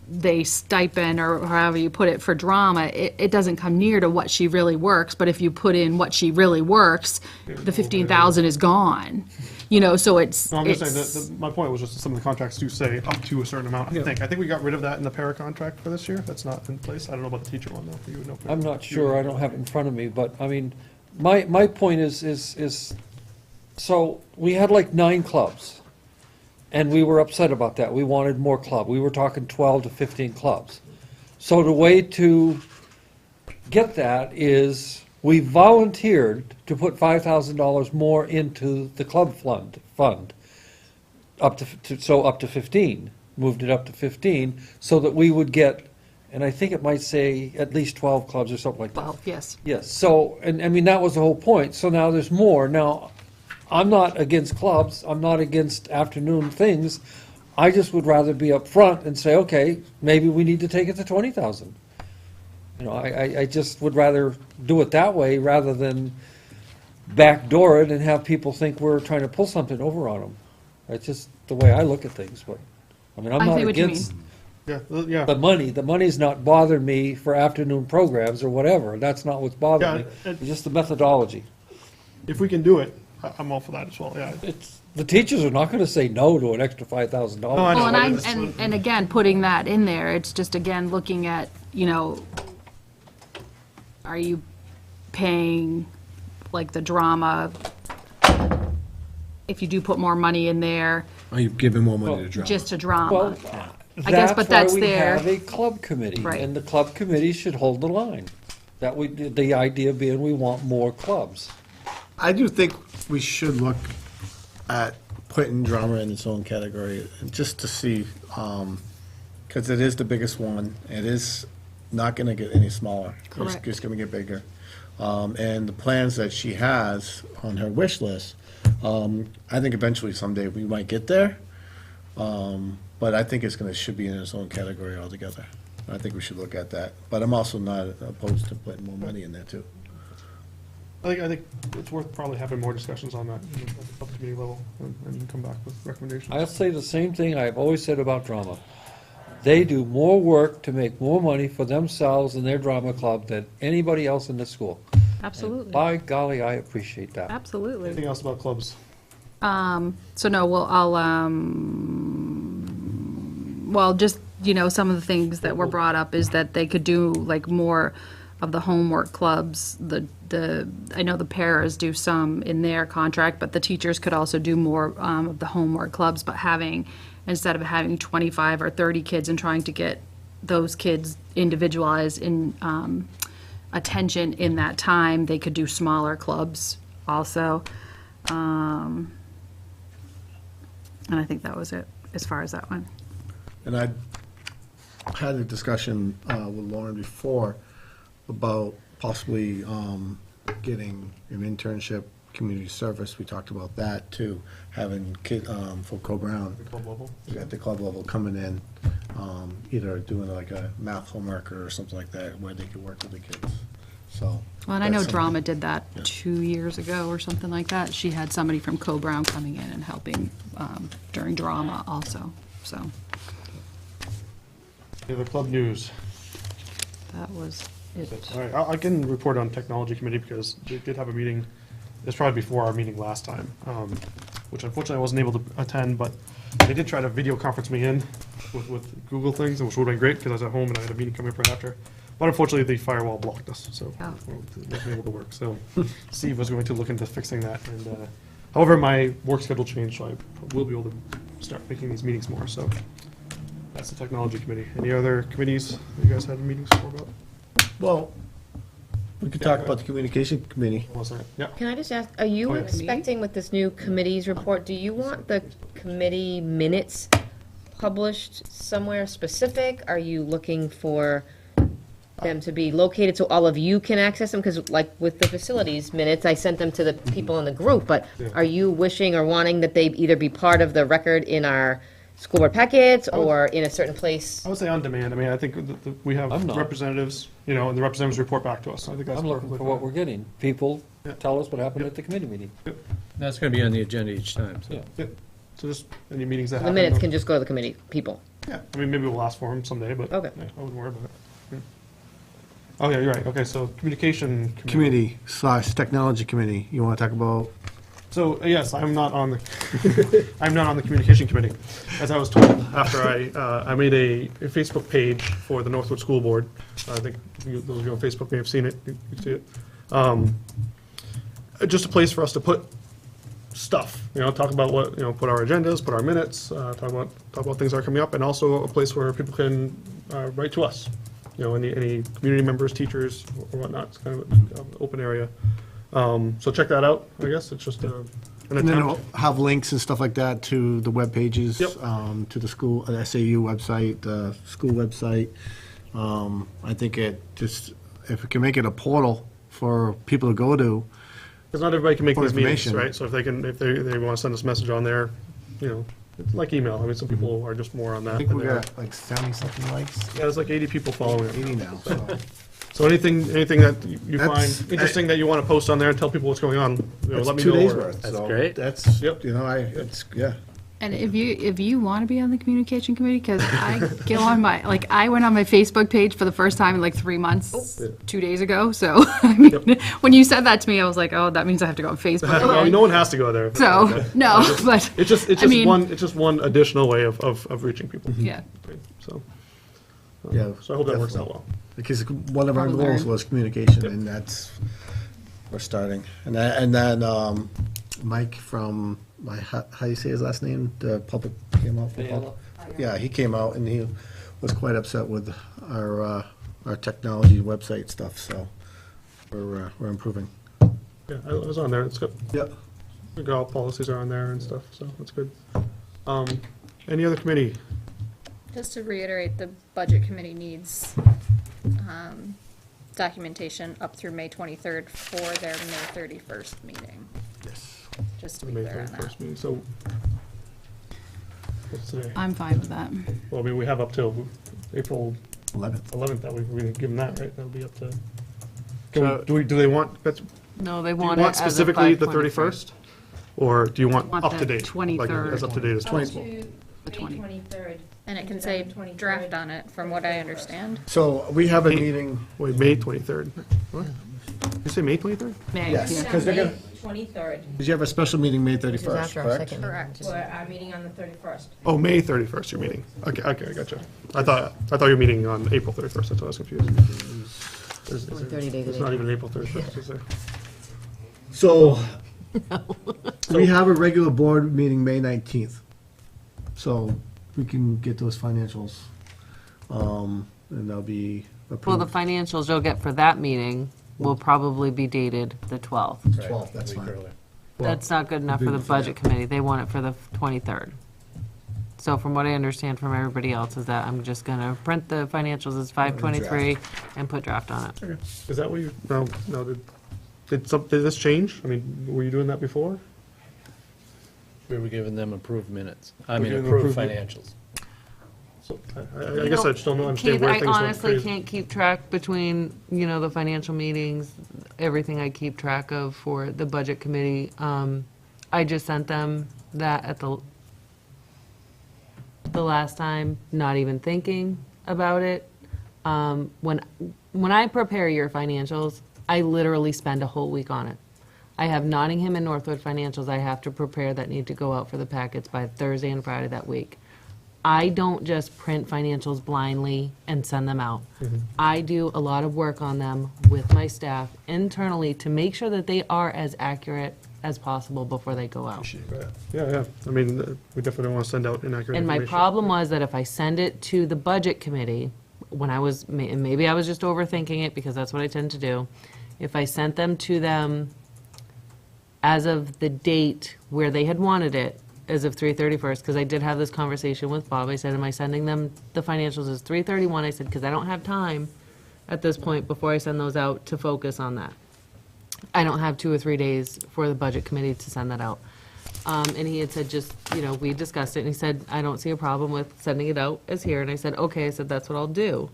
they stipend, or however you put it, for drama, it doesn't come near to what she really works, but if you put in what she really works, the 15,000 is gone. You know, so it's. No, I'm just saying that, my point was just that some of the contracts do say up to a certain amount, I think. I think we got rid of that in the para contract for this year. That's not in place. I don't know about the teacher one, though. You would know. I'm not sure, I don't have it in front of me, but, I mean, my point is, so, we had like 9 clubs, and we were upset about that, we wanted more club, we were talking 12 to 15 clubs. So the way to get that is, we volunteered to put $5,000 more into the club fund, up to 15, moved it up to 15, so that we would get, and I think it might say at least 12 clubs or something like that. 12, yes. Yes, so, and I mean, that was the whole point, so now there's more. Now, I'm not against clubs, I'm not against afternoon things, I just would rather be up front and say, okay, maybe we need to take it to 20,000. You know, I just would rather do it that way rather than backdoor it and have people think we're trying to pull something over on them. That's just the way I look at things, but, I mean, I'm I not see what you against Yeah. the money. The money's not bothering me for afternoon programs or whatever. That's not what's bothering me. Yeah, It's just the methodology. If we can do it, I'm all for that as well, yeah. The teachers are not gonna say no to an extra $5,000. No, I know. Well, but it's- and again, putting that in there, it's just, again, looking at, you know, are you paying, like, the drama, if you do put more money in there, Are you giving more money to drama? just to drama? Well, I guess, but that's why we there. have a club committee. Right. And the club committee should hold the line. The idea being we want more clubs. I do think we should look at putting drama in its own category, just to see, because it is the biggest one. It is not going to get any smaller. Correct. It's just going to get bigger. And the plans that she has on her wish list, I think eventually someday we might get there. But I think should be in its own category altogether. I think we should look at that. But I'm also not opposed to putting more money in there, too. I think it's worth probably having more discussions on that at the subcommittee level and come back with recommendations. I'll say the same thing I've always said about drama. They do more work to make more money for themselves and their drama club than anybody else in the school. Absolutely. And by golly, I appreciate that. Absolutely. Anything else about clubs? So no, well, just, you know, some of the things that were brought up is that they could do like more of the homework clubs. I know the paras do some in their contract, but the teachers could also do more of the homework clubs, but instead of having 25 or 30 kids and trying to get those kids individualized in attention in that time, they could do smaller clubs also. And I think that was it, as far as that one. And I had a discussion with Lauren before about possibly getting an internship, community service. We talked about that too, having for Co-Brown. The club level? At the club level, coming in, either doing like a math homework or something like that, where they could work with the kids. So. Well, and I know that's Drama something- did that Yeah. 2 years ago or something like that. She had somebody from Co-Brown coming in and helping during drama also, so Any other club news? that was it. All right, I can report on technology committee because they did have a meeting. It was probably before our meeting last time, which unfortunately I wasn't able to attend, but they did try to video conference me in with Google things, which would have been great because I was at home and I had a meeting coming up right after. But unfortunately, the firewall blocked us, so Oh. we weren't able to work. So Steve was going to look into fixing that. And however, my work schedule changed, so I will be able to start making these meetings more. So that's the technology committee. Any other committees that you guys had meetings for about? Well, we could talk about the communication committee. One second. Yeah. Can I just ask, are you Oh, yeah. expecting with this new committee's report, do you want the committee minutes published somewhere specific? Are you looking for them to be located so all of you can access them? Because like with the facilities minutes, I sent them to the people in the group, but Yeah. are you wishing or wanting that they either be part of the record in our school board packets or in a certain place? I would say on demand. I mean, I think we have I'm not. representatives, and the representatives report back to us. I think that's I'm looking for what we're getting. People tell us what happened at the committee meeting. That's going to be on the agenda each time, so. Yeah. So just any meetings that The happen. minutes can just go to the committee people. Yeah, I mean, maybe we'll ask for them someday, but Okay. yeah, I wouldn't worry about it. Yeah. Oh, yeah, you're right. Okay, so communication Committee / technology committee, you want to talk about? So, yes, I'm not on the, I'm not on the communication committee. As I was told after I made a Facebook page for the Northwood School Board. I think those of you on Facebook may have seen it, you can see it. Just a place for us to put stuff, talk about what, put our agendas, put our minutes, talk about things that are coming up, and also a place where people can write to us. Any community members, teachers, or whatnot. It's kind of an open area. So check that out, I guess. It's just an And then it'll attempt. have links and stuff like that to the web pages, Yep. to the school, SAU website, the school website. I think if it can make it a portal for people to go to. Because not everybody can make For these meetings, information. right? So if they want to send us a message on there, it's like email. I mean, some people are just more on that. I think than we they are. got like 70-something likes. Yeah, there's like 80 people following it. 80 now, so. So anything that you That's- find interesting that you want to post on there and tell people what's going on, That's let me 2 know. days or- worth. That's so great. That's, Yep. yeah. And if you want to be on the communication committee, because I get on I went on my Facebook page for the first time in like 3 months, 2 days ago. So, I mean, when you said that to me, I was like, oh, that means I have to go on Facebook. Well, no one has to go there. So, no, but. It's just one additional way of reaching people. Yeah. So, Yeah. so I hope that works out well. Because one of our Probably goals learn. was communication, and we're starting. And then Mike from, how do you say his last name? The public came out. Yeah, he came out and he was quite upset with our technology website stuff, so we're improving. Yeah, I was on there. It's good. Yep. We got all policies are on there and stuff, so that's good. Any other committee? Just to reiterate, the budget committee needs documentation up through May 23rd for their May 31st meeting, Yes. just to be May clear on that. 31st meeting. So, what's today? I'm fine with that. Well, I mean, we have up till April 11th. that we're going to give them that, right? That'll be up to. So- Do they want? No, they Do you want it want as of specifically the 5/23. 31st? Or do you want Want up the to date? Like 23rd. as up to date as possible? The 20. 23rd. And it can say draft on it, from what I understand. So we have a meeting. Wait, May 23rd. What? You say May 23rd? Yes, because they're gonna, 23rd, because you have a special meeting May 31st, after our correct? second. Correct. for our meeting on the 31st. Oh, May 31st, you're meeting. Okay, I gotcha. I thought you were meeting on April 31st, that's why I was confused. Only 30 days It's in not April. even April 31st, is there? So, we have a regular board meeting May 19th. So, we can get those financials, and they'll be Well, the approved. financials you'll get for that meeting will probably be dated the 12th. 12th, that's fine. That's not good enough for the budget committee. They want it for the 23rd. So from what I understand from everybody else is that I'm just gonna print the financials as 5/23 and put draft on it. Is that what you, no, did this change? I mean, were you doing that before? We were giving them approved minutes. I We're mean, giving approved approved financials. So, I guess I just don't understand Keith, where I things went honestly crazy. can't keep track between, the financial meetings, everything I keep track of for the budget committee. I just sent them that at the last time, not even thinking about it. When I prepare your financials, I literally spend a whole week on it. I have Nottingham and Northwood financials I have to prepare that need to go out for the packets by Thursday and Friday that week. I don't just print financials blindly and send them out. I do a lot of work on them with my staff internally to make sure that they are as accurate as possible before they go out. Yeah. I mean, we definitely don't want to send out inaccurate And my information. problem was that if I send it to the budget committee, when I was, and maybe I was just overthinking it because that's what I tend to do, if I sent them to them as of the date where they had wanted it, as of 3/31, because I did have this conversation with Bob. I said, am I sending them the financials as 3/31? I said, because I don't have time at this point before I send those out to focus on that. I don't have 2 or 3 days for the budget committee to send that out. And he had said, we discussed it, and he said, I don't see a problem with sending it out as here. And I said, okay, I said, that's what I'll do.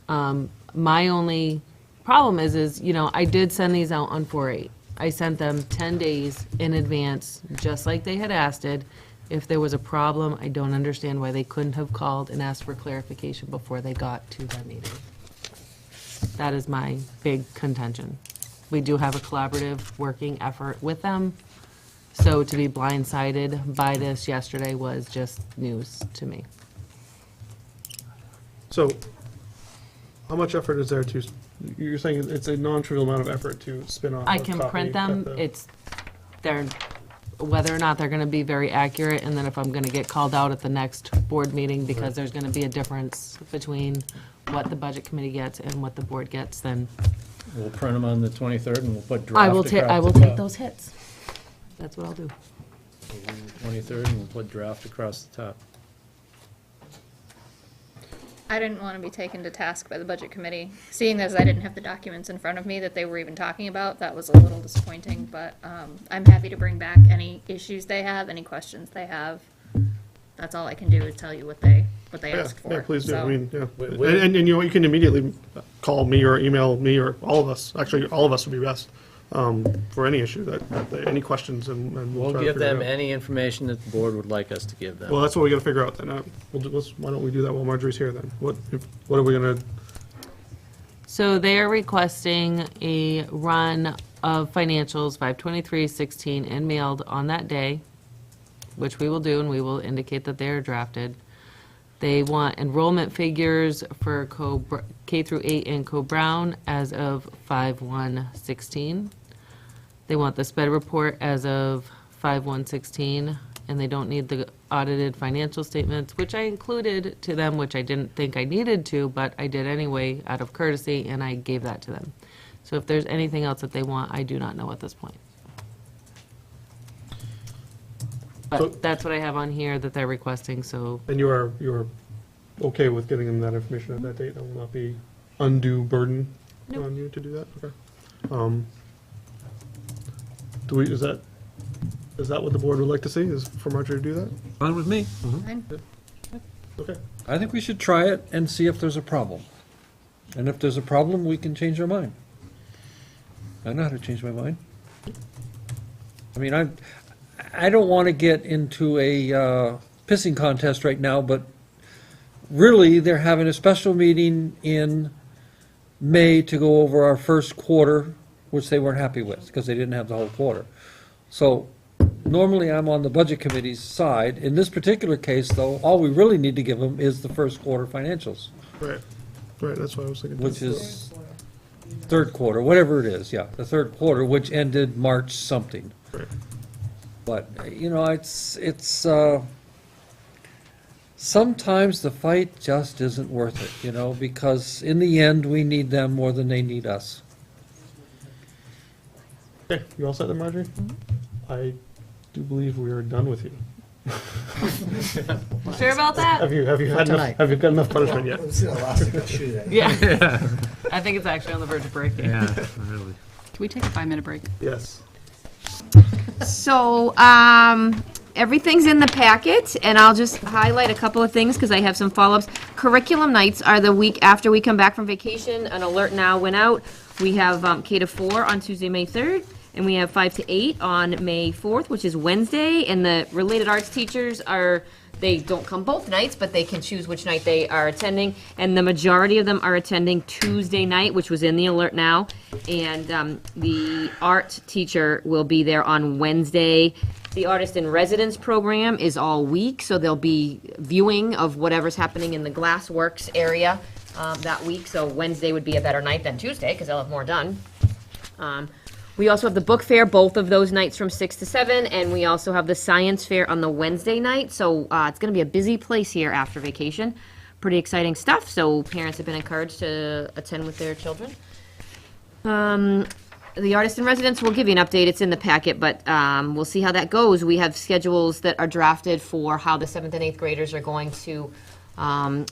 My only problem is, I did send these out on 4/8. I sent them 10 days in advance, just like they had asked it. If there was a problem, I don't understand why they couldn't have called and asked for clarification before they got to the meeting. That is my big contention. We do have a collaborative working effort with them, so to be blindsided by this yesterday was just news to me. So, how much effort is there to, you're saying it's a non-trivial amount of effort to spin off I a can copy print them, at the- they're, whether or not they're gonna be very accurate, and then if I'm gonna get called out at the next board meeting because there's gonna be a difference between what the budget committee gets and what the board gets, then We'll print them on the 23rd and we'll put draft I across will the take, top. I will take those hits. That's what I'll do. 23rd and we'll put draft across the top. I didn't want to be taken to task by the budget committee. Seeing as I didn't have the documents in front of me that they were even talking about, that was a little disappointing, but I'm happy to bring back any issues they have, any questions they have. That's all I can do is tell you what they asked for. Yeah, please do, So- I mean, yeah. And you know, you can immediately call me or email me or all of us, actually, all of us would be best, for any issue any questions, and we'll We'll try to give figure it them out. any information that the board would like us to give them. Well, that's what we gotta figure out then. Why don't we do that while Marjorie's here then? What are we gonna, So they are requesting a run of financials, 5/23/16, and mailed on that day, which we will do, and we will indicate that they are drafted. They want enrollment figures for K through 8 and Co-Brown as of 5/1/16. They want the sped report as of 5/1/16, and they don't need the audited financial statements, which I included to them, which I didn't think I needed to, but I did anyway out of courtesy, and I gave that to them. So if there's anything else that they want, I do not know at this point. So- But that's what I have on here that they're requesting, so and you're okay with getting them that information at that date? That will not be undue burden on you to do that? Okay. Is that what the board would like to see, is for Marjorie to do that? Fine with me. Fine. Okay. I think we should try it and see if there's a problem. And if there's a problem, we can change our mind. I know how to change my mind. I mean, I don't want to get into a pissing contest right now, but really, they're having a special meeting in May to go over our first quarter, which they weren't happy with, because they didn't have the whole quarter. So normally, I'm on the budget committee's side. In this particular case, though, all we really need to give them is the first quarter financials, Right, that's what I was thinking. which is third quarter, whatever it is, yeah, the third quarter, which ended March something. Right. But, you know, it's sometimes the fight just isn't worth it, you know, because in the end, we need them more than they need us. Okay, you all set then, Marjorie? I do believe we are done with you. sure about that? Have you had enough, tonight. have you got enough punishment yet? Yeah. I think it's actually on the verge of breaking. Yeah, really. Can we take a 5-minute break? Yes. So, everything's in the packet, and I'll just highlight a couple of things because I have some follow-ups. Curriculum nights are the week after we come back from vacation. An alert now went out. We have K to 4 on Tuesday, May 3rd, and we have 5 to 8 on May 4th, which is Wednesday. And the related arts teachers they don't come both nights, but they can choose which night they are attending. And the majority of them are attending Tuesday night, which was in the alert now. And the art teacher will be there on Wednesday. The Artist in Residence program is all week, so there'll be viewing of whatever's happening in the Glassworks area that week. So Wednesday would be a better night than Tuesday, because they'll have more done. We also have the book fair, both of those nights from 6 to 7, and we also have the science fair on the Wednesday night. So it's going to be a busy place here after vacation. Pretty exciting stuff, so parents have been encouraged to attend with their children. The Artist in Residence, we'll give you an update. It's in the packet, but we'll see how that goes. We have schedules that are drafted for how the 7th and 8th graders are going to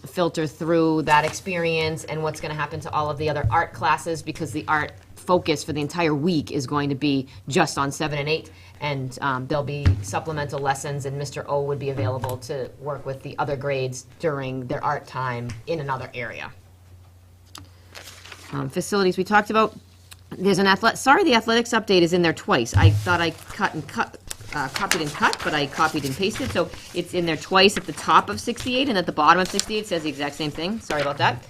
filter through that experience and what's going to happen to all of the other art classes, because the art focus for the entire week is going to be just on 7 and 8, and there'll be supplemental lessons, and Mr. O would be available to work with the other grades during their art time in another area. Facilities we talked about. There's an the athletics update is in there twice. I thought I cut copied and cut, but I copied and pasted, so it's in there twice at the top of 68, and at the bottom of 68 says the exact same thing. Sorry about that.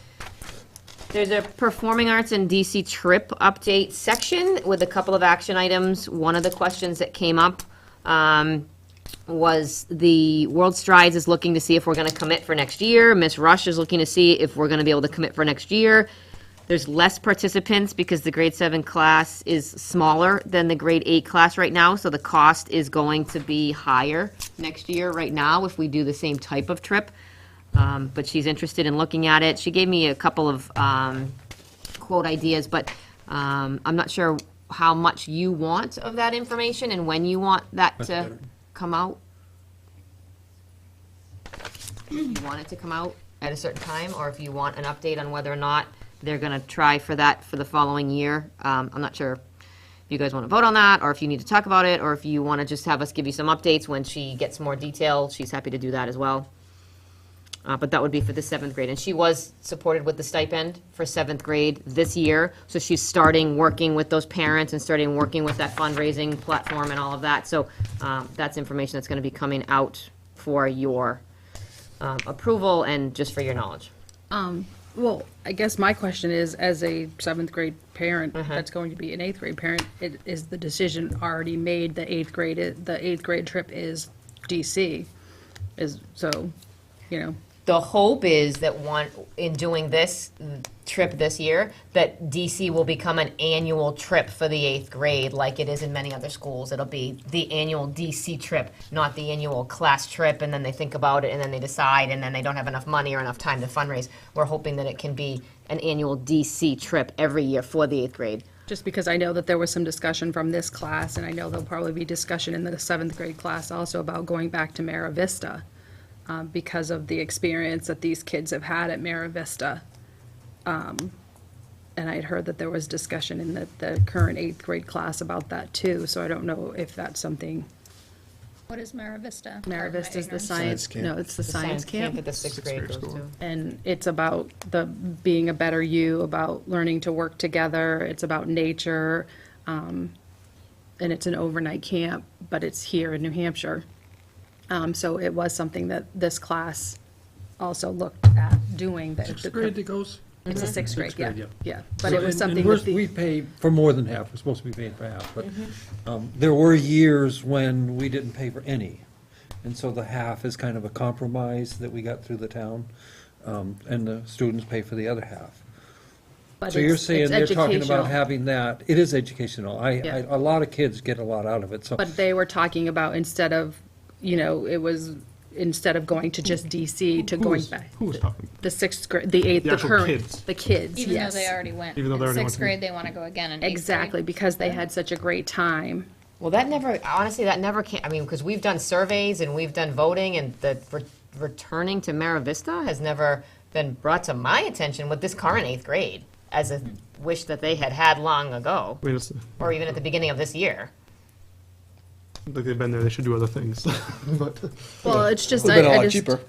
There's a Performing Arts and DC trip update section with a couple of action items. One of the questions that came up was the World Strides is looking to see if we're going to commit for next year. Miss Rush is looking to see if we're going to be able to commit for next year. There's less participants because the grade 7 class is smaller than the grade 8 class right now, so the cost is going to be higher next year right now if we do the same type of trip. But she's interested in looking at it. She gave me a couple of quote ideas, but I'm not sure how much you want of that information and when you want that to come out. You want it to come out at a certain time, or if you want an update on whether or not they're going to try for that for the following year. I'm not sure if you guys want to vote on that, or if you need to talk about it, or if you want to just have us give you some updates when she gets more detail. She's happy to do that as well. But that would be for the 7th grade. And she was supported with the stipend for 7th grade this year. So she's starting working with those parents and starting working with that fundraising platform and all of that. So that's information that's going to be coming out for your approval and just for your knowledge. Well, I guess my question is, as a 7th grade parent that's going to be an 8th grade parent, is the decision already made? The 8th grade trip is DC, The hope is that in doing this trip this year, that DC will become an annual trip for the 8th grade like it is in many other schools. It'll be the annual DC trip, not the annual class trip, and then they think about it and then they decide and then they don't have enough money or enough time to fundraise. We're hoping that it can be an annual DC trip every year for the 8th grade. Just because I know that there was some discussion from this class, and I know there'll probably be discussion in the 7th grade class also about going back to Mara Vista. Because of the experience that these kids have had at Mara Vista. And I had heard that there was discussion in the current 8th grade class about that too, so I don't know if that's something. What is Mara Vista? Mara Vista is the Science science, camp. no, it's the science camp. that the 6th grade goes to. And it's about being a better you, about learning to work together, it's about nature, and it's an overnight camp, but it's here in New Hampshire. So it was something that this class also looked at doing. Sixth grade that goes? It's a 6th grade, yeah, grade, yeah. But it was something and that we pay for more than half, we're supposed to be paying for half, but there were years when we didn't pay for any. And so the half is kind of a compromise that we got through the town, and the students pay for the other half. But So you're it's saying they're talking educational. about having that, it is educational, Yeah. a lot of kids get a lot out of it, so. But they were talking about instead of going to just DC to going back. Who was talking? The 6th grade, the 8th, The the actual current, kids. the kids, Even though yes. they already went. Even though they In already went 6th to- grade, they want to go again in 8th grade. Exactly, because they had such a great time. Well, that never came, I mean, because we've done surveys and we've done voting, and the returning to Mara Vista has never been brought to my attention with this current 8th grade as a wish that they had long ago, I mean, it's, or even at the beginning of this year. like they've been there, they should do other things. But Well, it's just, Would've been a I lot just. cheaper.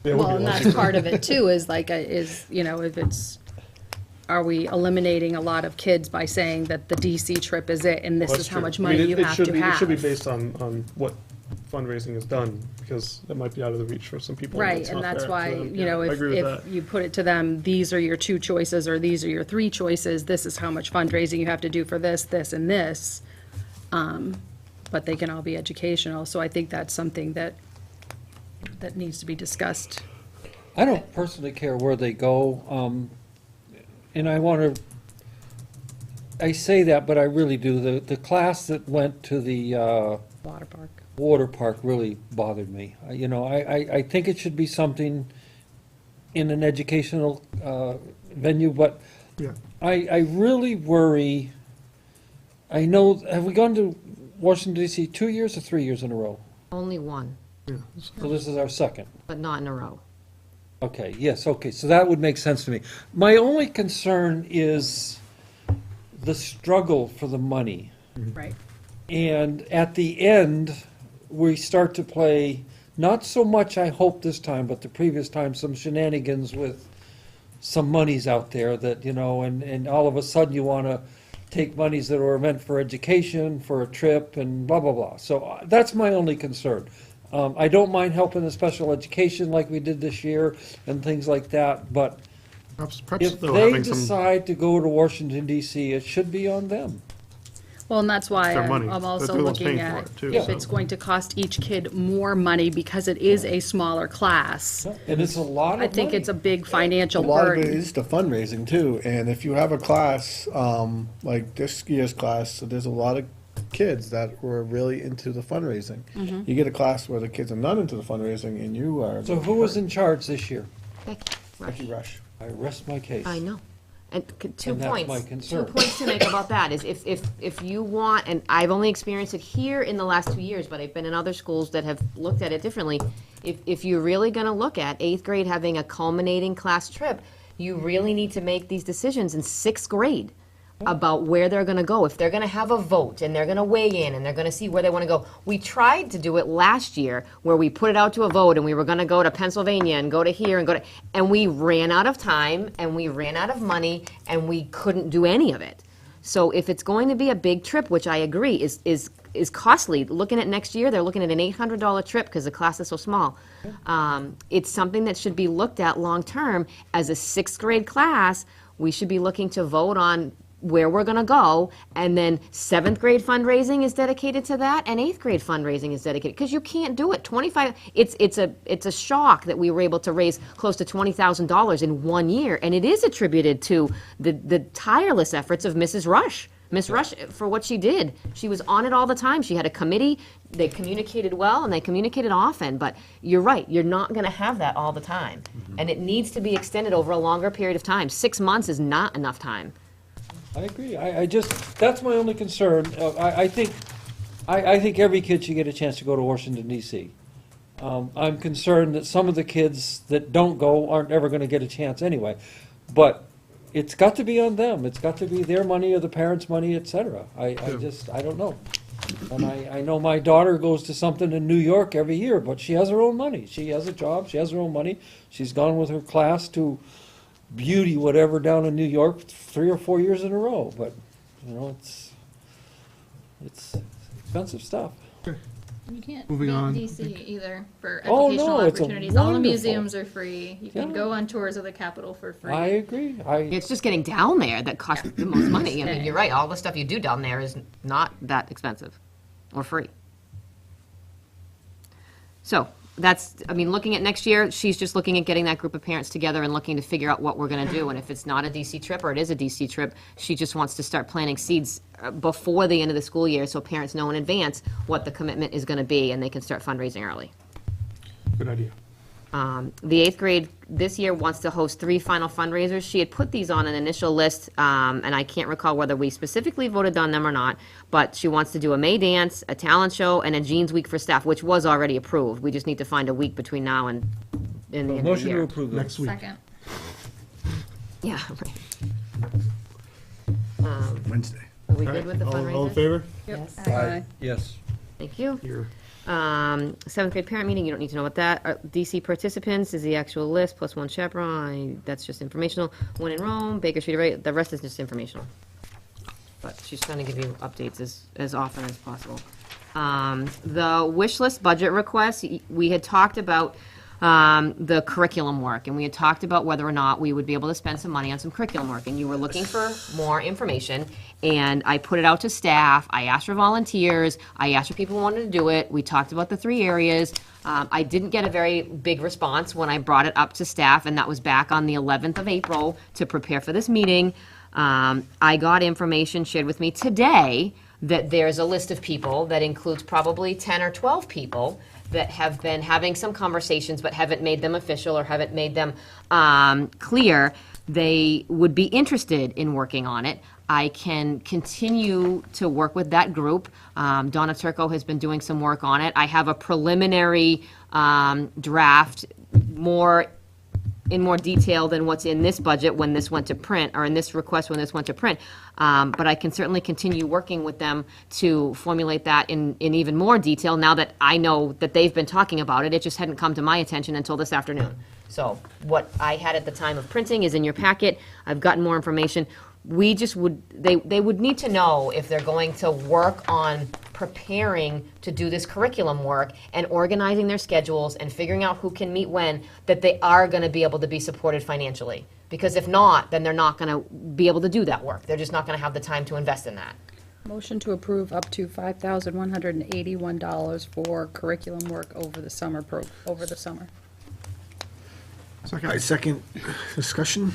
yeah, it would Well, be and a lot that's cheaper. part of it too, is like, if it's, are we eliminating a lot of kids by saying that the DC trip is it, and this Well, is that's how true. much I money mean, you it have should to be- It should be have? based on what fundraising is done, because that might be out of the reach for some people. Right, it's and not that's fair why, to them. you know, Yeah, I if, agree with if that. you put it to them, these are your 2 choices, or these are your 3 choices, this is how much fundraising you have to do for this, this, and this. But they can all be educational, so I think that's something that needs to be discussed. I don't personally care where they go, and I want to, I say that, but I really do. The class that went to the Water park. water park really bothered me. I think it should be something in an educational venue, but Yeah. I really worry. I know, have we gone to Washington DC 2 years or 3 years in a row? Only one, Yeah. So this is our second. but not in a row. Okay, yes, okay, so that would make sense to me. My only concern is the struggle for the money. Right. And at the end, we start to play, not so much, I hope this time, but the previous time, some shenanigans with some monies out there that, and all of a sudden you want to take monies that were meant for education, for a trip, and blah, blah, blah. So that's my only concern. I don't mind helping the special education like we did this year and things like that, but Perhaps if though, they having some, decide to go to Washington DC, it should be on them. Well, and that's why Their money. I'm also They're the ones looking paying for at it, too, if so. it's going to cost each kid more money because it is a smaller class. And it's a lot of money. I think it's a big financial A lot of it burden. is the fundraising too, and if you have a class, like this year's class, so there's a lot of kids that were really into the fundraising. Mm-hmm. You get a class where the kids are not into the fundraising, and you are. So who was in charge this year? Becky Rush. I rest my case. I know. And two And that's points. my concern. 2 points to make about that is if you want, and I've only experienced it here in the last 2 years, but I've been in other schools that have looked at it differently. If you're really going to look at 8th grade having a culminating class trip, you really need to make these decisions in 6th grade about where they're going to go. If they're going to have a vote and they're going to weigh in and they're going to see where they want to go. We tried to do it last year where we put it out to a vote and we were going to go to Pennsylvania and go to here and and we ran out of time and we ran out of money and we couldn't do any of it. So if it's going to be a big trip, which I agree is costly, looking at next year, they're looking at an $800 trip because the class is so small. It's something that should be looked at long-term. As a 6th grade class, we should be looking to vote on where we're going to go, and then 7th grade fundraising is dedicated to that, and 8th grade fundraising is dedicated, because you can't do it. 25, it's a shock that we were able to raise close to $20,000 in 1 year, and it is attributed to the tireless efforts of Mrs. Rush. Miss Rush, for what she did. She was on it all the time. She had a committee. They communicated well, and they communicated often, but you're right, you're not going to have that all the time. And it needs to be extended over a longer period of time. 6 months is not enough time. I agree. I just, that's my only concern. I think every kid should get a chance to go to Washington DC. I'm concerned that some of the kids that don't go aren't ever going to get a chance anyway. But it's got to be on them. It's got to be their money or the parents' money, et cetera. I don't know. And I know my daughter goes to something in New York every year, but she has her own money. She has a job, she has her own money. She's gone with her class to beauty whatever down in New York 3 or 4 years in a row, but it's expensive stuff. You can't Moving beat on. DC either for Oh, educational no, it's a opportunities. All the wonderful- museums are free. You can Yeah. go on tours of the Capitol for free. I agree. It's just getting down there that costs the most money. I mean, you're right, all the stuff you do down there is not that expensive or free. So, that's, I mean, looking at next year, she's just looking at getting that group of parents together and looking to figure out what we're going to do. And if it's not a DC trip or it is a DC trip, she just wants to start planting seeds before the end of the school year so parents know in advance what the commitment is going to be and they can start fundraising early. Good idea. The 8th grade this year wants to host 3 final fundraisers. She had put these on an initial list, and I can't recall whether we specifically voted on them or not, but she wants to do a May dance, a talent show, and a Jeans Week for staff, which was already approved. We just need to find a week between now and the end of the Motion to year. approve those. Next week. Second. Yeah, right. Wednesday. Are we good with the All in fundraisers? favor? Yep. Aye. Yes. Thank you. Here. 7th grade parent meeting, you don't need to know what that. DC participants is the actual list, plus 1 chaperone. That's just informational. When in Rome, Baker Street, right? The rest is just informational. But she's trying to give you updates as often as possible. The wish list budget request, we had talked about the curriculum work, and we had talked about whether or not we would be able to spend some money on some curriculum work, and you were looking for more information, and I put it out to staff. I asked for volunteers. I asked for people who wanted to do it. We talked about the 3 areas. I didn't get a very big response when I brought it up to staff, and that was back on the 11th of April to prepare for this meeting. I got information shared with me today that there's a list of people that includes probably 10 or 12 people that have been having some conversations but haven't made them official or haven't made them clear. They would be interested in working on it. I can continue to work with that group. Donna Turco has been doing some work on it. I have a preliminary draft, in more detail than what's in this budget when this went to print, or in this request when this went to print. But I can certainly continue working with them to formulate that in even more detail now that I know that they've been talking about it. It just hadn't come to my attention until this afternoon. So what I had at the time of printing is in your packet. I've gotten more information. we just would, they would need to know if they're going to work on preparing to do this curriculum work and organizing their schedules and figuring out who can meet when, that they are going to be able to be supported financially. Because if not, then they're not going to be able to do that work. They're just not going to have the time to invest in that. Motion to approve up to $5,181 for curriculum work over the summer, over the summer. Second discussion.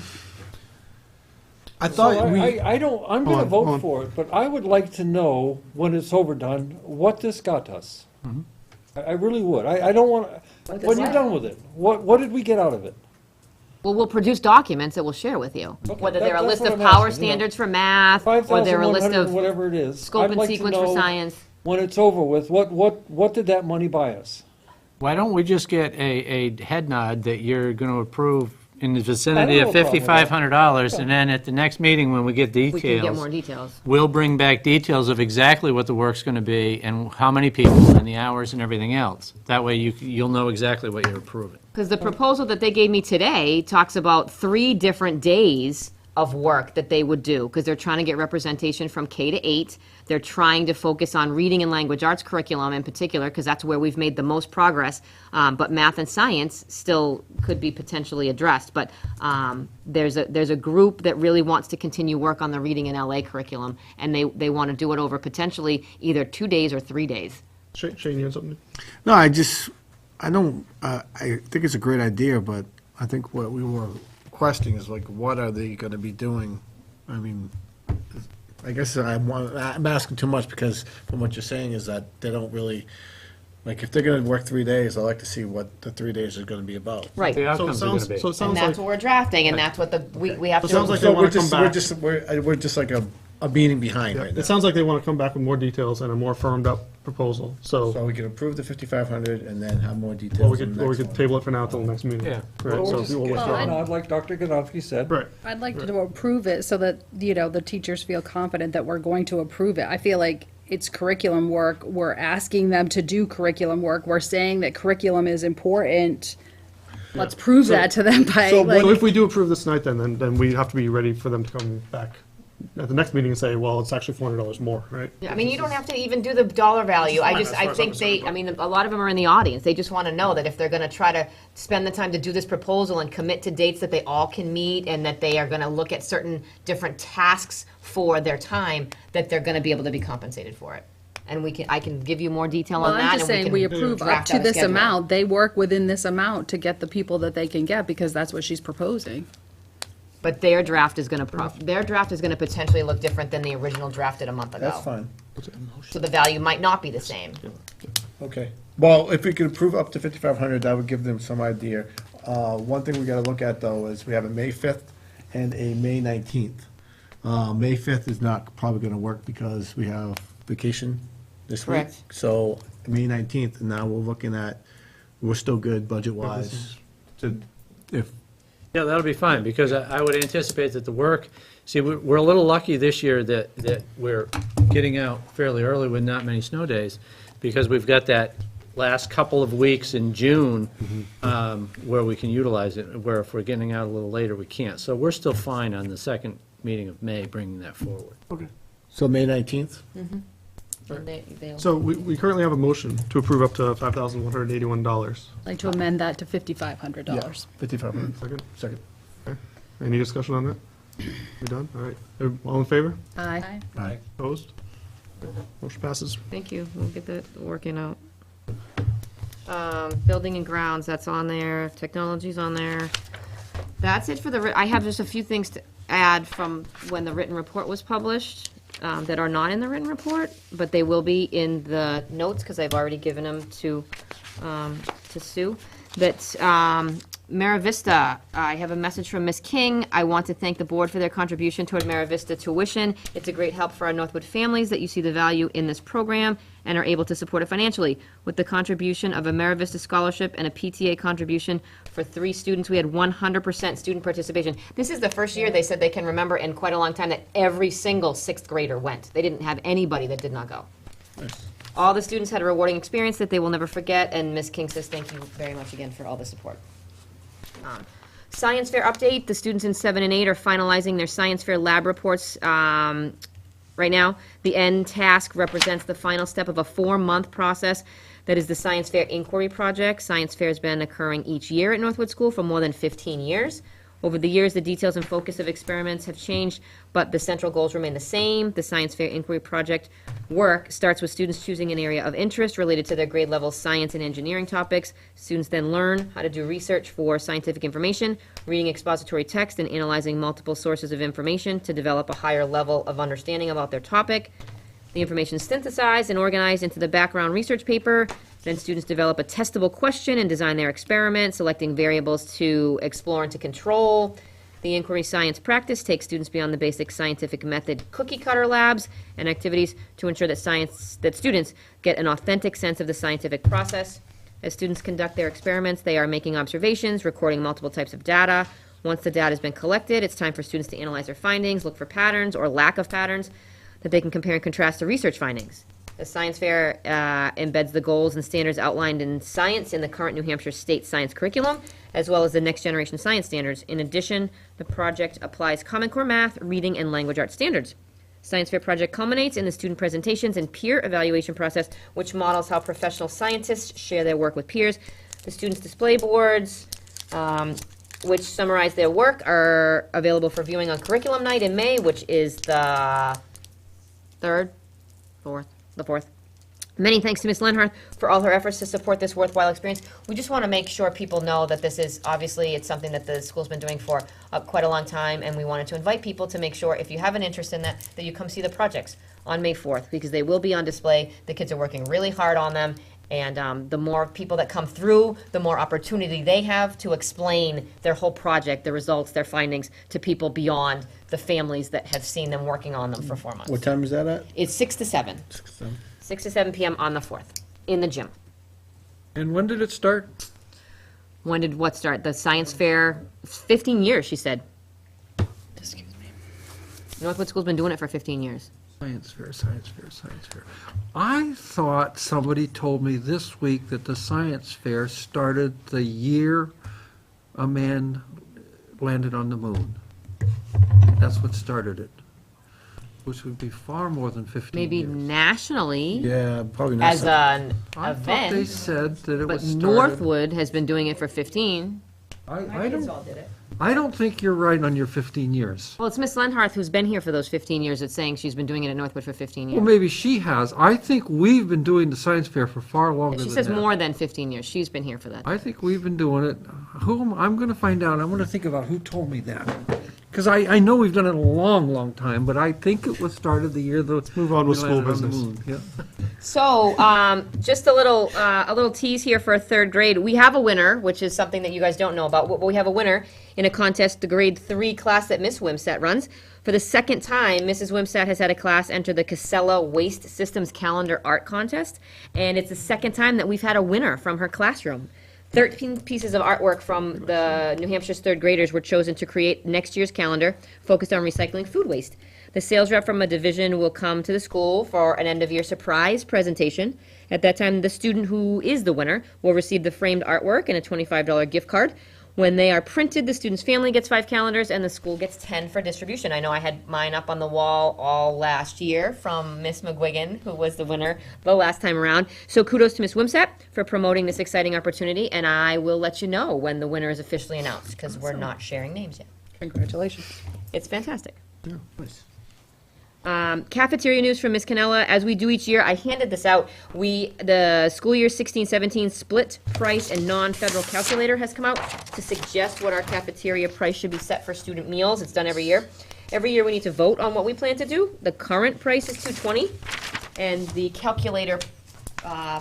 I So thought we. I don't, I'm Hold gonna on, vote hold on. for it, but I would like to know, when it's overdone, what this got us. I really would. I don't want, when you're done with it, what did we get out of it? Well, we'll produce documents that we'll share with you. Okay, Whether they're a that's list what of I'm power asking, you know. standards for math, or they're a list 5,100, of whatever it is. scope I'd and like to sequence for know, science. when it's over with, what did that money buy us? Why don't we just get a head nod that you're going to approve in the vicinity I of don't have a problem with that. $5,500, and then at the next meeting, when we get We can get details, more details. we'll bring back details of exactly what the work's going to be and how many people and the hours and everything else. That way, you'll know exactly what you're approving. Because the proposal that they gave me today talks about 3 different days of work that they would do, because they're trying to get representation from K to 8. They're trying to focus on reading and language arts curriculum in particular, because that's where we've made the most progress. But math and science still could be potentially addressed. But there's a group that really wants to continue work on the reading and LA curriculum, and they want to do it over potentially either 2 days or 3 days. Shane, you had something? No, I think it's a great idea, but I think what we were requesting is like, what are they going to be doing? I mean, I guess I'm asking too much, because from what you're saying is that they don't really, like, if they're going to work 3 days, I'd like to see what the 3 days are going to be about. Right. The outcomes are going to be. So it And sounds that's like, what we're drafting, and that's what we have So to. it sounds like they So wanna come back. we're just like a meeting behind right now. it sounds like they want to come back with more details and a more firmed up proposal. So we can approve the 5,500 and then have more details. Or we in the could next one. table it for now until the next meeting. Yeah. Right, so we will withdraw. I'd- Like Dr. Godomsky said. Right. I'd like to approve it so that, the teachers feel confident that we're going to approve it. I feel like it's curriculum work. We're asking them to do curriculum work. We're saying that curriculum is important. Let's prove that to them by, So like, if we do approve this tonight, then we have to be ready for them to come back at the next meeting and say, well, it's actually $400 more, right? Yeah, I mean, you don't have to even do the dollar value. I That's fine, think that's fine. a lot of them are in the audience. They just want to know that if they're going to try to spend the time to do this proposal and commit to dates that they all can meet, and that they are going to look at certain different tasks for their time, that they're going to be able to be compensated for it. And I can give you more detail well, on that. I'm just and saying, we can approve up draft to out a this schedule. amount. They work within this amount to get the people that they can get, because that's what she's proposing. But their draft is going to potentially look different than the original drafted a month ago. That's fine. So the value might not be the same. Okay. Well, if we could approve up to 5,500, that would give them some idea. One thing we got to look at, though, is we have a May 5th and a May 19th. May 5th is not probably going to work because we have vacation this week. Correct. So May 19th, and now we're looking at, we're still good budget-wise. If Yeah, that'll be fine, because I would anticipate that the work, see, we're a little lucky this year that we're getting out fairly early with not many snow days, because we've got that last couple of weeks in June where we can utilize it, where if we're getting out a little later, we can't. So we're still fine on the second meeting of May, bringing that forward. Okay. So May 19th? So we currently have a motion to approve up to $5,181. I'd like to amend that to $5,500. 5,500. Second. Okay. Any discussion on that? We done? All right. All in favor? Aye. Aye. Opposed? Motion passes. Thank you. We'll get that working out. Building and grounds, that's on there. Technology's on there. That's it for I have just a few things to add from when the written report was published that are not in the written report, but they will be in the notes because I've already given them to Sue. That Mara Vista, I have a message from Ms. King. I want to thank the board for their contribution toward Mara Vista tuition. It's a great help for our Northwood families that you see the value in this program and are able to support it financially. With the contribution of a Mara Vista scholarship and a PTA contribution for 3 students, we had 100% student participation. This is the first year they said they can remember in quite a long time that every single 6th grader went. They didn't have anybody that did not go. All the students had a rewarding experience that they will never forget, and Ms. King says thank you very much again for all the support. Science fair update, the students in 7 and 8 are finalizing their science fair lab reports right now. The end task represents the final step of a 4-month process that is the Science Fair Inquiry Project. Science fair has been occurring each year at Northwood School for more than 15 years. Over the years, the details and focus of experiments have changed, but the central goals remain the same. The Science Fair Inquiry Project work starts with students choosing an area of interest related to their grade level science and engineering topics. Students then learn how to do research for scientific information, reading expository text, and analyzing multiple sources of information to develop a higher level of understanding about their topic. The information is synthesized and organized into the background research paper. Then students develop a testable question and design their experiment, selecting variables to explore and to control. The inquiry science practice takes students beyond the basic scientific method cookie cutter labs and activities to ensure that students get an authentic sense of the scientific process. As students conduct their experiments, they are making observations, recording multiple types of data. Once the data has been collected, it's time for students to analyze their findings, look for patterns or lack of patterns that they can compare and contrast to research findings. The science fair embeds the goals and standards outlined in science in the current New Hampshire state science curriculum, as well as the next generation science standards. In addition, the project applies Common Core math, reading, and language arts standards. Science fair project culminates in the student presentations and peer evaluation process, which models how professional scientists share their work with peers. The students' display boards, which summarize their work, are available for viewing on curriculum night in May, which is the 4th. Many thanks to Ms. Lenhardt for all her efforts to support this worthwhile experience. We just want to make sure people know that this is, obviously, it's something that the school's been doing for quite a long time, and we wanted to invite people to make sure, if you have an interest in that you come see the projects on May 4th, because they will be on display. The kids are working really hard on them, and the more people that come through, the more opportunity they have to explain their whole project, their results, their findings, to people beyond the families that have seen them working on them for 4 months. What time is that at? It's 6 to 7. 6 to 7 p.m. on the 4th, in the gym. And when did it start? When did what start? The science fair, 15 years, she said. Excuse me. Northwood School's been doing it for 15 years. Science fair, science fair, science fair. I thought somebody told me this week that the science fair started the year a man landed on the moon. That's what started it, which would be far more than 15 Maybe years. nationally, Yeah, probably not. as an I thought they event, said that it but was started. Northwood has been doing it for 15. I don't think you're right on your 15 years. Well, it's Miss Lenhardt who's been here for those 15 years that's saying she's been doing it at Northwood for 15 years. Well, maybe she has. I think we've been doing the science fair for far longer than She that. says more than 15 years. She's been here for that. I think we've been doing it. I'm going to find out. I'm going to think about who told me that. Because I know we've done it a long, long time, but I think it was started the year the. Move on with we school landed on the business. moon. Yeah. So, just a little tease here for 3rd grade. We have a winner, which is something that you guys don't know about. But we have a winner in a contest, the grade 3 class that Miss Wimsatt runs. For the second time, Mrs. Wimsatt has had a class enter the Casella Waste Systems Calendar Art Contest, and it's the second time that we've had a winner from her classroom. 13 pieces of artwork from the New Hampshire's 3rd graders were chosen to create next year's calendar focused on recycling food waste. The sales rep from a division will come to the school for an end-of-year surprise presentation. At that time, the student who is the winner will receive the framed artwork and a $25 gift card. When they are printed, the student's family gets 5 calendars and the school gets 10 for distribution. I know I had mine up on the wall all last year from Miss McGuigan, who was the winner the last time around. So kudos to Miss Wimsatt for promoting this exciting opportunity, and I will let you know when the winner is officially announced, because we're not sharing names yet. Congratulations. It's fantastic. Yeah, nice. Cafeteria news from Ms. Canella. As we do each year, I handed this out. The school year 16-17 split price and non-federal calculator has come out to suggest what our cafeteria price should be set for student meals. It's done every year. Every year we need to vote on what we plan to do. The current price is $2.20, and the calculator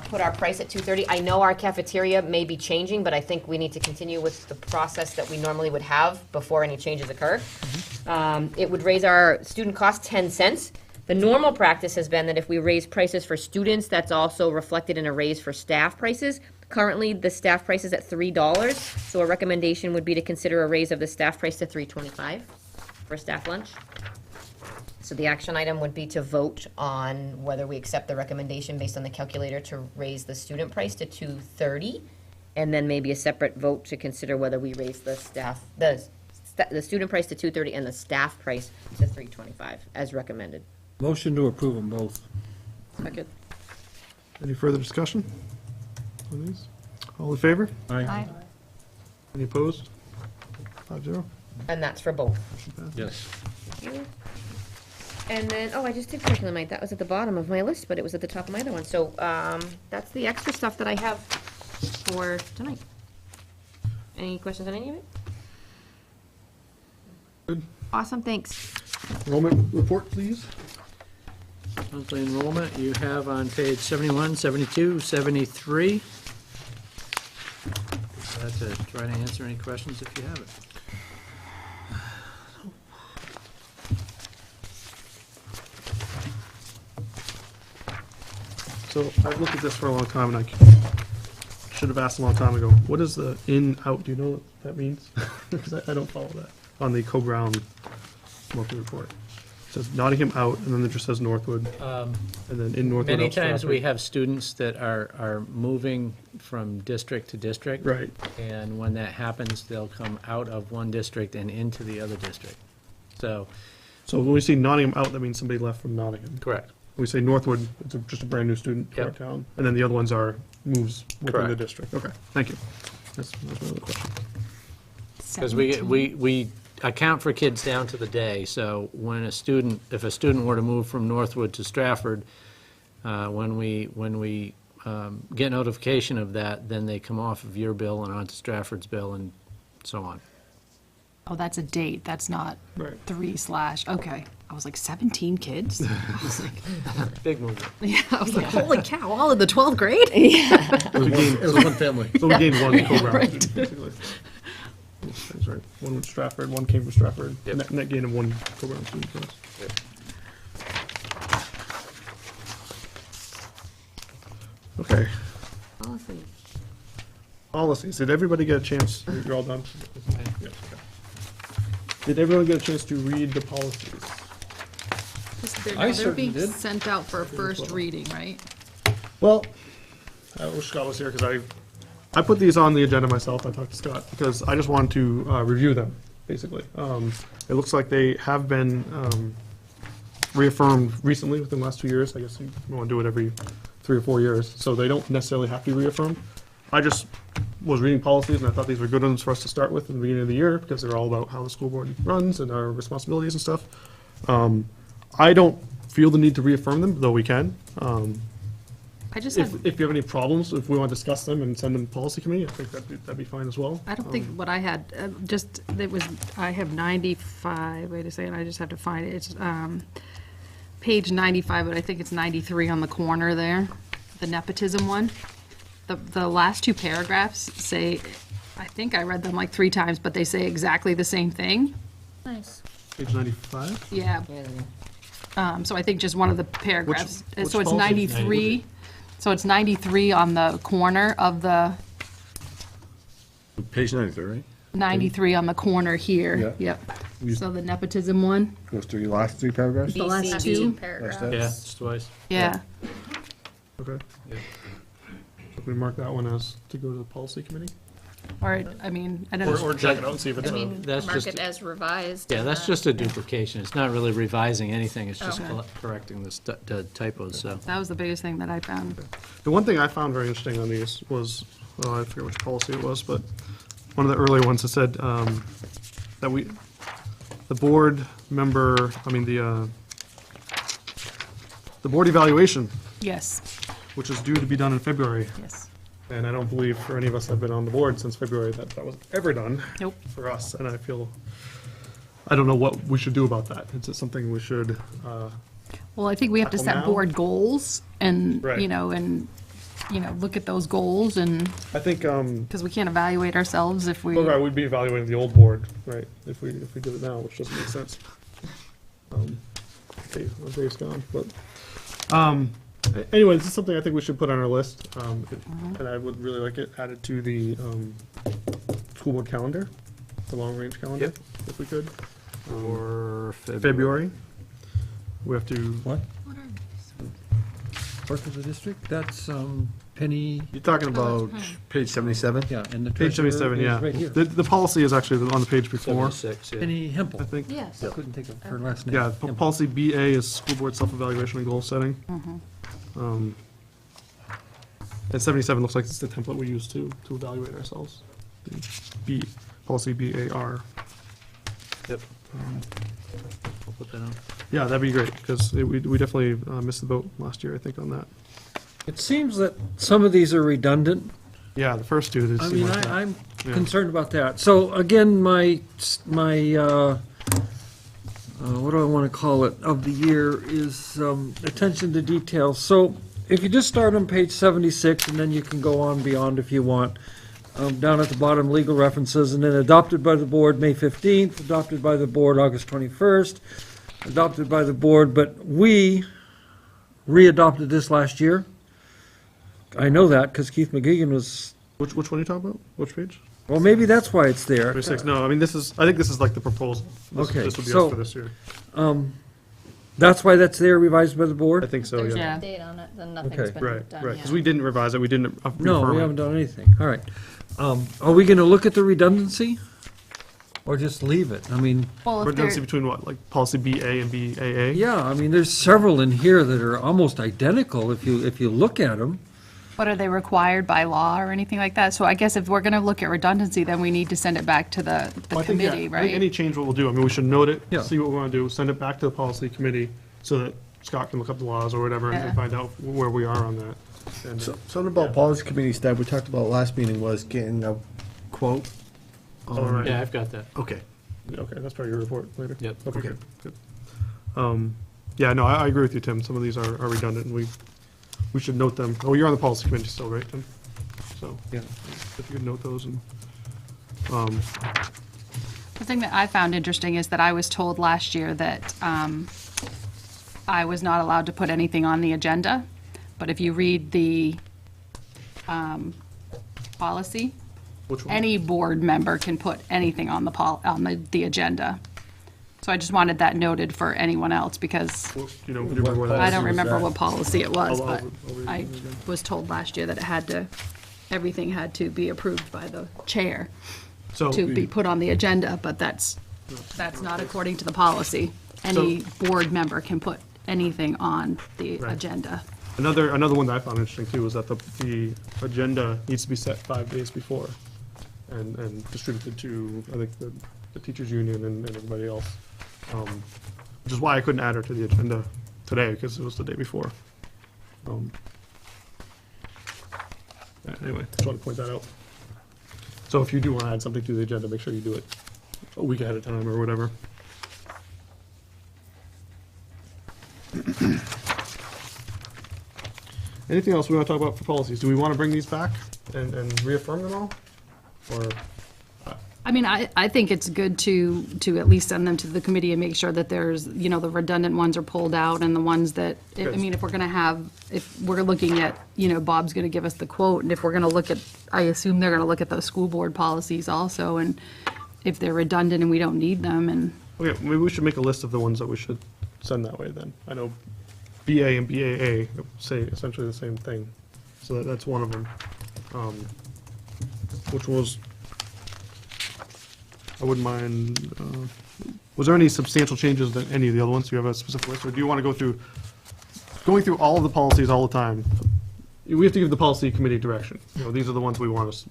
put our price at $2.30. I know our cafeteria may be changing, but I think we need to continue with the process that we normally would have before any changes occur. It would raise our student cost 10 cents. The normal practice has been that if we raise prices for students, that's also reflected in a raise for staff prices. Currently, the staff price is at $3, so a recommendation would be to consider a raise of the staff price to $3.25 for staff lunch. So the action item would be to vote on whether we accept the recommendation based on the calculator to raise the student price to $2.30 and then maybe a separate vote to consider whether we raise the the student price to $230 and the staff price to $325, as recommended. Motion to approve them both. Second. Any further discussion on these? All in favor? Aye. Any opposed? 5-0. And that's for both. Yes. And then, I just did curriculum night. That was at the bottom of my list, but it was at the top of my other one. So, that's the extra stuff that I have for tonight. Any questions on any of it? Good. Awesome, thanks. Enrollment report, please. Monthly enrollment, you have on page 71, 72, 73. Glad to try to answer any questions if you have it. So I've looked at this for a long time, and I should have asked a long time ago, what is the in-out? Do you know what that means? Because I don't follow that on the Co-Brown monthly report. It says Nottingham out, and then it just says Northwood, and then in Northwood. Many out times we Stratford. have students that are moving from district to district. Right. And when that happens, they'll come out of one district and into the other district. So, So when we see Nottingham out, that means somebody left from Nottingham. correct. When we say Northwood, it's just a brand-new student to our Yep. town, and then the other ones are moves within the Correct. district. Okay, thank you. That's my other question. Because we account for kids down to the day, so when if a student were to move from Northwood to Stratford, when we get notification of that, then they come off of your bill and onto Stratford's bill and so on. Oh, that's a date, that's not Right. 3/, okay. I was like, 17 kids? I was like, Big movement. yeah, I was like, holy cow, all in the 12th grade? It was one family. So we gained one Co-Brown right. student, basically. That's right. One went to Stratford, one came from Stratford. Yep. Net gain of one Co-Brown student for us. Okay, Policy. policies. Did everybody get a chance? You're all done? Yes, okay. Did everyone get a chance to read the policies? They're certainly being did. sent out for a first reading, right? Well, I wish Scott was here because I put these on the agenda myself. I talked to Scott because I just wanted to review them, basically. It looks like they have been reaffirmed recently within the last 2 years. I guess you want to do it every 3 or 4 years, so they don't necessarily have to be reaffirmed. I just was reading policies, and I thought these were good ones for us to start with in the beginning of the year because they're all about how the school board runs and our responsibilities and stuff. I don't feel the need to reaffirm them, though we can. I just have, If you have any problems, if we want to discuss them and send them to policy committee, I think that'd be fine as well. I don't think what I had, I have 95, wait a second, I just have to find it. It's page 95, but I think it's 93 on the corner there, the nepotism one. The last two paragraphs say, I think I read them like 3 times, but they say exactly the same thing. Nice. Page 95? Yeah. So I think just one of the paragraphs. which So it's policy? 93, so it's 93 on the corner of the, Page 93, right? 93 on the corner here. Yeah. Yep. So the nepotism one, Goes through your last 3 paragraphs? the last BCB. 2. Paragraph. That's Yeah, it's twice. Yeah. Okay. Yep. So can we mark that one as to go to the policy committee? Or, I mean, I don't know. Or check it out and see if it's I a, mean, That's mark just- it as revised. Yeah, that's just a duplication. It's not really revising anything, it's just Okay. correcting the typos, so. That was the biggest thing that I found. the one thing I found very interesting on these was, well, I forget which policy it was, but one of the earlier ones that said that the board member, the board evaluation, Yes, which is due to be done in February. yes. And I don't believe for any of us that have been on the board since February that was ever done. Nope. For us, and I don't know what we should do about that. Is it something we should, Well, I think we have to Tackle set now? board goals and, Right. look at those goals and, I think, because we can't evaluate ourselves if we. well, right, we'd be evaluating the old board, right, if we did it now, which doesn't make sense. Dave's gone, but, anyway, this is something I think we should put on our list, and I would really like it added to the, school board calendar, the long-range calendar, Yep. if we could. For February. We have to, What? Work of the district? That's Penny, You're talking about page 77? yeah, and the Page treasurer 77, is yeah. right here. The policy is actually on the page before, 76, yeah. Penny Hempel. I think. Yes. I couldn't think of her last name. Yeah, Hempel. policy BA is school board self-evaluation and goal setting. And 77 looks like it's the template we use to evaluate ourselves. The policy BAR. Yep. I'll put that on. Yeah, that'd be great, because we definitely missed the boat last year, I think, on that. It seems that some of these are redundant. Yeah, the first two, they I seem mean, like that. I'm Yeah. concerned about that. So again, my what do I want to call it, of the year is attention to detail. So if you just start on page 76, and then you can go on beyond if you want, down at the bottom, legal references, and then adopted by the board May 15th, adopted by the board August 21st, adopted by the board, but we re-adopted this last year. I know that because Keith McGeegan was, Which one are you talking about? Which page? well, maybe that's why it's there. 26, no, I mean, I think this is like the proposal. Okay, This would be so- us for this year. That's why that's there, revised by the I board? think so, There's yeah. no date on it, then nothing's Okay. been Right, done right, yet. because we didn't revise it, we didn't No, reaffirm we it. haven't done anything. All right. Are we going to look at the redundancy? Or just leave it? I mean, Well, if Redundancy they're, between what, like policy BA and BAA? yeah, I mean, there's several in here that are almost identical if you look at them. but are they required by law or anything like that? So I guess if we're going to look at redundancy, then we need to send it back to the Well, I think, yeah, committee, I think any right? change what we'll do, I mean, we should note it, Yeah. see what we want to do, send it back to the policy committee so that Scott can look up the laws or whatever and Yeah. find out where we are on that. And, Something about policy committee stuff we talked about last meeting was getting a quote. All right. Yeah, I've got that. Okay. Okay, that's part of your report later? Yep. Okay, Okay. good, good. Yeah, no, I agree with you, Tim. Some of these are redundant, and we should note them. Oh, you're on the policy committee still, right, Tim? So, Yeah. if you could note those and, The thing that I found interesting is that I was told last year that I was not allowed to put anything on the agenda, but if you read the policy, which one? any board member can put anything on the agenda. So I just wanted that noted for anyone else, because Do you know, do you remember where that I is? don't remember what policy it was, I'll but read it I again. was told last year that everything had to be approved by the chair So, to be put on the agenda, but that's not according to the policy. Any board member can put anything on the Right. agenda. another one that I found interesting too is that the agenda needs to be set 5 days before and distributed to, I think, the teachers' union and everybody else. Which is why I couldn't add her to the agenda today, because it was the day before. Yeah, anyway, just wanted to point that out. So if you do want to add something to the agenda, make sure you do it a week ahead of time or whatever. Anything else we want to talk about for policies? Do we want to bring these back and reaffirm them all? Or, I mean, I think it's good to at least send them to the committee and make sure that there's, the redundant ones are pulled out, and the ones that, I mean, if we're looking at, Bob's gonna give us the quote, and if we're gonna look at, I assume they're gonna look at those school board policies also, and if they're redundant and we don't need them, and, okay, maybe we should make a list of the ones that we should send that way then. I know BA and BAA say essentially the same thing, so that's one of them. Which was, I wouldn't mind, was there any substantial changes than any of the other ones? Do you have a specific list, or do you want to go through, going through all of the policies all the time? We have to give the policy committee direction. These are the ones we want us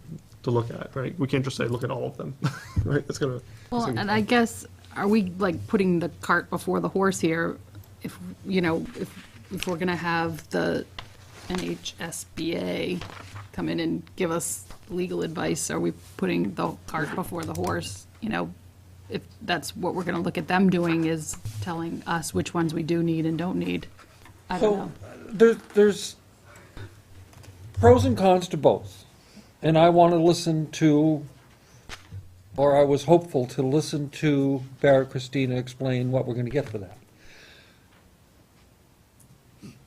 to look at, right? We can't just say, look at all of them, right? That's gonna. well, and I guess, are we like putting the cart before the horse here? If we're gonna have the NHSBA come in and give us legal advice, are we putting the cart before the horse? If that's what we're gonna look at them doing, is telling us which ones we do need and don't need. I don't know. There's pros and cons to both. And I want to listen to, or I was hopeful to listen to Barrett Christina explain what we're going to get for that.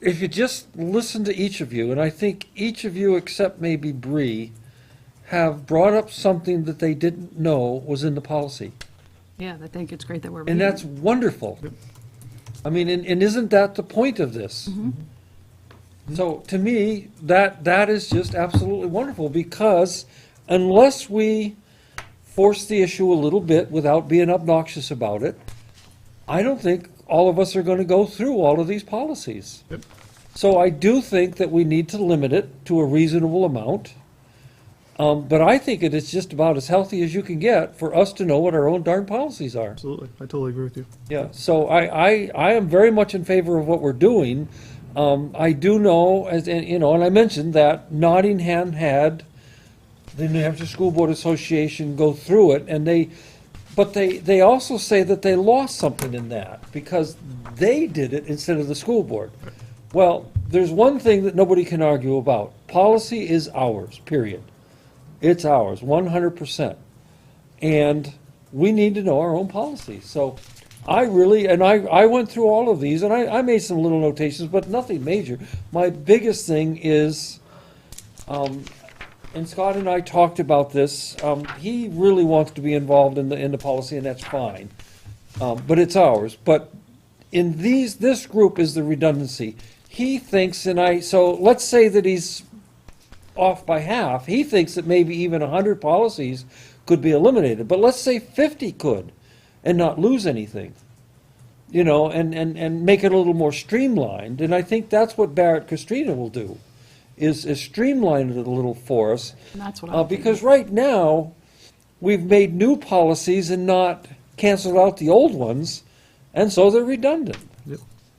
If you just listen to each of you, and I think each of you except maybe Bree have brought up something that they didn't know was in the policy. Yeah, I think it's great that we're reading. And that's wonderful. I mean, and isn't that the point of this? So to me, that is just absolutely wonderful, because unless we force the issue a little bit without being obnoxious about it, I don't think all of us are going to go through all of these policies. Yep. So I do think that we need to limit it to a reasonable amount. But I think it is just about as healthy as you can get for us to know what our own darn policies are. Absolutely, I totally agree with you. Yeah, so I am very much in favor of what we're doing. I do know, and I mentioned that Nottingham had the New Hampshire School Board Association go through it, but they also say that they lost something in that, because they did it instead of the school board. Well, there's one thing that nobody can argue about. Policy is ours, period. It's ours, 100%. And we need to know our own policies. So I went through all of these, and I made some little notations, but nothing major. My biggest thing is, and Scott and I talked about this, he really wants to be involved in the policy, and that's fine. But it's ours. But in this group is the redundancy. He thinks, so let's say that he's off by half. He thinks that maybe even 100 policies could be eliminated. But let's say 50 could, and not lose anything. And make it a little more streamlined. And I think that's what Barrett Castrina will do, is streamline it a little for us. And that's what I'm because right now, we've made new policies and not canceled out the old ones, and so they're redundant.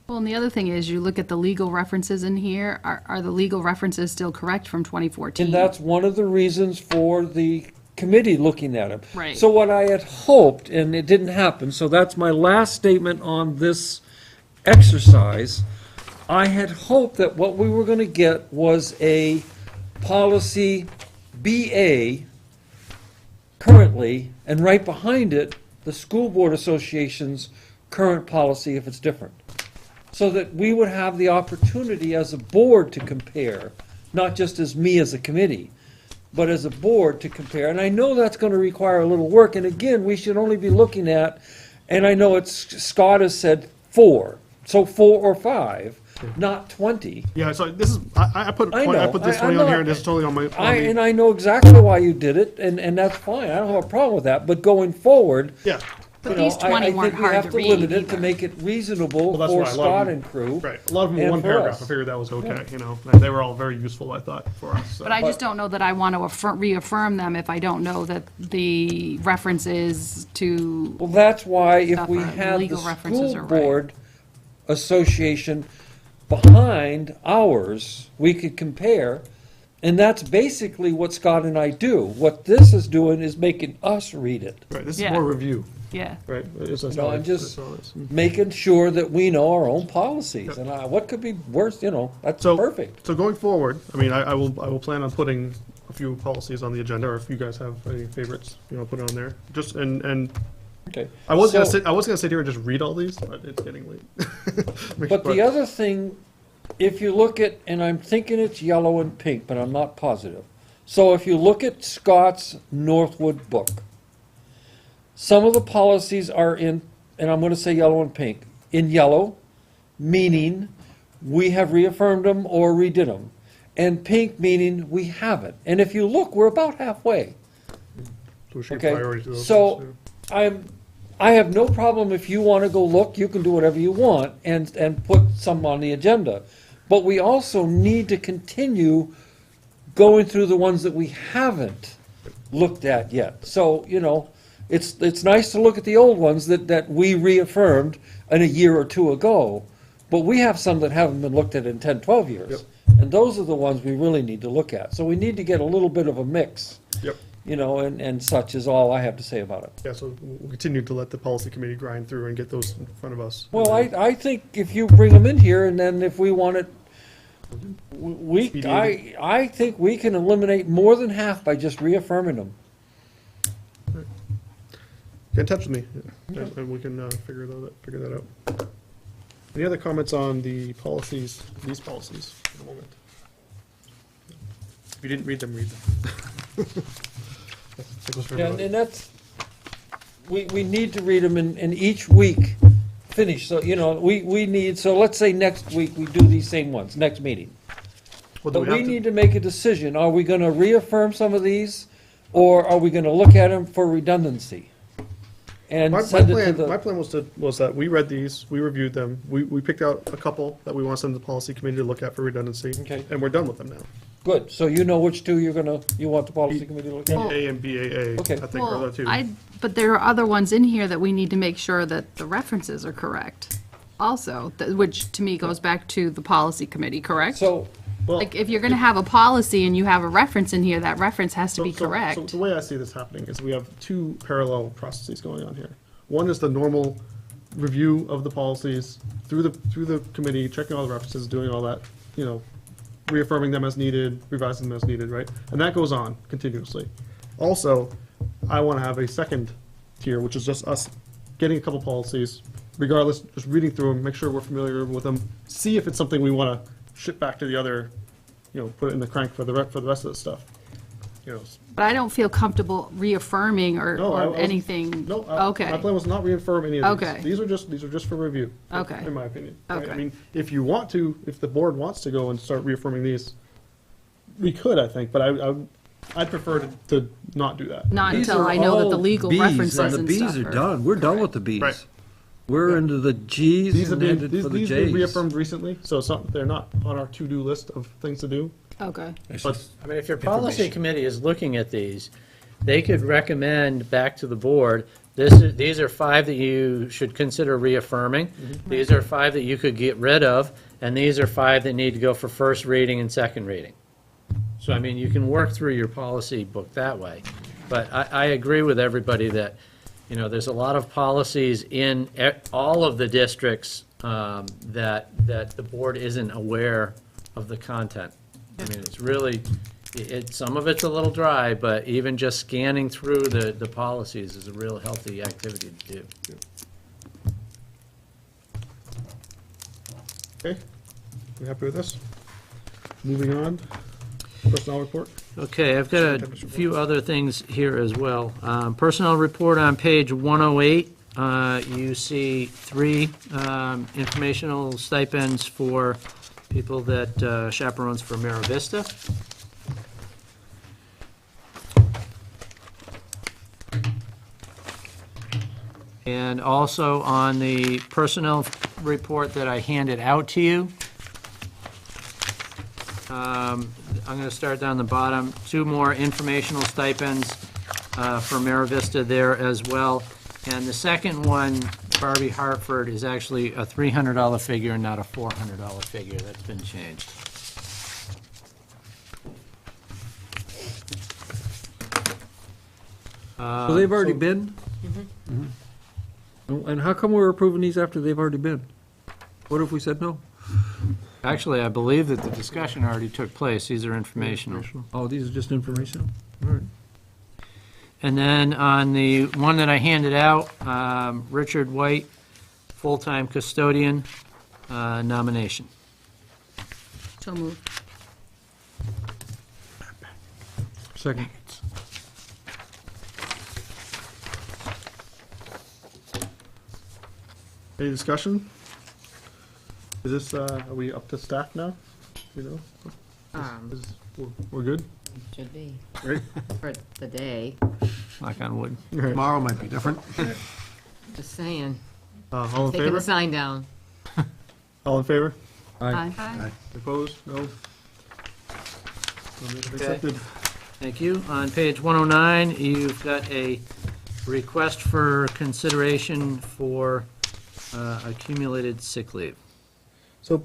Well, and the other thing is, you look at the legal references in here, are the legal references still correct from 2014? And that's one of the reasons for the committee looking at them. Right. So what I had hoped, and it didn't happen, so that's my last statement on this exercise. I had hoped that what we were going to get was a policy BA currently, and right behind it, the School Board Association's current policy if it's different. So that we would have the opportunity as a board to compare, not just as me as a committee, but as a board to compare. And I know that's going to require a little work, and again, we should only be looking at, and I know Scott has said 4, so 4 or 5, not 20. Yeah, so this is, I put this 20 on here, and this is totally on my. And I know exactly why you did it, and that's fine, I don't have a problem with that, but going forward. Yeah. But these 20 weren't hard to read I think we have to limit it to make it reasonable for Scott and crew. Right, a lot of them were and one for paragraph, us. I figured that was okay, Yeah. They were all very useful, I thought, for us. So. But I just don't know that I want to reaffirm them if I don't know that the references to. Well, that's why if stuff we are- had the legal references school are right. board association behind ours, we could compare, and that's basically what Scott and I do. What this is doing is making us read it. Right, this is Yeah. more review. Yeah. Right. I'm just making sure that we know our own policies, Yep. and what could be worse, that's So perfect. So going forward, I will plan on putting a few policies on the agenda, or if you guys have any favorites, put it on there. Just and Okay. I was So- gonna sit here and just read all these, but it's getting late. But the other thing, if you look at, and I'm thinking it's yellow and pink, but I'm not positive. So if you look at Scott's Northwood book, some of the policies are in, and I'm going to say yellow and pink, in yellow, meaning we have reaffirmed them or redid them, and pink meaning we haven't. And if you look, we're about halfway. So we should Okay, priority to those so ones, I have no problem if you want to go look, you can do whatever you want and put some on the agenda. But we also need to continue going through the ones that we haven't looked at yet. So, it's nice to look at the old ones that we reaffirmed a year or two ago, but we have some that haven't been looked at in 10, 12 years. Yep. And those are the ones we really need to look at. So we need to get a little bit of a mix. Yep. And such is all I have to say about it. Yeah, so we'll continue to let the policy committee grind through and get those in front of us. Well, I think if you bring them in here, and then if we want it, I think we can eliminate more than half by just reaffirming them. Get in touch with me, and we can figure that out. Any other comments on the policies, these policies, at the moment? If you didn't read them, read them. That goes for Yeah, everybody. and that's, we need to read them and each week finish, so, we need, so let's say next week we do these same ones, next meeting. Well, do But we we have to- need to make a decision. Are we gonna reaffirm some of these, or are we gonna look at them for redundancy? And My send it to plan, my the, plan was that we read these, we reviewed them, we picked out a couple that we want to send to the policy committee to look at for redundancy. Okay. And we're done with them now. good, so you know which two you want the policy committee to look at? A and BAA, Okay. I think are the two. But there are other ones in here that we need to make sure that the references are correct also, which to me goes back to the policy committee, correct? So, Well, Like, if you're gonna have a policy and you have a reference in here, that reference has to be So correct. the way I see this happening is we have two parallel processes going on here. One is the normal review of the policies through the committee, checking all the references, doing all that, reaffirming them as needed, revising them as needed, right? And that goes on continuously. Also, I want to have a second tier, which is just us getting a couple policies, regardless, just reading through them, make sure we're familiar with them, see if it's something we want to ship back to the other, put it in the crank for the rest of the stuff. But I don't feel comfortable reaffirming No, I or wasn't- anything. No, Okay. my plan was not reaffirm any of these. Okay. These are just for review. Okay. In my opinion. right? Okay. I mean, if the board wants to go and start reaffirming these, we could, I think, but I'd prefer to not do that. Not these until are I know that the all legal Bs, references and and the stuff Bs are are- done. We're done with the Bs. Right. We're into the Gs These have and been, headed these for the these have been Js. reaffirmed recently, so they're not on our to-do list of things to do. Okay. But I mean, if your policy committee is looking at these, they could recommend back to the board, these are 5 that you should consider reaffirming, these are 5 that you could get rid of, and these are 5 that need to go for first reading and second reading. So, I mean, you can work through your policy book that way. But I agree with everybody that, there's a lot of policies in all of the districts that the board isn't aware of the content. I mean, it's really, some of it's a little dry, but even just scanning through the policies is a real healthy activity to do. Okay, you happy with this? Moving on, personnel report. Okay, I've got a few other things here as well. Personnel report on page 108, you see 3 informational stipends for people that chaperones for Mira Vista. And also on the personnel report that I handed out to you, I'm going to start down the bottom, 2 more informational stipends for Mira Vista there as well. And the second one, Barbie Hartford, is actually a $300 figure and not a $400 figure. That's been changed. So they've already been? Mm-hmm. And how come we're approving these after they've already been? What if we said no? Actually, I believe that the discussion already took place. These are informational. Oh, these are just informational? All right. And then on the one that I handed out, Richard White, full-time custodian, nomination. So moved. Second. Any discussion? Is this, are we up to staff now? We're good? Should be, Right? for the day, Knock on wood. Tomorrow might be different. just saying. All in Taking favor? the sign down. All in favor? Aye. Opposed? No? Accepted. Thank you. On page 109, you've got a request for consideration for accumulated sick leave. So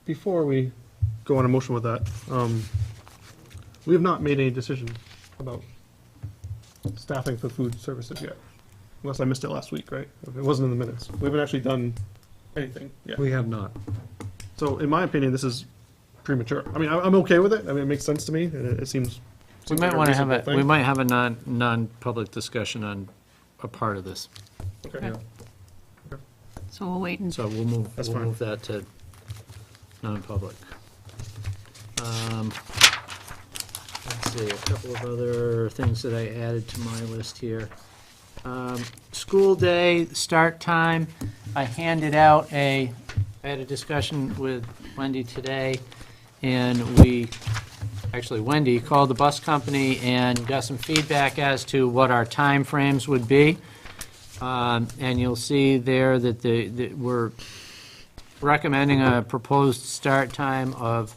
before we go on a motion with that, we have not made any decision about staffing for food services yet, unless I missed it last week, right? It wasn't in the minutes. We haven't actually done anything yet. We have not. So in my opinion, this is premature. I mean, I'm okay with it. I mean, it makes sense to me, and it seems. We might want to have we might have a non-public discussion on a part of this. Okay. So we'll wait and So we'll move, That's we'll fine. move that to non-public. Let's see, a couple of other things that I added to my list here. School day, start time, I had a discussion with Wendy today, and actually Wendy called the bus company and got some feedback as to what our timeframes would be. And you'll see there that that we're recommending a proposed start time of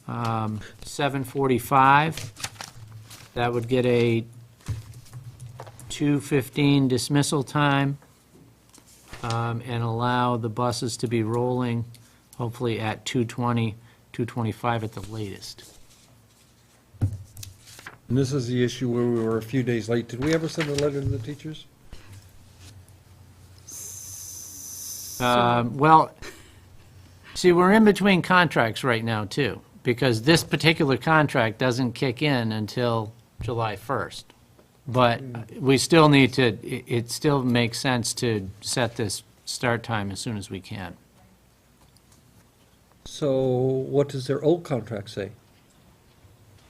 7:45. That would get a 2:15 dismissal time, and allow the buses to be rolling hopefully at 2:20, 2:25 at the latest. And this is the issue where we were a few days late. Did we ever send a letter to the teachers? Well, see, we're in between contracts right now, too, because this particular contract doesn't kick in until July 1st. But we still need to, it still makes sense to set this start time as soon as we can. So what does their old contract say?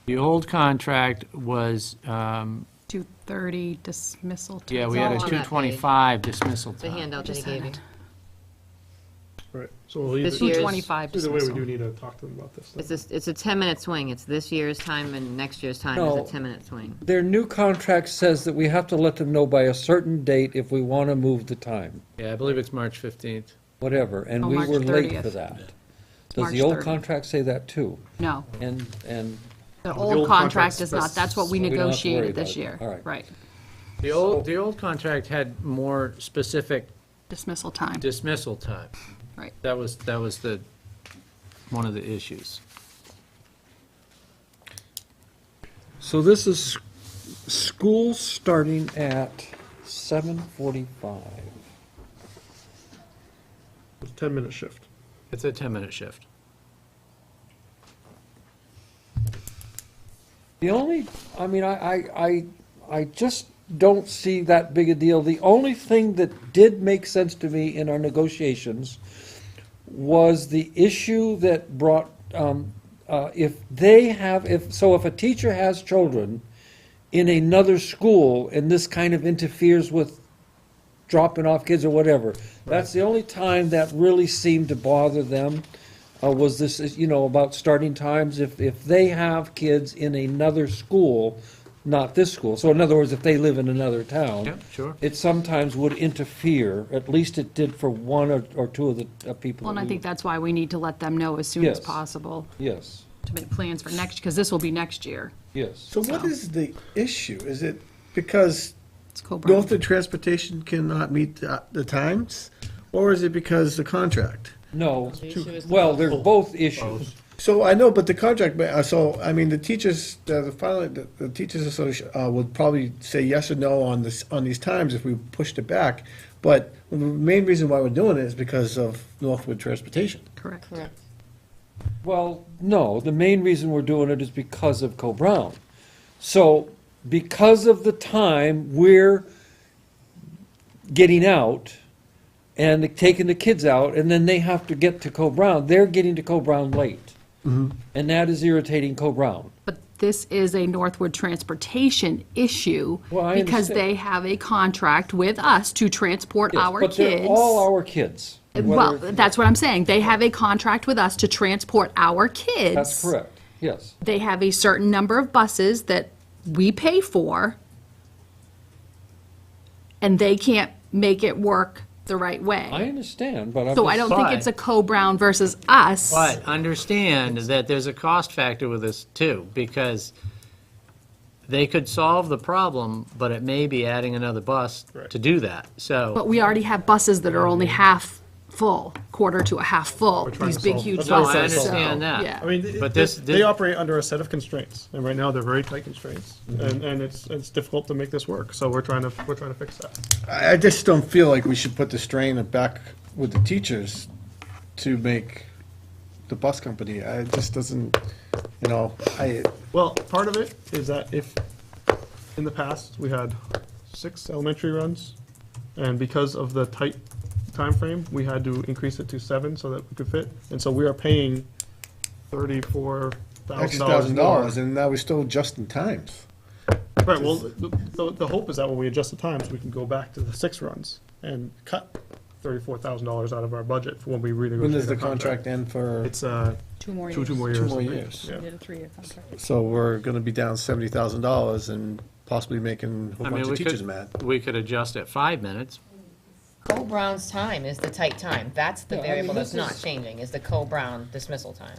The old contract was, 2:30 dismissal time. yeah, we had a all on that 2:25 dismissal The time. handout that he Just gave you. had it. Right, so we'll either, This year's- 2:25 either way, we dismissal. do need to talk to them about this. It's a 10-minute swing. It's this year's time and next year's time No. is a 10-minute swing. Their new contract says that we have to let them know by a certain date if we want to move the time, Yeah, I believe it's March 15th. whatever, and Oh, we March were late 30th. for that. Does March the old 30th. contract say that too? No, And the old old contract contract does not. That's what we we don't have to worry negotiated about this it. year. All right. Right. The old contract had more specific Dismissal time. dismissal time. Right. That was one of the issues. so this is school starting at 7:45. It's a 10-minute shift. It's a 10-minute shift. The only, I mean, I just don't see that big a deal. The only thing that did make sense to me in our negotiations was the issue that brought, if a teacher has children in another school and this kind of interferes with dropping off kids or whatever, that's the only time that really seemed to bother them. Was this, about starting times, if they have kids in another school, not this school, so in other words, if they live in another town. Yeah, sure. It sometimes would interfere, at least it did for one or two of the people. Well, and that I we- think that's why we need to let them know as soon as Yes. possible Yes, to make plans for next, because this will be next year. yes. So what is the issue? Is it because It's co-brown. Northwood Transportation cannot meet the times? Or is it because the contract? No, The issue is the well, bus. they're both issues. So I know, but the contract, so, I mean, the teachers, the Teachers Association would probably say yes or no on this, on these times if we pushed it back. But the main reason why we're doing it is because of Northwood Transportation. Correct. Correct. Well, no, the main reason we're doing it is because of Co-Brown. So, because of the time we're getting out and taking the kids out, and then they have to get to Co-Brown, they're getting to Co-Brown late. And that is irritating Co-Brown. But this is a Northwood Transportation issue Well, I because understand. they have a contract with us to transport Yes, our but kids. they're all our kids. Well, Whether- that's what I'm saying. They have a contract with us to transport our kids. That's correct, yes. They have a certain number of buses that we pay for, and they can't make it work the right way. I understand, but I'm So I just- don't think it's a Co-Brown versus us. But understand that there's a cost factor with this too, because they could solve the problem, but it may be adding another bus to do that, so. But we already have buses that are only half full, quarter to a half full, trying these to big, solve- huge that's buses. what No, we're I trying to solve. understand that. Yeah. I mean, But they operate under a set of constraints, and right now they're very tight constraints, and it's difficult to make this work. So we're trying to fix that. I just don't feel like we should put the strain back with the teachers to make the bus company. It just doesn't, Well, part of it is that if in the past we had 6 elementary runs, and because of the tight time frame, we had to increase it to 7 so that we could fit, and so we are paying $34,000 extra more. $1,000, and now we're still adjusting times. Right, well, the hope is that when we adjust the times, we can go back to the 6 runs and cut $34,000 out of our budget for when we renegotiate. When does the our contract end for? It's 2 more years. Two more years. 2 more I think. years. Yeah. We did a 3-year contract. So we're gonna be down $70,000 and possibly making a whole I bunch mean, of teachers mad. we could adjust at 5 minutes. Co-Brown's time is the tight time. That's the Yeah, I mean, variable that's this not is- changing, is the co-Brown dismissal time.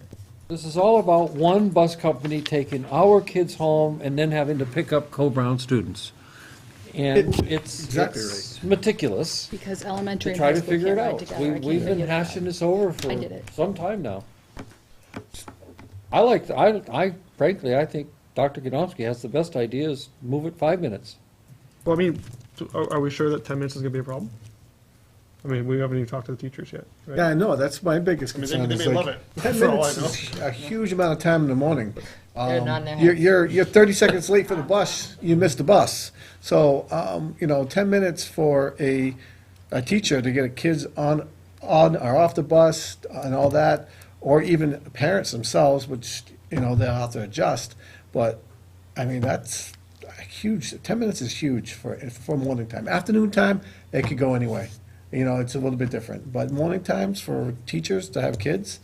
This is all about one bus company taking our kids home and then having to pick up Co-Brown students. And it's Exactly it's meticulous Because elementary to and try high to school figure can't it ride out. together. I can't We've been figure that hashing out. this over for I did it. some time now. I frankly, I think Dr. Godomsky has the best ideas, move it 5 minutes. Well, I mean, are we sure that 10 minutes is going to be a problem? I mean, we haven't even talked to the teachers yet, right? Yeah, I know, that's my biggest I mean, concern. they is may like, love it, 10 for all I minutes is a huge amount of time in the morning. They're not in their You're 30 seconds late for the bus, you missed the bus. So, 10 minutes for a teacher to get kids on or off the bus and all that, or even parents themselves, which, they'll have to adjust. But, I mean, that's a huge, 10 minutes is huge for morning time. Afternoon time, it could go anyway. It's a little bit different. But morning times for teachers to have kids,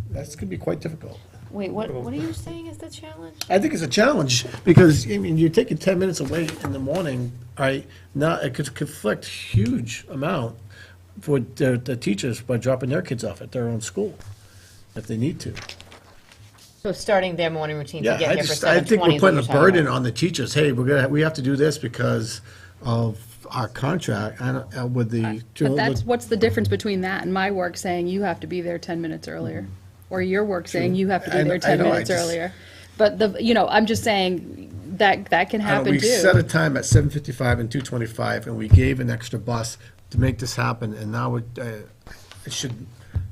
that's going to be quite difficult. Wait, what are you saying is the challenge? I think it's a challenge because, you're taking 10 minutes away in the morning, right? Now, it could conflict huge amount for the teachers by dropping their kids off at their own school if they need to. So starting their morning routine to Yeah, get here for 7:20 I think we're is what putting you're a talking burden about. on the teachers. Hey, we have to do this because of our contract with the. But what's the difference between that and my work saying you have to be there 10 minutes earlier? Or your work saying you have to be I there know, 10 I minutes just- earlier? But I'm just saying that can happen We too. set a time at 7:55 and 2:25, and we gave an extra bus to make this happen, and now it should,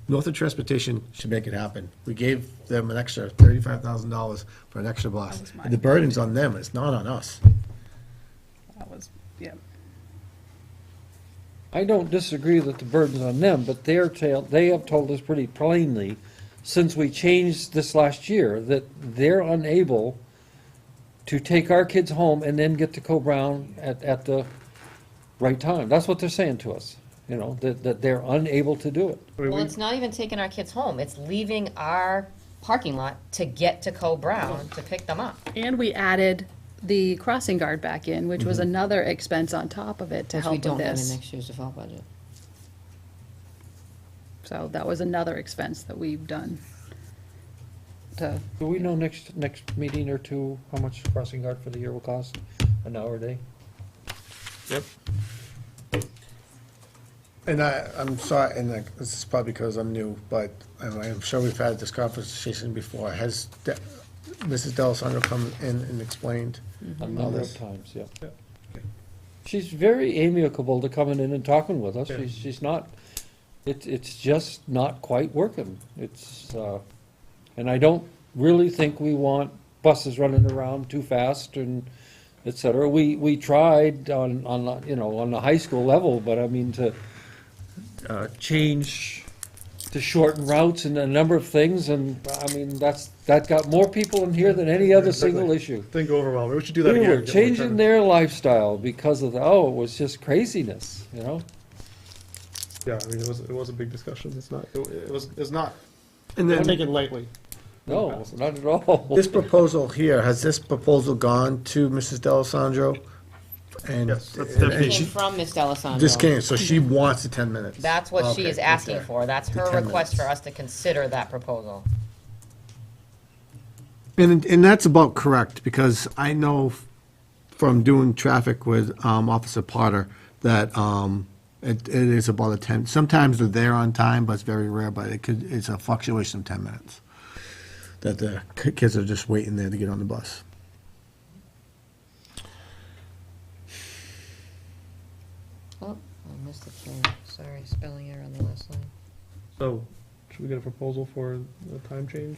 Northwood Transportation should make it happen. We gave them an extra $35,000 for an extra bus. The burden's on them, it's not on us. That was, yeah. I don't disagree that the burden's on them, but they have told us pretty plainly, since we changed this last year, that they're unable to take our kids home and then get to Co-Brown at the right time. That's what they're saying to us, that they're unable to do it. Well, it's not even taking our kids home, it's leaving our parking lot to get to Co-Brown to pick them up. And we added the crossing guard back in, which was another expense on top of it to Which help we with don't have in this. next year's default budget. So that was another expense that we've done. Do we know next meeting or two how much crossing guard for the year will cost? An hour a day? Yep. And I'm sorry, and this is probably because I'm new, but I'm sure we've had this conversation before. Has Mrs. Delisandro come in and explained A all number this? of times, yeah. She's very amiable to coming in and talking with us. Yeah. She's not, it's just not quite working. And I don't really think we want buses running around too fast and et cetera. We tried on the high school level, but I mean, to shorten routes and a number of things, and I mean, that got more people in here than any other single issue. Didn't go over well. We should do that We again. were Get more changing credit. their lifestyle because of it was just craziness, Yeah, I mean, it was a big discussion. It's not, it was not, And don't then take it lightly. No, not at all. this proposal here, has this proposal gone to Mrs. Delisandro? And Yes, that's and- definitely- and Came she- from Ms. Delisandro. This came, so she wants the 10 minutes. That's what she Okay, is asking okay. for, that's The her 10 request for minutes. us to consider that proposal. And that's about correct, because I know from doing traffic with Officer Potter that it is about a 10, sometimes they're there on time, but it's very rare, but it's a fluctuation of 10 minutes. That the kids are just waiting there to get on the bus. Oh, I missed it, sorry, spelling error on the last line. So, should we get a proposal for a time change?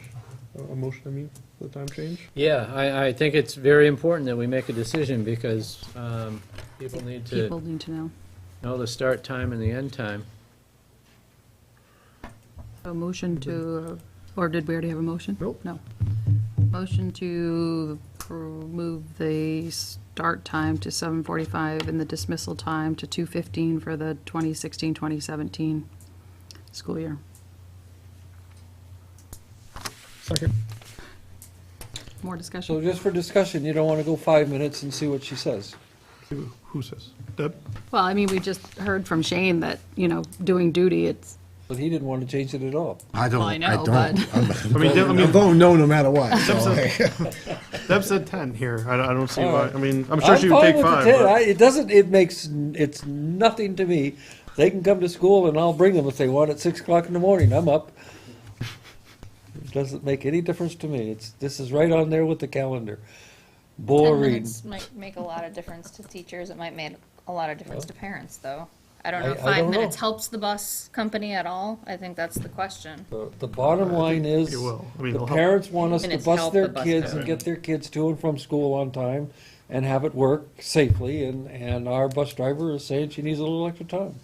A motion, I mean, for the time change? Yeah, I think it's very important that we make a decision because people need People to need to know. know the start time and the end time. A motion to, or did we already have a motion? Nope. No. Motion to move the start time to 7:45 and the dismissal time to 2:15 for the 2016-2017 school year. Second. More discussion? So just for discussion, you don't want to go 5 minutes and see what she says? Who says? Deb? Well, I mean, we just heard from Shane that, doing duty, it's, But he didn't want to change it at all. I don't, Well, I know, don't. but- I'm voting no, no matter what. Deb so, said, Deb said 10 here. I don't see All why. right. I mean, I'm sure she would fine take with the 5. 10. but- It doesn't, it's nothing to me. They can come to school and I'll bring them if they want at 6 o'clock in the morning. I'm up. It doesn't make any difference to me. This is right on there with the calendar. 10 Boring. minutes might make a lot of difference to teachers. It might make a lot of difference to parents, though. I don't know if I 5 don't know. minutes helps the bus company at all. I think that's the question. The bottom line is, it will. I mean, the it'll help. parents want us to Minutes bus help their the bus kids and company. get their kids to and from school on time and have it work safely, and our bus driver is saying she needs a little extra time.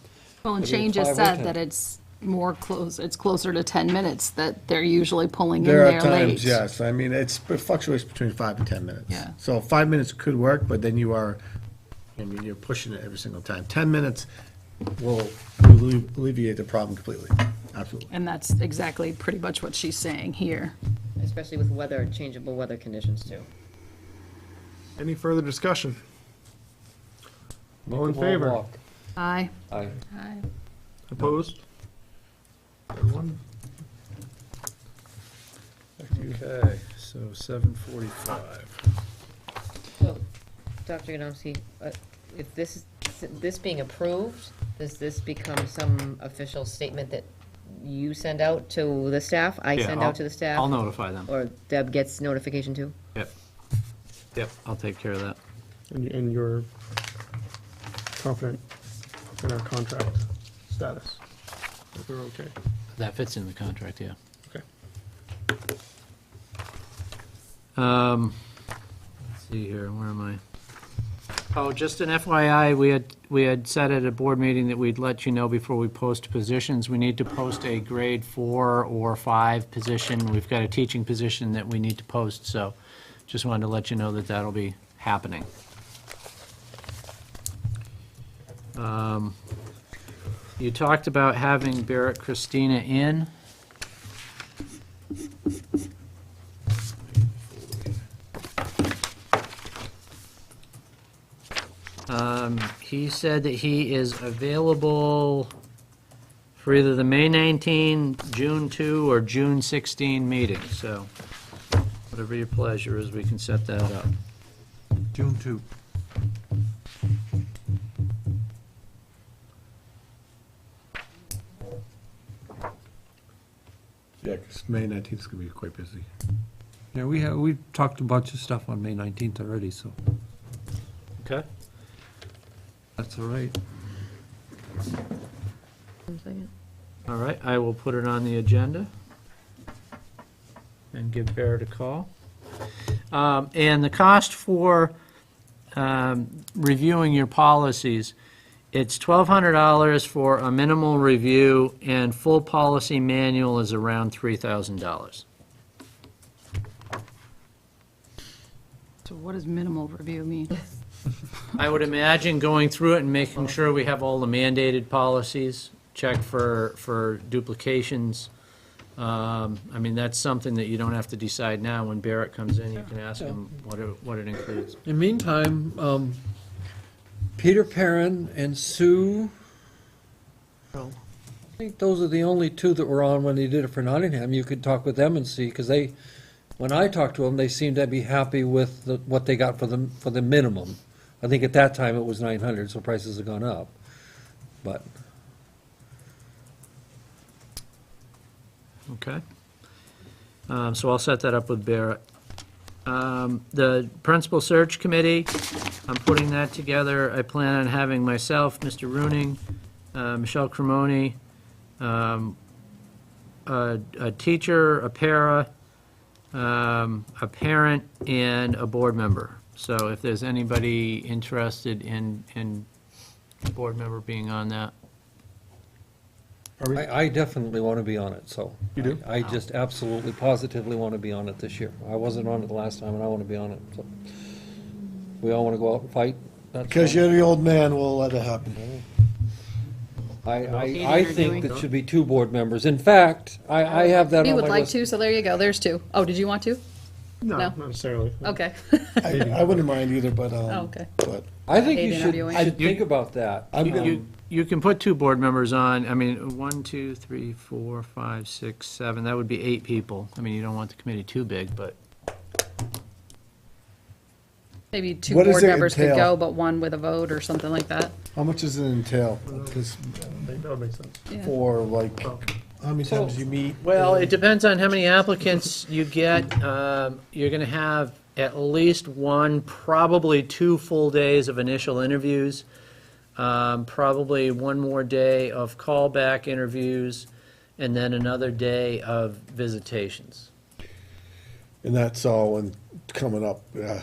well, and Maybe Shane it's just 5 or said 10. that it's it's closer to 10 minutes that they're usually pulling in there there are late. times, yes. I mean, it fluctuates between 5 and 10 minutes. Yeah. So 5 minutes could work, but then you're pushing it every single time. 10 minutes will alleviate the problem completely. Absolutely. And that's exactly pretty much what she's saying here. Especially with changeable weather conditions too. Any further discussion? All in Make 'em all favor? walk. Aye. Aye. Opposed? Everyone? Okay, so 7:45. So, Dr. Godomsky, if this being approved, does this become some official statement that you send out to the staff? I Yeah, send out to the staff? I'll notify them. Or Deb gets notification too? Yep, I'll take care of that. And you're confident in our contract status? That we're okay? That fits in the contract, yeah. Okay. Let's see here, where am I? Oh, just an FYI, we had said at a board meeting that we'd let you know before we post positions. We need to post a grade 4 or 5 position. We've got a teaching position that we need to post, so just wanted to let you know that that'll be happening. You talked about having Barrett Christina in. He said that he is available for either the May 19, June 2, or June 16 meeting, so whatever your pleasure is, we can set that up. June 2. Yeah, because May 19th is going to be quite busy. Yeah, we've talked a bunch of stuff on May 19th already, so Okay. that's all right. All right, I will put it on the agenda and give Barrett a call. And the cost for reviewing your policies, it's $1,200 for a minimal review, and full policy manual is around $3,000. So what does minimal review mean? I would imagine going through it and making sure we have all the mandated policies, check for duplications. I mean, that's something that you don't have to decide now. When Barrett comes in, you can ask him what it includes. In the meantime, Peter Perrin and Sue, I think those are the only two that were on when they did it for Nottingham. You could talk with them and see, because when I talked to them, they seemed to be happy with what they got for the minimum. I think at that time it was 900, so prices have gone up. But Okay. So I'll set that up with Barrett. The Principal Search Committee, I'm putting that together. I plan on having myself, Mr. Runing, Michelle Cremoni, a teacher, a para, a parent, and a board member. So if there's anybody interested in a board member being on that. I definitely want to be on it, so. You do? I just absolutely, positively want to be on it this year. I wasn't on it the last time, and I want to be on it, so. We all want to go out and fight? That's Because fine. you're the old man, we'll let it happen. I think that should be 2 board members. In fact, I have that We on my would like list. to, so there you go, there's 2. Oh, did you want to? No, No. not necessarily. Okay. I wouldn't mind either, but, Oh, okay. but I think hate you should interviewing. think about that. You can put 2 board members on, I mean, 1, 2, 3, 4, 5, 6, 7, that would be 8 people. I mean, you don't want the committee too big, but Maybe 2 What does board it members could entail? go, but 1 with a vote or something like that. how much does it entail? 'Cause That would make sense. Yeah. for like, how many times you meet? well, it depends on how many applicants you get. You're going to have at least 1, probably 2 full days of initial interviews, probably 1 more day of callback interviews, and then another day of visitations. And that's all and coming up, yeah.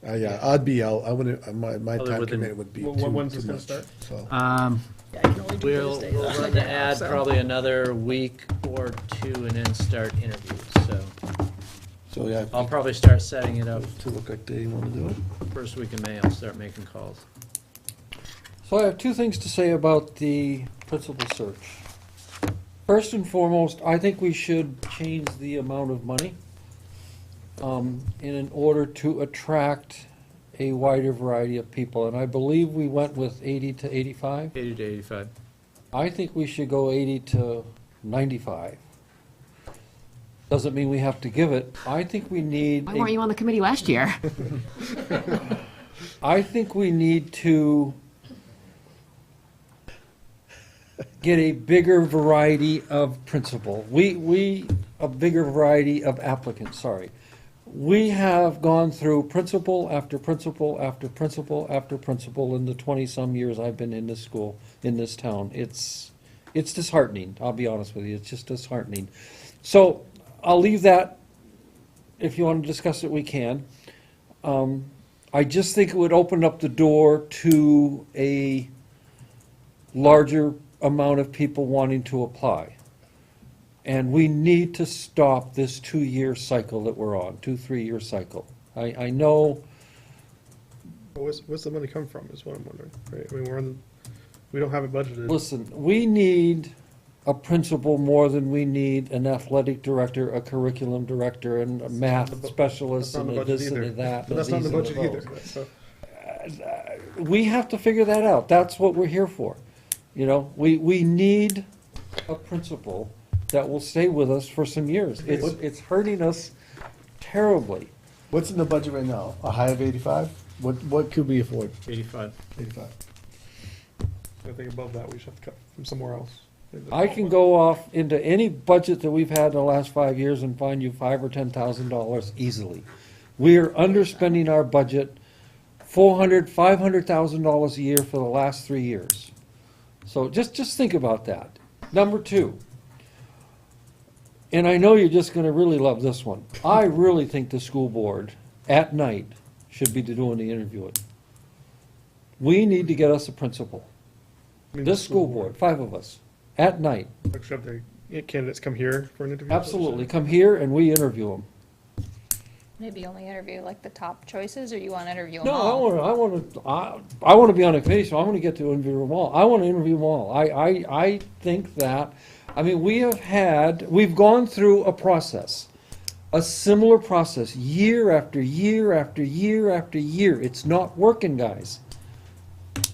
Yeah, I'd be out. I wouldn't, my Other time within- commitment would be When's too this gonna much, start? so. Yeah, I can only do We'll Thursdays. we'll run the ad So- probably another week or 2 and then start interviews, so So, yeah, I'll probably start setting it up to look like they want to do it. first week in May. I'll start making calls. So I have 2 things to say about the principal search. First and foremost, I think we should change the amount of money in order to attract a wider variety of people. And I believe we went with 80 to 85. 80 to 85. I think we should go 80 to 95. Doesn't mean we have to give it. I think we need. Why weren't you on the committee last year? I think we need to get a bigger variety of principal. A bigger variety of applicants, sorry. We have gone through principal after principal after principal after principal in the 20-some years I've been in this school, in this town. It's disheartening, I'll be honest with you, it's just disheartening. So, I'll leave that, if you want to discuss it, we can. I just think it would open up the door to a larger amount of people wanting to apply. And we need to stop this 2-year cycle that we're on, 2-3-year cycle. I know, Where's the money come from, is what I'm wondering, right? I mean, we don't have it budgeted. listen, we need a principal more than we need an athletic director, a curriculum director, and a math specialist, That's not and the a budget this and a either. that. But that's and not the these budget and either, those. so. We have to figure that out. That's what we're here for. You know, we need a principal that will stay with us for some years. It's hurting us terribly. What's in the budget right now? A high of 85? What could we afford? 85. 85. I think above that, we should have to cut from somewhere else. I can go off into any budget that we've had in the last 5 years and find you $5,000 or $10,000 easily. We are underspending our budget $500,000 a year for the last 3 years. So just think about that. Number 2, and I know you're just gonna really love this one. I really think the school board, at night, should be doing the interviewing. We need to get us a principal. I mean, This school board, 5 of us, at night. Like, should have the candidates come here for an interview? Absolutely, come here and we interview them. Maybe only interview like the top choices, or you want to interview them No, all? I want to be on a committee, so I want to get to interview them all. I want to interview them all. I think that, I mean, we've gone through a process, a similar process, year after year after year after year. It's not working, guys.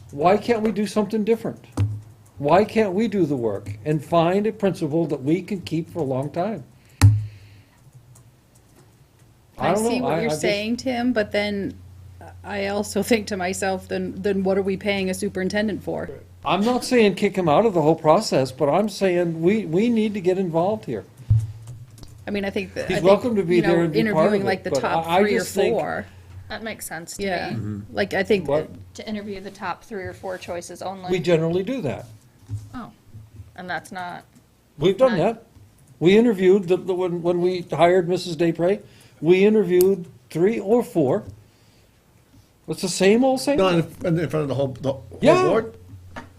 Why can't we do something different? Why can't we do the work and find a principal that we can keep for a long time? I don't see know. what you're just- saying, Tim, but then I also think to myself, then what are we paying a superintendent for? I'm not saying kick him out of the whole process, but I'm saying we need to get involved here. I mean, I think that. He's welcome to be there and be part of interviewing it, like the but top I 3 or just think- 4. That makes sense to Yeah, me, like I think, What? to interview the top 3 or 4 choices only. We generally do that. Oh, and that's not, We've done that. We interviewed, when we hired Mrs. Daypre, we interviewed 3 or 4. It's the same old, same No, old. in front of the whole Yeah. board?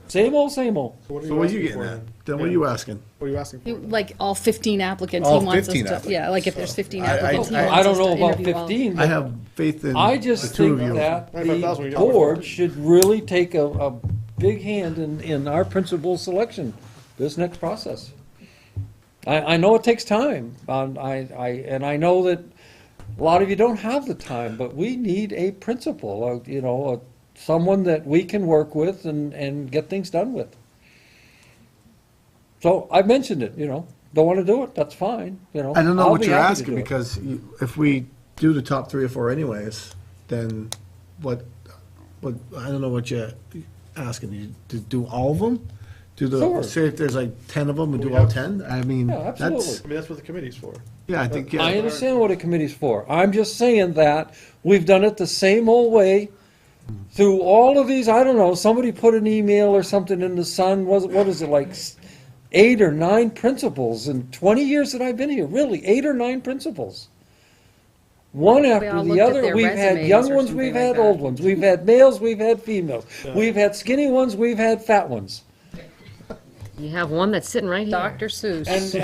Same old, same old. So what So what are you getting at? Then what are you asking? What are you asking for? like all 15 applicants, All he wants us 15 to, yeah, applicants, like if there's so 15 I- applicants, he I- wants I us don't to know about interview all. 15, I have faith in I the just 2 think of you. that 25,000 we the got. board should really take big hand in our principal selection this next process. I know it takes time, and I know that a lot of you don't have the time, but we need a principal, someone that we can work with and get things done with. So I mentioned it, don't want to do it, that's fine, I don't know I'll what be you're happy to asking, do it. because if we do the top 3 or 4 anyways, then what, I don't know what you're asking, you to do all of them? Sure. Say if there's like 10 of them, and We do all have- 10? I mean, Yeah, absolutely. that's, I mean, that's what the committee's for. yeah, I think, I yeah. understand what a committee's for. I'm just saying that we've done it the same old way through all of these, I don't know, somebody put an email or something in the Sun, what is it, like 8 or 9 principals in 20 years that I've been here, really, 8 or 9 principals. One after all the looked at other. their We've had resumes young or ones, something we've like had that. old ones, we've had males, we've had females, we've had skinny ones, we've had fat ones. You have one that's sitting right here. Dr. Seuss. And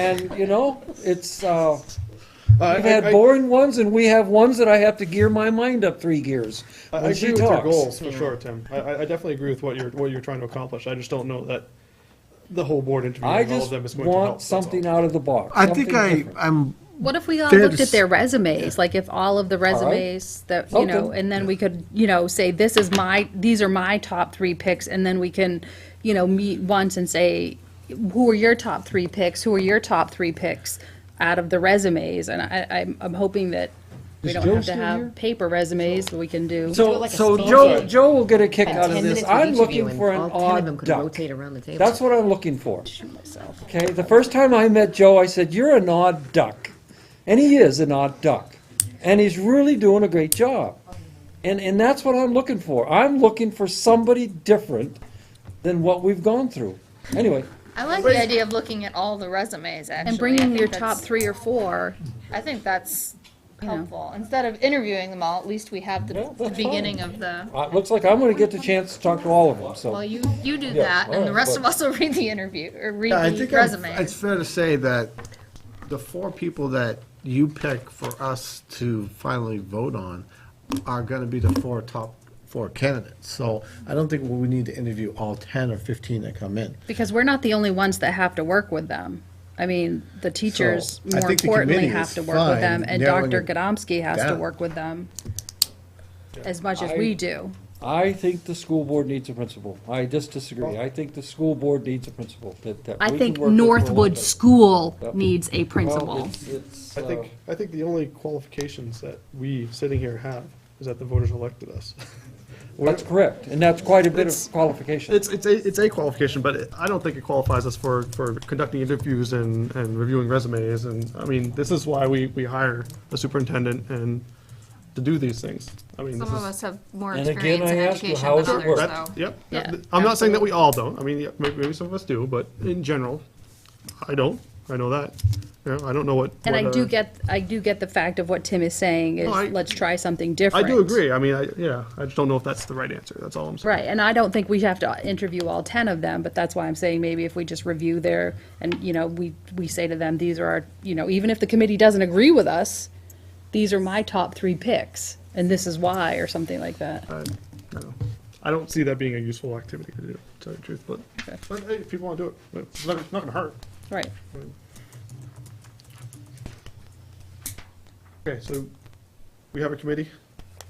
it's, we've had boring ones, and we have ones that I have to gear my mind up 3 gears I when agree she with your talks. goals, for sure, Tim. I definitely agree with what you're trying to accomplish. I just don't know that the whole board interviewing I all of just them is going to help. want that's all. something out of the box. I think something different. I'm, What if we all They're looked the at their s- resumes, like if all of the resumes that, Okay. and then we could, say, these are my top 3 picks, and then we can, meet once and say, who are your top 3 picks, who are your top 3 picks out of the resumes, and I'm hoping that we Is don't Joe have to still here? have paper resumes, but we can do. Do it like a So speed Joe, thing. Joe will get a kick Had out 10 of this. minutes with I'm each of looking you, and for an all 10 of them odd could duck. rotate around the table. That's what I'm looking for. myself. Okay, the first time I met Joe, I said, "You're an odd duck," and he is an odd duck, and he's really doing a great job. And that's what I'm looking for. I'm looking for somebody different than what we've gone through. Anyway, I like the idea of looking at all the resumes, actually. And I bringing think your that's- top 3 or 4. I think that's helpful. Instead of interviewing them all, at least we have the, Yeah, the that's beginning of the, it looks like I'm going to get the chance to talk to all of them, so. well, you do Yeah, that, all and the right, rest but- of us will read the interview, or read yeah, I the think resumes. it's fair to say that the 4 people that you pick for us to finally vote on are gonna be the 4 top 4 candidates. So I don't think we need to interview all 10 or 15 that come in. Because we're not the only ones that have to work with them. I mean, the teachers, I more think the importantly, committee have is to work with them, fine and narrowing Dr. it Godomsky has to down. work with them as much as I- we do. I think the school board needs a principal. I just disagree. I think the school board needs a principal that I we think can work with for a long Northwood time. School Yep. needs a Well, principal. it's, I think the only qualifications that we sitting here have is that the voters elected us. That's correct, and that's quite a bit of qualification. It's a qualification, but I don't think it qualifies us for conducting interviews and reviewing resumes. And I mean, this is why we hire a superintendent and to do these things. I mean, Some this of is. us have more And again, experience in I ask you, education how than does it others, work? though. Yep. Yeah, I'm not saying that we all don't. I mean, yeah, maybe some of us do, but in general, I don't. I know that. You know, I don't know what. And I what, do get the fact of what Tim is saying is, No, I- let's try something I different. do agree. I mean, I just don't know if that's the right answer. That's all I'm saying. Right, and I don't think we have to interview all 10 of them, but that's why I'm saying maybe if we just review their, and, we say to them, these are our, even if the committee doesn't agree with us, these are my top 3 picks, and this is why, or something like that. I don't see that being a useful activity to do, to tell you the truth, but hey, if people want to do it, it's not going to hurt. Right. Okay, so we have a committee.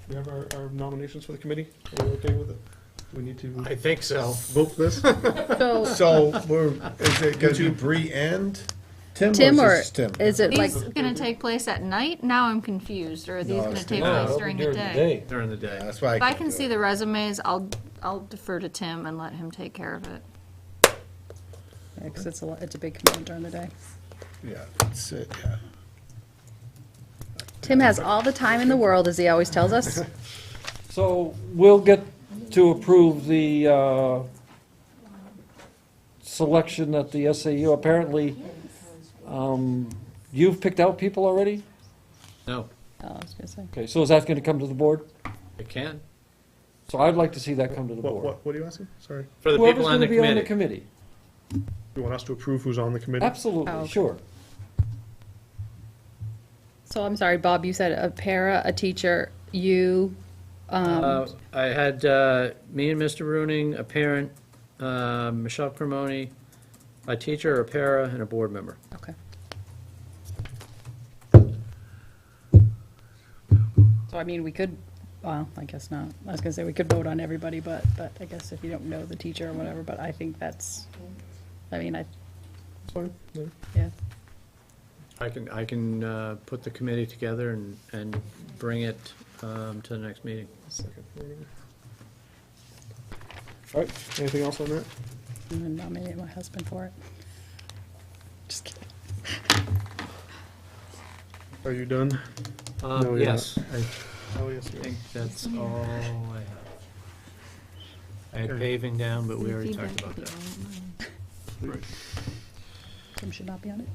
We have our nominations for the committee. Are we okay with it? We need to. I think so. Vote for this? So, So is it gonna be Bree and Tim? Tim, or or is it just Tim? is it like, These gonna take place at night? Now I'm confused, or are these No, gonna it's take during- place during the day? During the day. That's why If I can't can do see it. the resumes, I'll defer to Tim and let him take care of it. because it's a big commitment during the day. Yeah, that's it, yeah. Tim has all the time in the world, as he always tells us. So we'll get to approve the selection at the SAU. Apparently, you've picked out people already? No, Oh, I was gonna say. Okay, so is that going to come to the board? it can. So I'd like to see that come to the board. What are you asking? Sorry. For the Whoever's people on going to the be on the committee. committee. You want us to approve who's on the committee? Oh, Absolutely, okay. sure. So I'm sorry, Bob, you said a para, a teacher, you, I had me and Mr. Bruning, a parent, Michelle Cremoni, a teacher, a para, and a board member. Okay. So, I mean, we could, well, I guess not. I was gonna say we could vote on everybody, but I guess if you don't know the teacher or whatever, but I think that's, I mean, yeah. I can put the committee together and bring it to the next meeting. All right, anything else on that? And then nominate my husband for it. Just kidding. Are you done? No, you're Yes. not. Oh, yes, I you are. think that's all I have. I had Okay. paving down, but we already talked about that. Right. Tim should not be on it.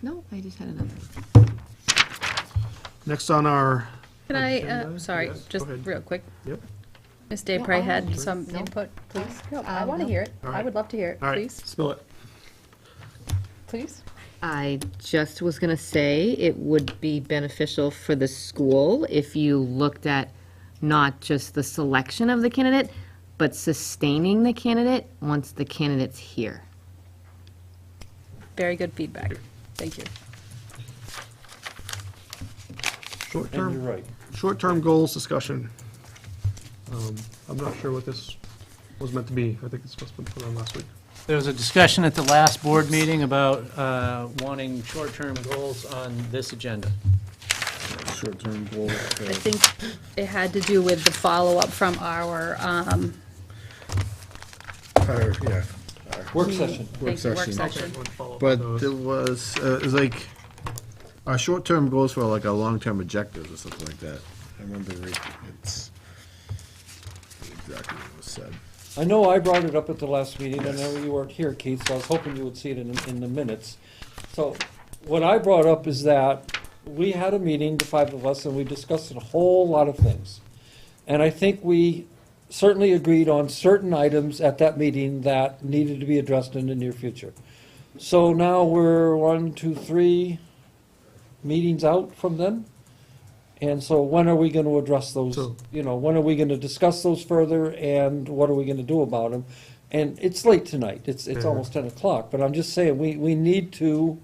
No, I just had another. Next on our. Can I, agenda- sorry, Yes, just go ahead. real quick. Yep. Ms. Daypre had some input, please. No, I want to no. hear it. All I right. would love to hear it, All right, please. spill it. Please. I just was going to say it would be beneficial for the school if you looked at not just the selection of the candidate, but sustaining the candidate once the candidate's here. Very good feedback. Thank you. Short-term. And you're right. Short-term goals discussion. I'm not sure what this was meant to be. I think it's supposed to be put on last week. There was a discussion at the last board meeting about wanting short-term goals on this agenda. Short-term goal. I think it had to do with the follow-up from our, Yeah. Work session. thank you, work session. session. One follow-up But on those. there was, it was like, our short-term goals were like our long-term objectives or something like that. I remember it's exactly what was said. I know I brought it up at the last meeting, and I know you weren't here, Keith, so I was hoping you would see it in the minutes. So what I brought up is that we had a meeting, the five of us, and we discussed a whole lot of things. And I think we certainly agreed on certain items at that meeting that needed to be addressed in the near future. So now we're 1, 2, 3 meetings out from them. And so when are we going to address those, So- when are we going to discuss those further, and what are we going to do about them? And it's late tonight, it's Yeah. almost 10 o'clock, but I'm just saying, we need to,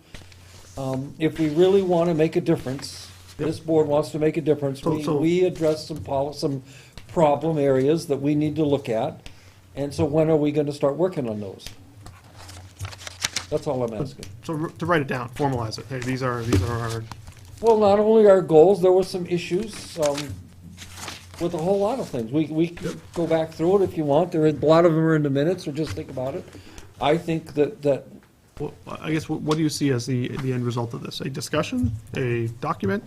if we really want to make a difference, this board wants to make a difference, we address some problem areas that we need to look at, and so when are we going to start working on those? That's all I'm asking. So to write it down, formalize it. Hey, these are our, Well, not only our goals, there were some issues with a whole lot of things. We could go back through it if you want. A lot of them are in the minutes, or just think about it. I think that well, I guess, what do you see as the end result of this? A discussion, a document?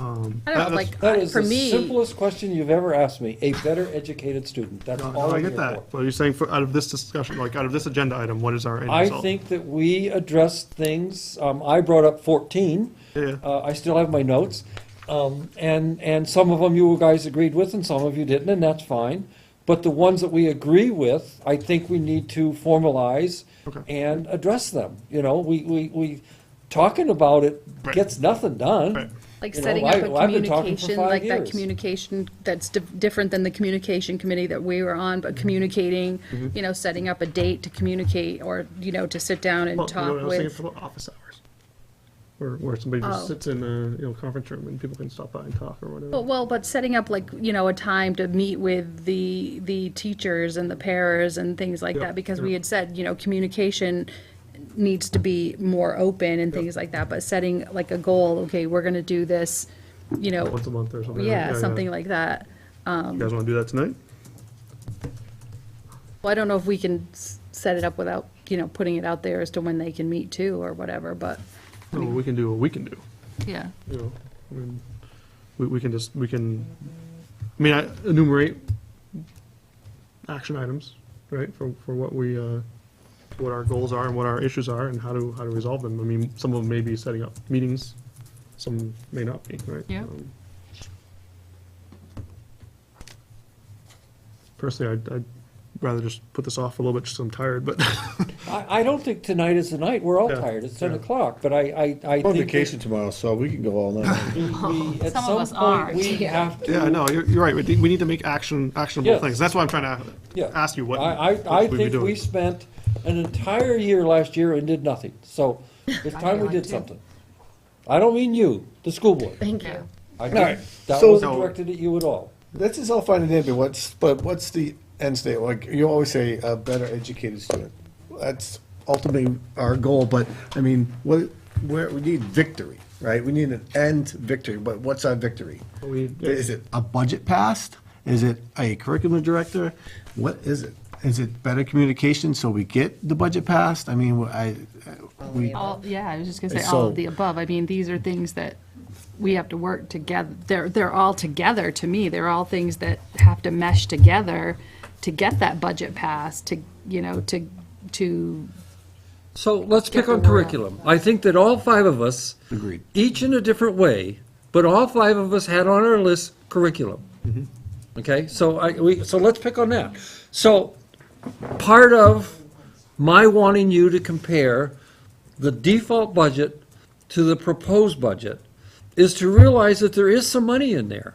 I don't know, like, that is for the me, simplest question you've ever asked me. A better educated student. That's No, all I I'm get here that. for. But you're saying out of this discussion, like out of this agenda item, what is our end I result? think that we addressed things, I brought up 14. Yeah. I still have my notes. And some of them you guys agreed with and some of you didn't, and that's fine. But the ones that we agree with, I think we need to formalize Okay. and address them. We talking about it Right. gets nothing done. Right. like You know, setting up a I've been talking for communication, 5 like that years. communication that's different than the communication committee that we were on, but communicating, setting up a date to communicate, or, to sit down and Well, talk I was thinking with. for the office hours. Where somebody just Oh. sits in a conference room and people can stop by and talk or whatever. Well, but setting up like, a time to meet with the teachers and the paras and things like Yep, that, because we yep. had said, communication needs to be more open and things like that, but setting like a goal, okay, we're gonna do this, Once a month or something. yeah, something like that. You guys want to do that tonight? Well, I don't know if we can set it up without, putting it out there as to when they can meet too, or whatever, but, No, we can do what we can do. yeah. I mean, I enumerate action items, right, for what we, what our goals are and what our issues are and how to resolve them. I mean, some of them may be setting up meetings, some may not be, right? Yeah. Personally, rather just put this off for a little bit, just 'cause I'm tired, but. I don't think tonight is the night. We're all Yeah, tired. It's 10 yeah. o'clock, but I I'm on think vacation tomorrow, so we can go all night. at Some of some us point, aren't. we have to. Yeah, no, you're right. We need to make actionable Yes. things. That's why I'm trying Yeah. to ask you what. I what we'd be think we doing. spent an entire year last year and did nothing. So it's time we did something. I don't mean you, the school board. Thank you. I All right, didn't, that so- wasn't directed at you at all. This is all fine and dandy, but what's the end state? Like, you always say, a better educated student. That's ultimately our goal, but, I mean, we need victory, right? We need an end victory, but what's our victory? Is it a budget passed? Is it a curriculum director? What is it? Is it better communication so we get the budget passed? I mean, we. Yeah, I was just gonna say So- all of the above. I mean, these are things that we have to work together. They're all together to me. They're all things that have to mesh together to get that budget passed, to, you know, to So let's pick the on word out. curriculum. I think that all five of us, Agreed. each in a different way, but all five of us had on our list curriculum. Okay, so so let's pick on that. So part of my wanting you to compare the default budget to the proposed budget is to realize that there is some money in there.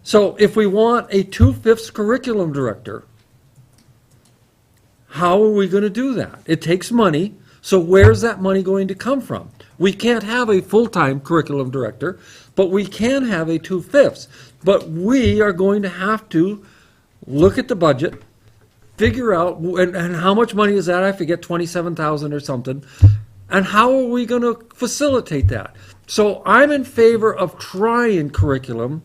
So if we want a 2/5 curriculum director, how are we going to do that? It takes money, so where's that money going to come from? We can't have a full-time curriculum director, but we can have a 2/5. But we are going to have to look at the budget, figure out, and how much money is that? I forget, 27,000 or something. And how are we going to facilitate that? So I'm in favor of trying curriculum.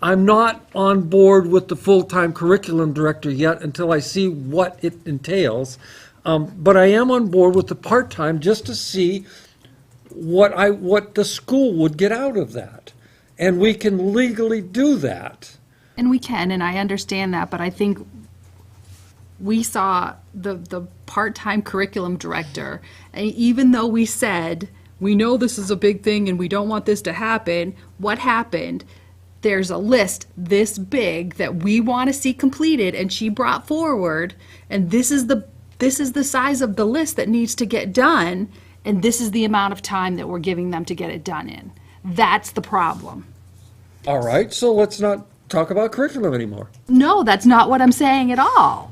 I'm not on board with the full-time curriculum director yet until I see what it entails. But I am on board with the part-time just to see what the school would get out of that. And we can legally do that. And we can, and I understand that, but I think we saw the part-time curriculum director, and even though we said, we know this is a big thing and we don't want this to happen, what happened? There's a list this big that we want to see completed, and she brought forward, and this is the size of the list that needs to get done, and this is the amount of time that we're giving them to get it done in. That's the problem. All right, so let's not talk about curriculum anymore. No, that's not what I'm saying at all.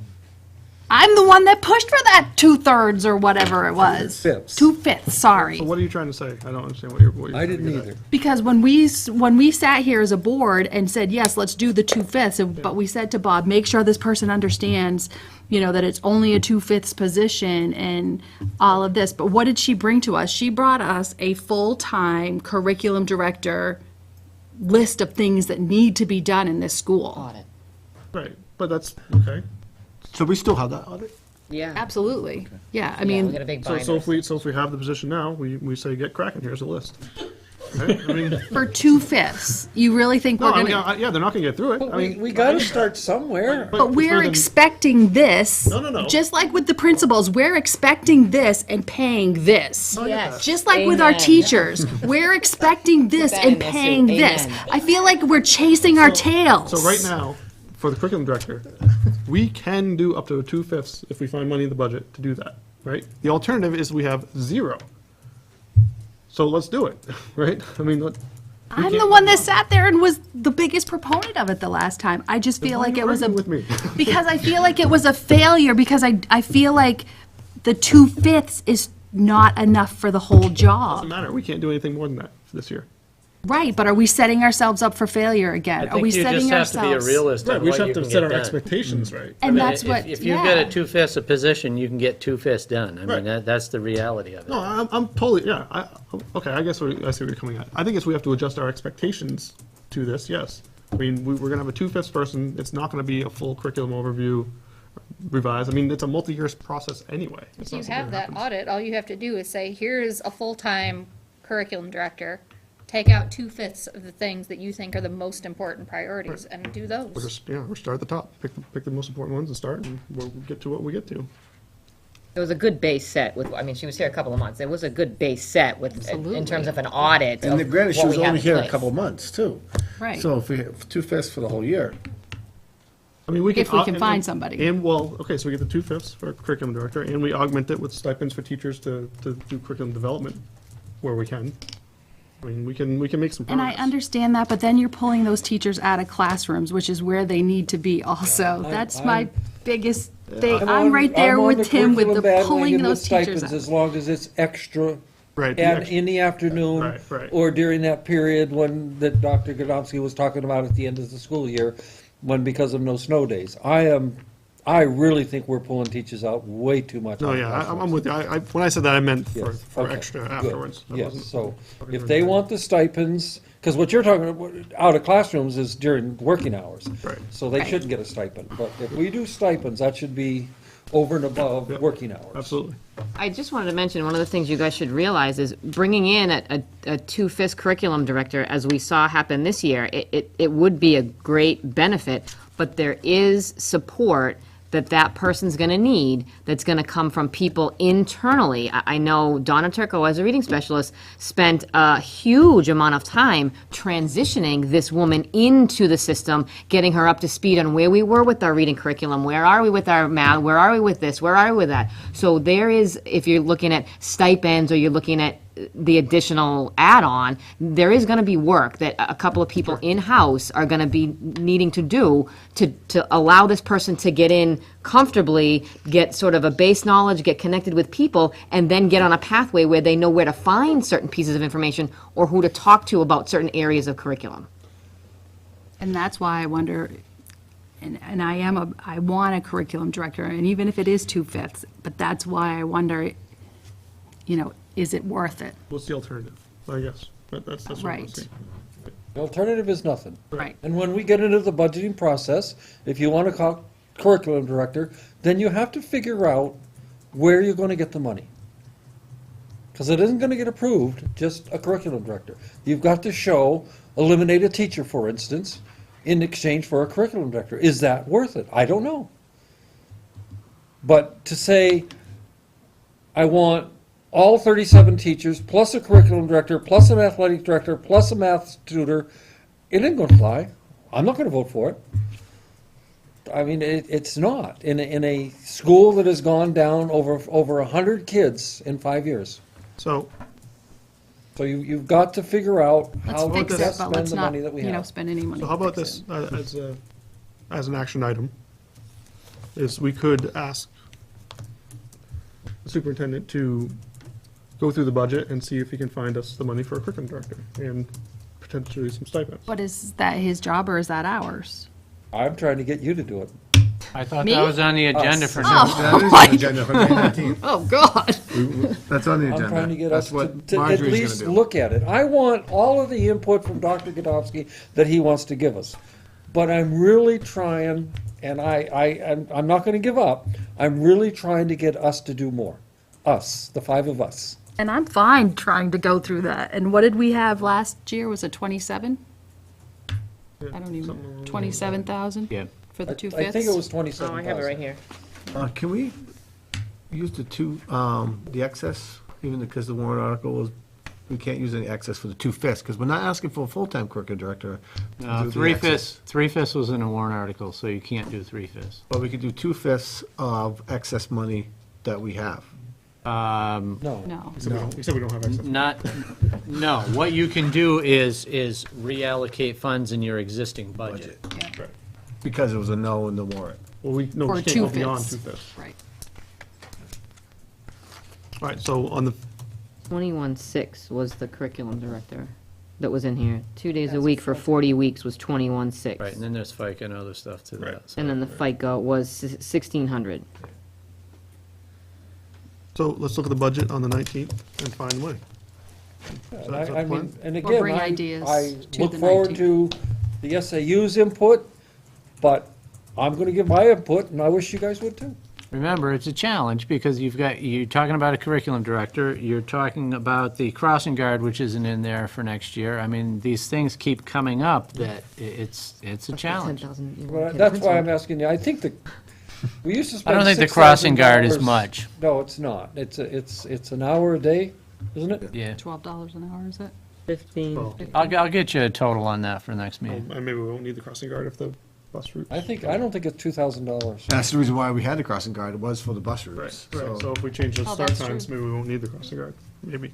I'm the one that pushed for that 2/3 or whatever it was. 2/5. 2/5, sorry. So what are you trying to say? I don't understand what you're I trying to didn't get at. either. Because when we sat here as a board and said, yes, let's do the 2/5, but we said to Bob, make sure this person understands, you know, that it's only a 2/5 position and all of this. But what did she bring to us? She brought us a full-time curriculum director list of things that need to be done in this school. Audit. Right, but that's, okay. So we still have that audit? Yeah. Absolutely. Yeah, I Yeah, we mean, got a big So binder. if we have the position now, we say, get cracking, here's a list. Right? I mean, for 2/5, you really think no, we're I mean, gonna? yeah, they're not gonna get through it. But I mean, we got to start somewhere. But it's we're better than- expecting this. No. Just like with the principals, we're expecting this and paying this. Yes. Just like with our Amen. teachers, we're expecting this that and in there, Sue. paying this. Amen. I feel like we're chasing our tails. So right now, for the curriculum director, we can do up to 2/5 if we find money in the budget to do that, right? The alternative is we have 0. So let's do it, right? I mean, I'm the one that sat there and was the biggest proponent of it the last time. I just feel like it was with me. because I feel like it was a failure because I feel like the 2/5 is not enough for the whole job. Doesn't matter. We can't do anything more than that for this year. Right, but are we setting ourselves up for failure again? I Are we think you just setting have to be a ourselves? realist Right, on we what just you have to can set get our done. expectations right. And I mean, that's what, If you've got a yeah. 2/5 a position, you can get 2/5 done. I Right. mean, that's the reality of it. No, I'm totally, yeah, okay, I guess I see where you're coming at. I think we have to adjust our expectations to this, yes. I mean, we're gonna have a 2/5 person, it's not gonna be a full curriculum overview revised. I mean, it's a multi-year process anyway. It's If you not something have that happens. audit, all you have to do is say, here's a full-time curriculum director. Take out 2/5 of the things that you think are the most important priorities and do We'll those. just, yeah, we'll start at the top, pick the most important ones and start, and we'll get to what we get to. It was a good base set with, I mean, she was here a couple of months. It was a good base set with, in terms of an audit And of the granted, she what was we have only in here a place. couple of months, too. Right. So if we have 2/5 for the whole year, I mean, we can. If we can and- find somebody. And, well, okay, so we get the 2/5 for curriculum director, and we augment it with stipends for teachers to do curriculum development where we can. I mean, we can make some And progress. I understand that, but then you're pulling those teachers out of classrooms, which is where they need to be also. That's my biggest thing. I'm right there with Tim with the pulling those teachers out. As long as it's extra Right. the and extra- in the afternoon Right. or during that period when that Dr. Godomsky was talking about at the end of the school year, when because of no snow days. I really think we're pulling teachers out way too much. No, out of yeah, classrooms. I'm with you. When I said that, I meant for Yes, for okay, extra good. afterwards. I Yes, wasn't so talking if about they that. want the stipends, because what you're talking about out of classrooms is during working hours. Right. So they shouldn't get a stipend, but if we do stipends, that should be over and above working hours. Absolutely. I just wanted to mention, one of the things you guys should realize is bringing in a 2/5 curriculum director, as we saw happen this year, it would be a great benefit, but there is support that person's going to need that's going to come from people internally. I know Donna Turco, as a reading specialist, spent a huge amount of time transitioning this woman into the system, getting her up to speed on where we were with our reading curriculum, where are we with our math, where are we with this, where are we with that. So there is, if you're looking at stipends or you're looking at the additional add-on, there is going to be work that a couple of people in-house are going to be needing to do to allow this person to get in comfortably, get sort of a base knowledge, get connected with people, and then get on a pathway where they know where to find certain pieces of information or who to talk to about certain areas of curriculum. And that's why I wonder, and I want a curriculum director, and even if it is 2/5, but that's why I wonder, is it worth it? What's the alternative? I guess. That's what I'm Right. saying. The alternative is nothing. Right. And when we get into the budgeting process, if you want to call curriculum director, then you have to figure out where you're going to get the money. Because it isn't going to get approved, just a curriculum director. You've got to show, eliminate a teacher, for instance, in exchange for a curriculum director. Is that worth it? I don't know. But to say, I want all 37 teachers, plus a curriculum director, plus an athletic director, plus a math tutor, it ain't gonna fly. I'm not gonna vote for it. I mean, it's not, in a school that has gone down over 100 kids in 5 years. So you've got to figure out Let's how to fix it, best but spend let's the not, money that we have. spend any money. So how to about fix this it. as an action item? Is we could ask the superintendent to go through the budget and see if he can find us the money for a curriculum director and potentially some stipends. But is that his job or is that ours? I'm trying to get you to do it. I thought Me? that was on the agenda for That is on the agenda for May 19th. Oh, God. That's on the agenda. I'm trying to get That's us what to at Marjorie's gonna least do. look at it. I want all of the input from Dr. Godomsky that he wants to give us. But I'm really trying, and I'm not going to give up, I'm really trying to get us to do more. Us, the 5 of us. And I'm fine trying to go through that. And what did we have last year? Was it 27? I don't even, 27,000? Yeah. For the 2/5? I think it was 27,000. Oh, I have it right here. Can we use the excess, even because the warrant article was, we can't use any excess for the 2/5, because we're not asking for a full-time curriculum director. to do the excess. 3/5 was in a warrant article, so you can't do 3/5. But we could do 2/5 of excess money that we have. No. No. We said we don't have access. No, what you can do is reallocate funds in your existing budget. Right. Because it was a no in the warrant. Well, we For can't go beyond 2/5. 2/5. Right. All right, so on the, 21.6 was the curriculum director that was in here. 2 days a week for 40 weeks was 21.6. Right, and then there's FICA and other stuff to that. so- And then the FICA was 1,600. so let's look at the budget on the 19th and find the money. Is that the I plan? mean, and Or again, bring ideas I to look the forward 19th. to the SAU's input, but I'm going to give my input, and I wish you guys would too. Remember, it's a challenge because you're talking about a curriculum director, you're talking about the crossing guard, which isn't in there for next year. I mean, these things keep coming up that it's a challenge. 10,000. you Well, wanna get a that's why principal. I'm asking you. I think we used to I spend don't think the crossing guard is $6,000. much. No, it's not. It's an hour a day, isn't it? Yeah. $12 an hour, is it? 15. Well, I'll get you a total on that for next meeting. and maybe we won't need the crossing guard if the bus routes. I don't think it's $2,000. That's the reason why we had the crossing guard, it was for the bus routes. Right, so if we change the Oh, start that's times, true. maybe we won't need the crossing guard, maybe.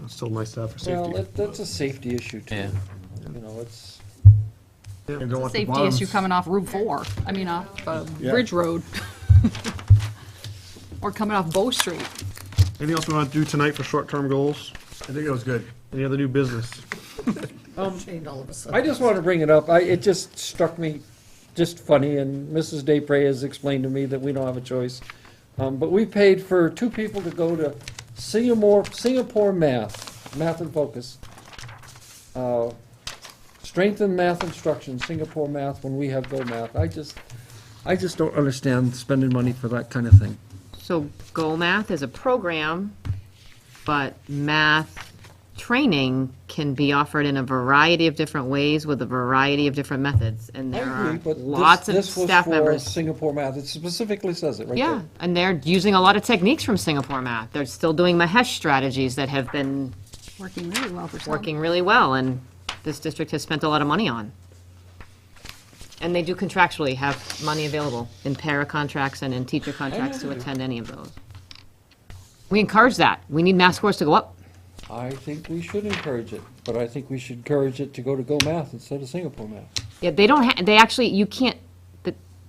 Still nice to have for Well, safety. that's a safety issue too. Yeah. You know, it's, And don't want the Safety bottoms- issue coming off Route 4, I mean, off Yeah. Bridge Road. Or coming off Bow Street. Anything else we want to do tonight for short-term goals? I think it was good. Any other new business? Changed all of a sudden. I just want to bring it up. It just struck me just funny, and Mrs. Daypre has explained to me that we don't have a choice. But we paid for 2 people to go to Singapore Math and Focus. Strengthen math instruction, Singapore Math, when we have Go Math. I just don't understand spending money for that kind of thing. So Go Math is a program, but math training can be offered in a variety of different ways with a variety of different methods. And there are lots of staff members. This was for Singapore Math. It specifically says it right there. Yeah, and they're using a lot of techniques from Singapore Math. They're still doing Mahesh strategies that have been Working really well for some. working really well, and this district has spent a lot of money on. And they do contractually have money available in para contracts and in teacher contracts to attend any of those. We encourage that. We need math scores to go up. I think we should encourage it, but I think we should encourage it to go to Go Math instead of Singapore Math. Yeah, they don't, they actually, you can't,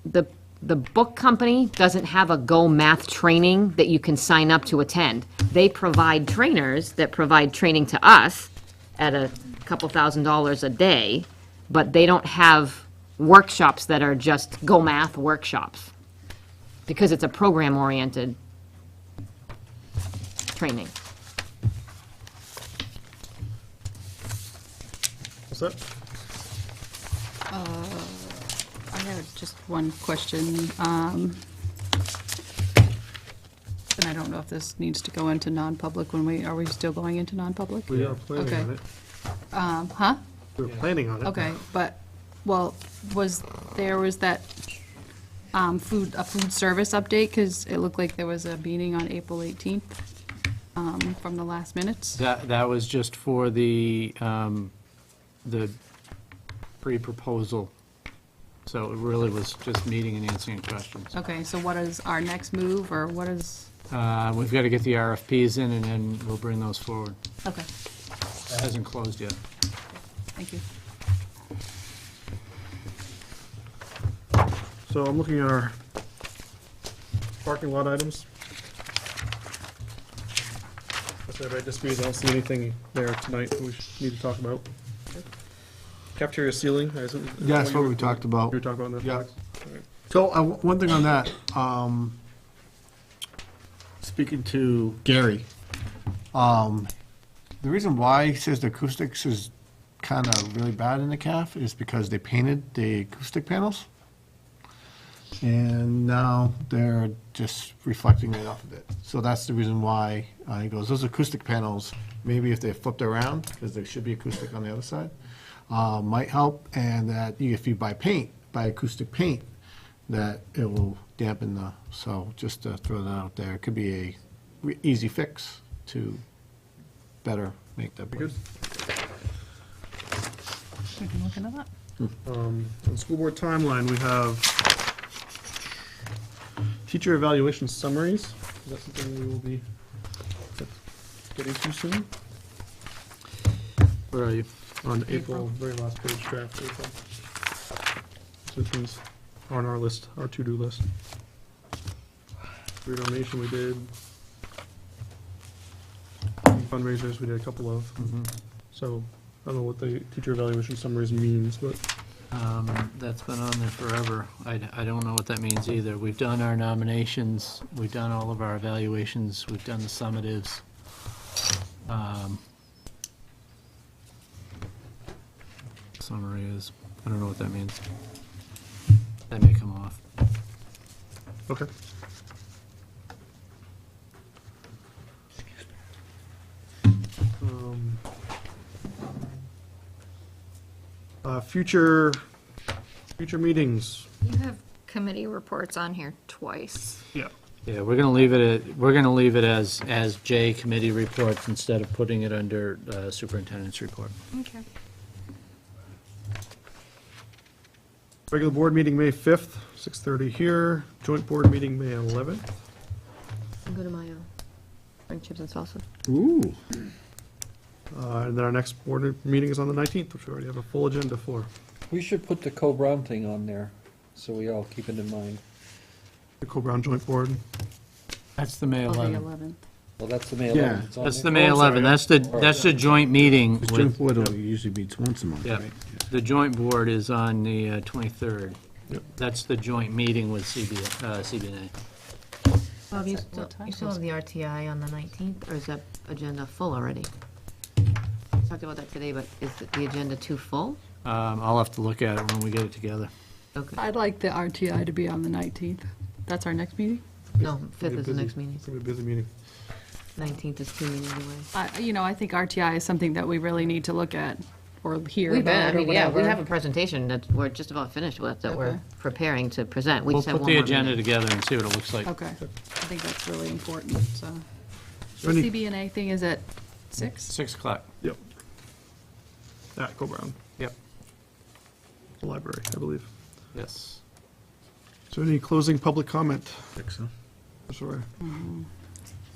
the book company doesn't have a Go Math training that you can sign up to attend. They provide trainers that provide training to us at a couple $1,000s a day, but they don't have workshops that are just Go Math workshops, because it's a program-oriented training. What's that? I have just one question. And I don't know if this needs to go into non-public are we still going into non-public? We are planning Okay. on it. Huh? We were planning on it. Okay, but, well, was that a food service update? Because it looked like there was a meeting on April 18th from the last minutes. That was just for the pre-proposal. So it really was just meeting and answering questions. Okay, so what is our next move, or what is, We've got to get the RFPs in, and then we'll bring those forward. okay, It hasn't closed yet. thank you. So I'm looking at our parking lot items. If everybody disagrees, I don't see anything there tonight that we need to talk about. Cafeteria ceiling, I assume. Yeah, that's what we talked about. You were talking about in the Yeah. flags? All right. So, one thing on that, speaking to Gary, the reason why he says the acoustics is kind of really bad in the CAF is because they painted the acoustic panels. And now they're just reflecting it off of it. So that's the reason why he goes, those acoustic panels, maybe if they flipped around, because there should be acoustic on the other side, might help. And that if you buy acoustic paint, that it will dampen the, so just to throw that out there, it could be a easy fix to better make that place. We can look into that. On the school board timeline, we have teacher evaluation summaries. Is that something we will be getting to soon? Where are you? On April, very last page, draft April. So this one's on our list, our to-do list. Redonation we did. Fundraisers, we did a couple of. So I don't know what the teacher evaluation summaries means, but That's been on there forever. I don't know what that means either. We've done our nominations, we've done all of our evaluations, we've done the summatives. Summary is, I don't know what that means. That may come off. okay. Future meetings. You have committee reports on here twice. Yeah. Yeah, we're gonna leave it as J committee reports instead of putting it under superintendent's report. Okay. Regular board meeting, May 5th, 6:30 here. Joint board meeting, May 11th. Go to my, bring chips and salsa. Ooh. And then our next board meeting is on the 19th, which we already have a full agenda for. We should put the Co-Brown thing on there, so we all keep it in mind. The Co-Brown Joint Board. That's the May Of the 11th. 11th. Well, that's the May Yeah. 11th. It's on That's there. the May Oh, sorry. 11th. That's the joint meeting This joint with, board usually meets once a month, yeah, right? the joint board is on the 23rd. Yep. That's the joint meeting with CBNA. Bob, you What time still is have the RTI on the 19th, or is that agenda full already? Talked about that today, but is the agenda too full? I'll have to look at it when we get it together. Okay. I'd like the RTI to be on the 19th. That's our next meeting? No, 5th is the next meeting. It's going to be a busy meeting. 19th is 2 meetings away. I think RTI is something that we really need to look at or hear We've been, I about or mean, yeah, we whatever. have a presentation that we're just about finished with, that we're Okay. preparing to present. We We'll just have put one the more agenda meeting. together and see what it looks like. Okay, I think that's really important, so. The Any- CBNA thing is at 6? 6 o'clock. Yep. At Co-Brown, Yep, the library, I believe. yes. Is there any closing public comment? I think so. Sorry.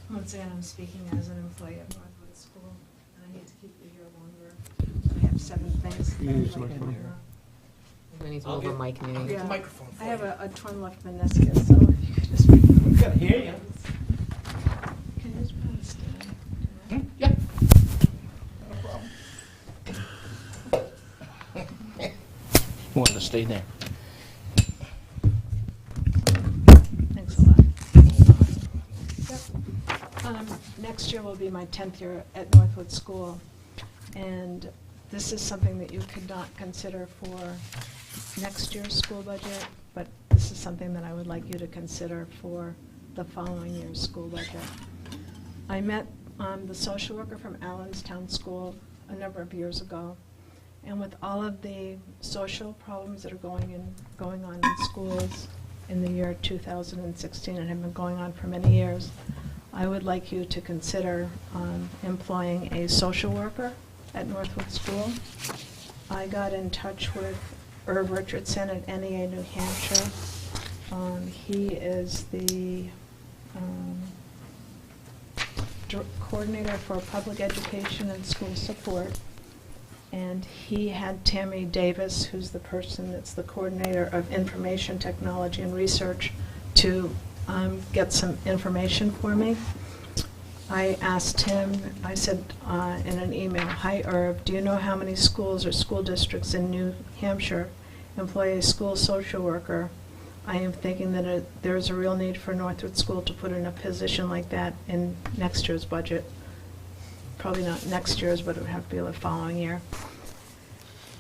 Once again, I'm speaking as an employee of Northwood School, and I need to keep you here longer. I have 7 things. that You I'd need like some to microphone. do. We need to move a mic near you. Yeah, I have a torn left meniscus, so if you could just. We can hear you. Can you just put on stand? Yeah. Wanted to stay there. Thanks a lot. Yep. Next year will be my 10th year at Northwood School, and this is something that you could not consider for next year's school budget, but this is something that I would like you to consider for the following year's school budget. I met the social worker from Allenstown School a number of years ago, and with all of the social problems that are going on in schools in the year 2016 and have been going on for many years, I would like you to consider employing a social worker at Northwood School. I got in touch with Irv Richardson at NEA New Hampshire. He is the coordinator for public education and school support. And he had Tammy Davis, who's the person that's the coordinator of information technology and research, to get some information for me. I asked him, I said in an email, "Hi Irv, do you know how many schools or school districts in New Hampshire employ a school social worker? I am thinking that there's a real need for Northwood School to put in a position like that in next year's budget." Probably not next year's, but it would have to be the following year.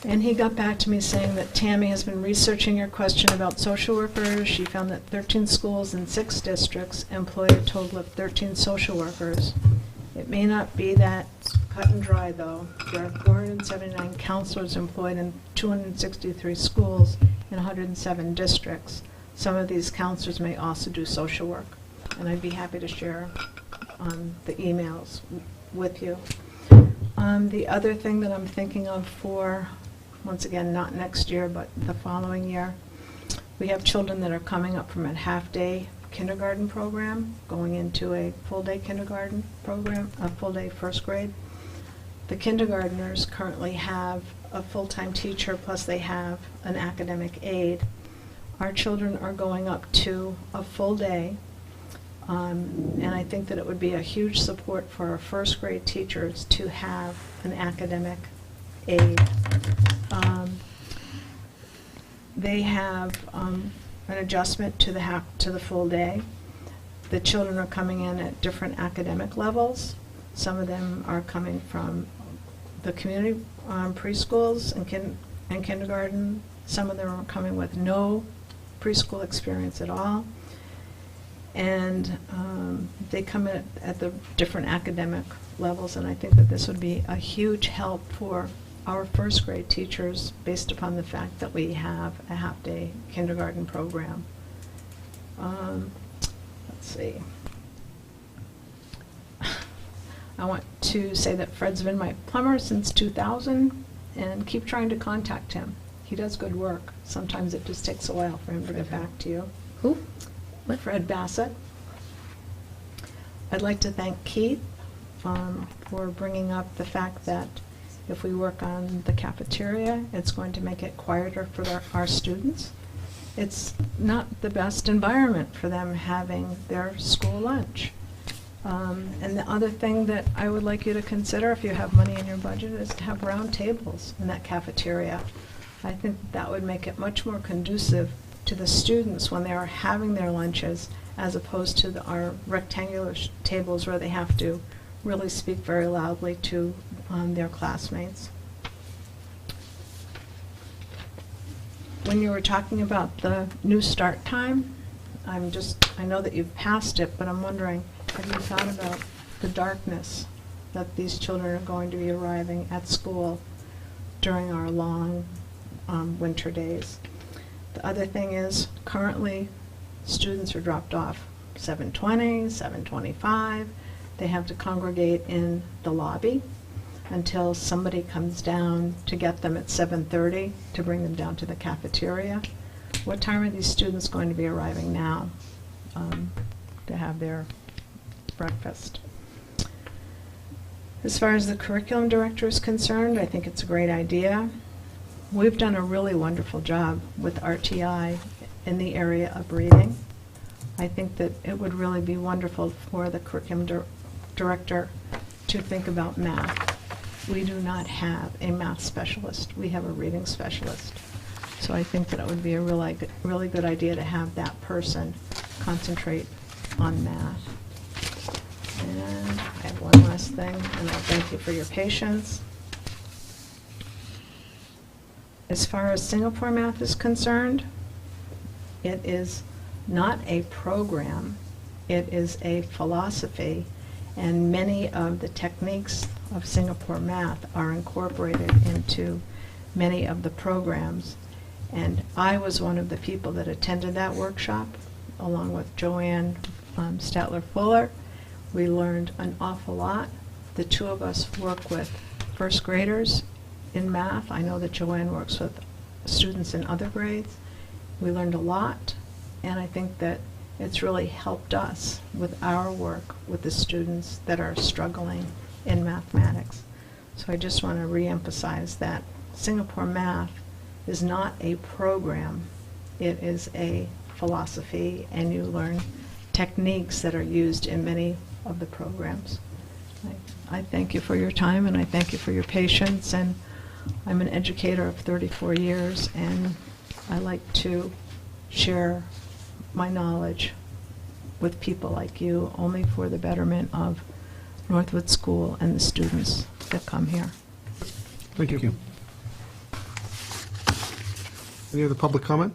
And he got back to me saying that Tammy has been researching your question about social workers. She found that 13 schools in 6 districts employ a total of 13 social workers. It may not be that cut and dry, though. There are 479 counselors employed in 263 schools in 107 districts. Some of these counselors may also do social work, and I'd be happy to share the emails with you. The other thing that I'm thinking of for, once again, not next year, but the following year, we have children that are coming up from a half-day kindergarten program, going into a full-day kindergarten program, a full-day first grade. The kindergartners currently have a full-time teacher, plus they have an academic aide. Our children are going up to a full day. And I think that it would be a huge support for our first grade teachers to have an academic aide. They have an adjustment to the full day. The children are coming in at different academic levels. Some of them are coming from the community preschools and kindergarten. Some of them are coming with no preschool experience at all. And they come in at the different academic levels, and I think that this would be a huge help for our first grade teachers based upon the fact that we have a half-day kindergarten program. Let's see. I want to say that Fred's been my plumber since 2000, and keep trying to contact him. He does good work. Sometimes it just takes a while for him to get back to you. Who? Fred Bassett. I'd like to thank Keith for bringing up the fact that if we work on the cafeteria, it's going to make it quieter for our students. It's not the best environment for them having their school lunch. And the other thing that I would like you to consider, if you have money in your budget, is to have round tables in that cafeteria. I think that would make it much more conducive to the students when they are having their lunches, as opposed to our rectangular tables where they have to really speak very loudly to their classmates. When you were talking about the new start time, I know that you've passed it, but I'm wondering, have you thought about the darkness that these children are going to be arriving at school during our long winter days? The other thing is, currently, students are dropped off 7:20, 7:25. They have to congregate in the lobby until somebody comes down to get them at 7:30 to bring them down to the cafeteria. What time are these students going to be arriving now to have their breakfast? As far as the curriculum director is concerned, I think it's a great idea. We've done a really wonderful job with RTI in the area of reading. I think that it would really be wonderful for the curriculum director to think about math. We do not have a math specialist. We have a reading specialist. So I think that it would be a really good idea to have that person concentrate on math. And I have one last thing, and I'll thank you for your patience. As far as Singapore math is concerned, it is not a program, it is a philosophy, and many of the techniques of Singapore math are incorporated into many of the programs. And I was one of the people that attended that workshop, along with Joanne Statler-Fuller. We learned an awful lot. The two of us work with first graders in math. I know that Joanne works with students in other grades. We learned a lot, and I think that it's really helped us with our work with the students that are struggling in mathematics. So I just want to reemphasize that Singapore math is not a program. It is a philosophy, and you learn techniques that are used in many of the programs. I thank you for your time, and I thank you for your patience, and I'm an educator of 34 years, and I like to share my knowledge with people like you, only for the betterment of Northwood School and the students that come here. Thank you. Any other public comment?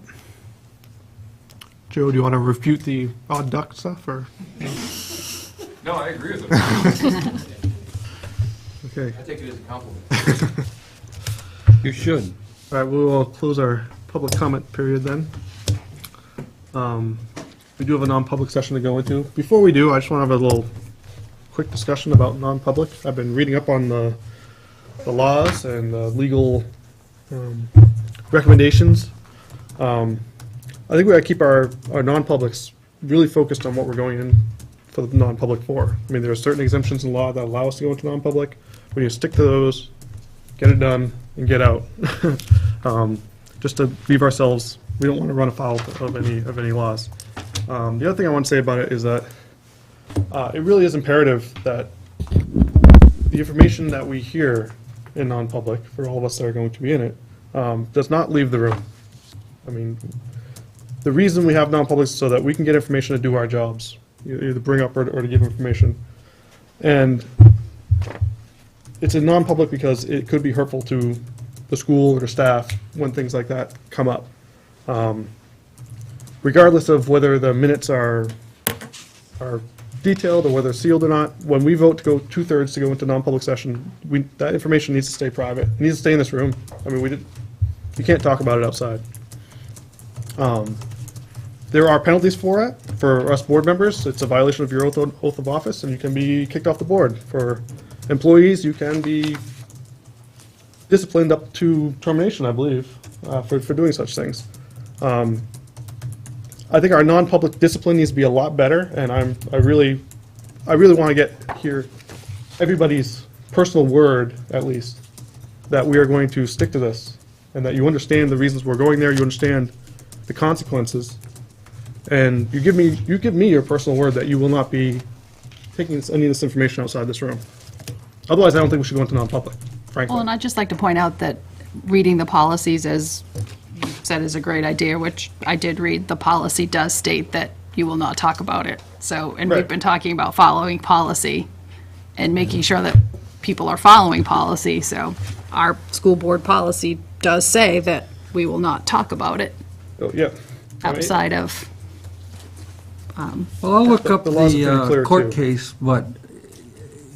Joe, do you want to refute the odd duck stuff, or? No, I agree with him. Okay. I take it as a compliment. You should. All right, we will close our public comment period then. We do have a non-public session to go into. Before we do, I just want to have a little quick discussion about non-public. I've been reading up on the laws and the legal recommendations. I think we got to keep our non-publics really focused on what we're going in for the non-public for. I mean, there are certain exemptions in law that allow us to go into non-public. We need to stick to those, get it done, and get out. Just to leave ourselves, we don't want to run afoul of any laws. The other thing I want to say about it is that it really is imperative that the information that we hear in non-public, for all of us that are going to be in it, does not leave the room. I mean, the reason we have non-public is so that we can get information to do our jobs, either bring up or to give information. And it's a non-public because it could be hurtful to the school or the staff when things like that come up. Regardless of whether the minutes are detailed or whether sealed or not, when we vote to go 2/3 to go into non-public session, that information needs to stay private. It needs to stay in this room. I mean, you can't talk about it outside. There are penalties for it, for us board members. It's a violation of your oath of office, and you can be kicked off the board. For employees, you can be disciplined up to termination, I believe, for doing such things. I think our non-public discipline needs to be a lot better, and I really want to hear everybody's personal word, at least, that we are going to stick to this, and that you understand the reasons we're going there, you understand the consequences, and you give me your personal word that you will not be taking any of this information outside this room. Otherwise, I don't think we should go into non-public, frankly. Well, and I'd just like to point out that reading the policies, as you said, is a great idea, which I did read. The policy does state that you will not talk about it. So, and we've Right. been talking about following policy and making sure that people are following policy. So our school board policy does say that we will not talk about it So, yeah. I mean, outside of, Well, I'll look up The laws are pretty clear, the court too. case, but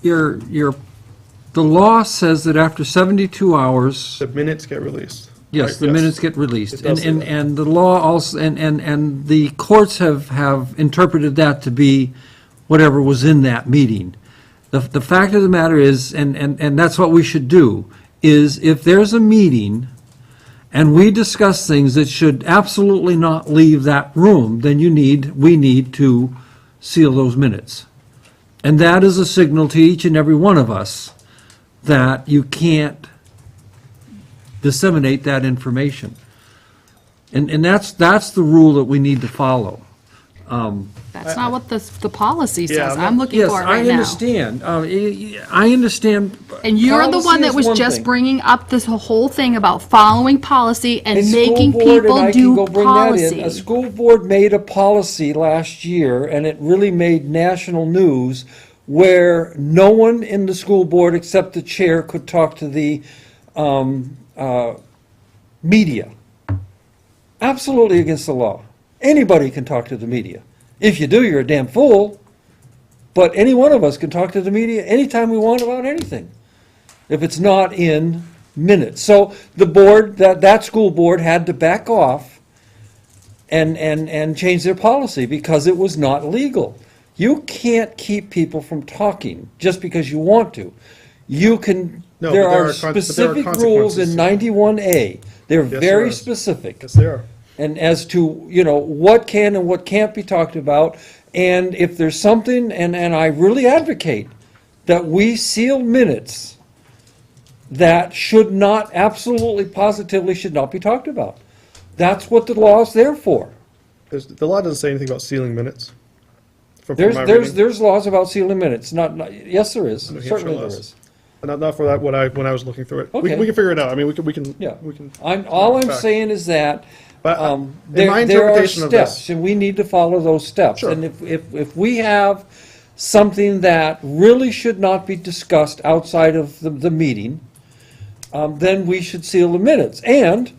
the law says that after 72 hours, The minutes get released. yes, Right, the minutes get released. It does say And that. the law also, and the courts have interpreted that to be whatever was in that meeting. The fact of the matter is, and that's what we should do, is if there's a meeting and we discuss things that should absolutely not leave that room, then we need to seal those minutes. And that is a signal to each and every one of us that you can't disseminate that information. And that's the rule that we need to follow. that's not what the policy Yeah, says. I'm I'm looking Yes, for it I right now. understand. I understand. And you're the Policy one that is was one just thing. bringing up this whole thing about following policy and A school making board, and people I can do go bring that in. policy. A school board made a policy last year, and it really made national news, where no one in the school board except the chair could talk to the media. Absolutely against the law. Anybody can talk to the media. If you do, you're a damn fool. But any one of us can talk to the media anytime we want about anything, if it's not in minutes. So the board, that school board had to back off and change their policy because it was not legal. You can't keep people from talking just because you want to. You can, No, there but there are are specific rules in consequences. 91A. They're Yes, there very are. specific. Yes, they are. And as to, what can and what can't be talked about. And if there's something, and I really advocate that we seal minutes that should not, absolutely positively should not be talked about. That's what the law is there for. The law doesn't say anything about sealing minutes. From my reading. There's laws about sealing minutes, yes, there is, New Hampshire certainly there laws. is. Not for that, when I was looking through it. We Okay. can figure it out. I mean, we can. Yeah. We can. All I'm Back. saying is that, But in there my are interpretation of steps, this, and we need to follow those steps. Sure. And if we have something that really should not be discussed outside of the meeting, then we should seal the minutes. And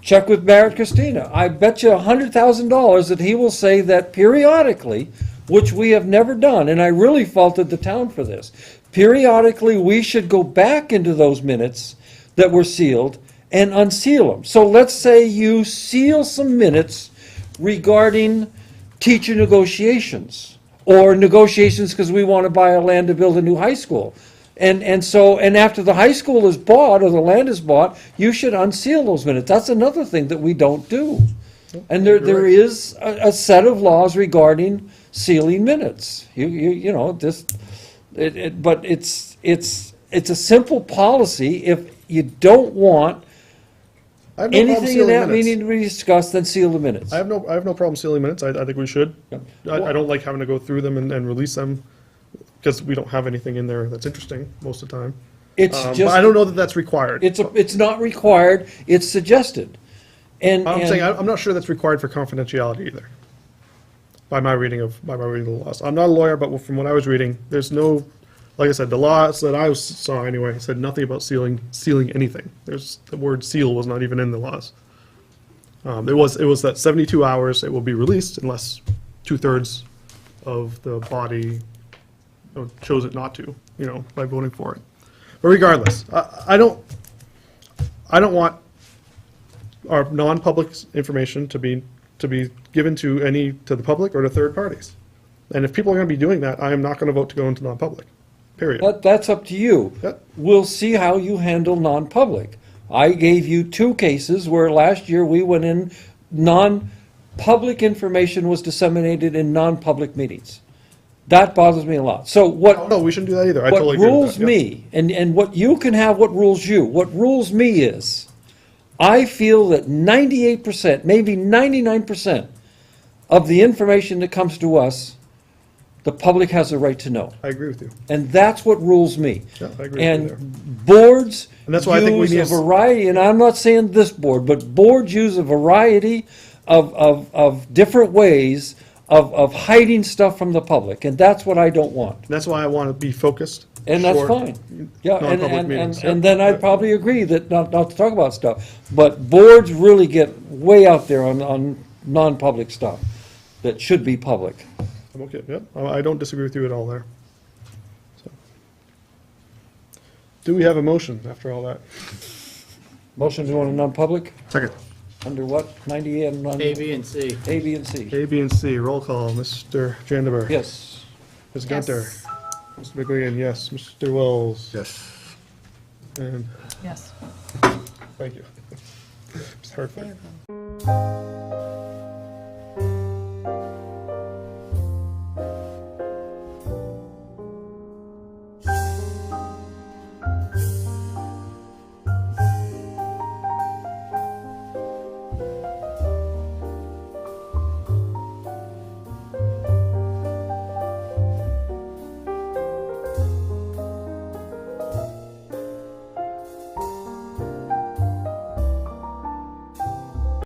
check with Barrett Christina. I bet you $100,000 that he will say that periodically, which we have never done, and I really faulted the town for this, periodically, we should go back into those minutes that were sealed and unseal them. So let's say you seal some minutes regarding teacher negotiations, or negotiations because we want to buy a land to build a new high school. And after the high school is bought, or the land is bought, you should unseal those minutes. That's another thing that we don't do. And there is a set of laws regarding sealing minutes. But it's a simple policy. If you don't want I have no problem anything in sealing that minutes. meeting to be discussed, then seal the minutes. I have no problem sealing minutes. I think we should. I don't like having to go through them and release them because we don't have anything in there that's interesting most of the time. It's But just, I don't know that that's required. it's not required, it's suggested. And I'm saying I'm not sure that's required for confidentiality either. By my reading of the laws, I'm not a lawyer, but from what I was reading, there's no, like I said, the laws that I saw anyway said nothing about sealing anything. The word seal was not even in the laws. It was that 72 hours it will be released unless 2/3 of the body chose it not to, by voting for it. But regardless, I don't want our non-public information to be given to the public or to third parties. And if people are going to be doing that, I am not going to vote to go into non-public. period. That's up to you. Yep. We'll see how you handle non-public. I gave you 2 cases where last year we went in, non-public information was disseminated in non-public meetings. That bothers me a lot. So what? No, we shouldn't do that either. I What totally agree with rules that. Yep. me, and what you can have, what rules you, what rules me is, I feel that 98%, maybe 99% of the information that comes to us, the public has a right to know. I agree with you. And that's what rules me. Yeah, I agree with you there. And boards And that's why I think we use need a variety, and I'm not saying this board, but boards use a variety of different ways of hiding stuff from the public, and that's what I don't want. And that's why I want to be focused. And that's short, fine. Yeah, non-public meetings. Yep. and then I'd probably agree that not to talk about stuff. But boards really get way out there on non-public stuff that should be public. I'm okay, yep. I don't disagree with you at all there. So. Do we have a motion after all that? Motion to go into non-public? Second. Under what? 90 and non? A, B, and C. A, B, and C. A, B, and C. Roll call. Mr. Jandeberg. Yes. Ms. Gunter. Mr. McLean, yes. Mr. Wells. Yes. And Yes. thank you. It's Hartford.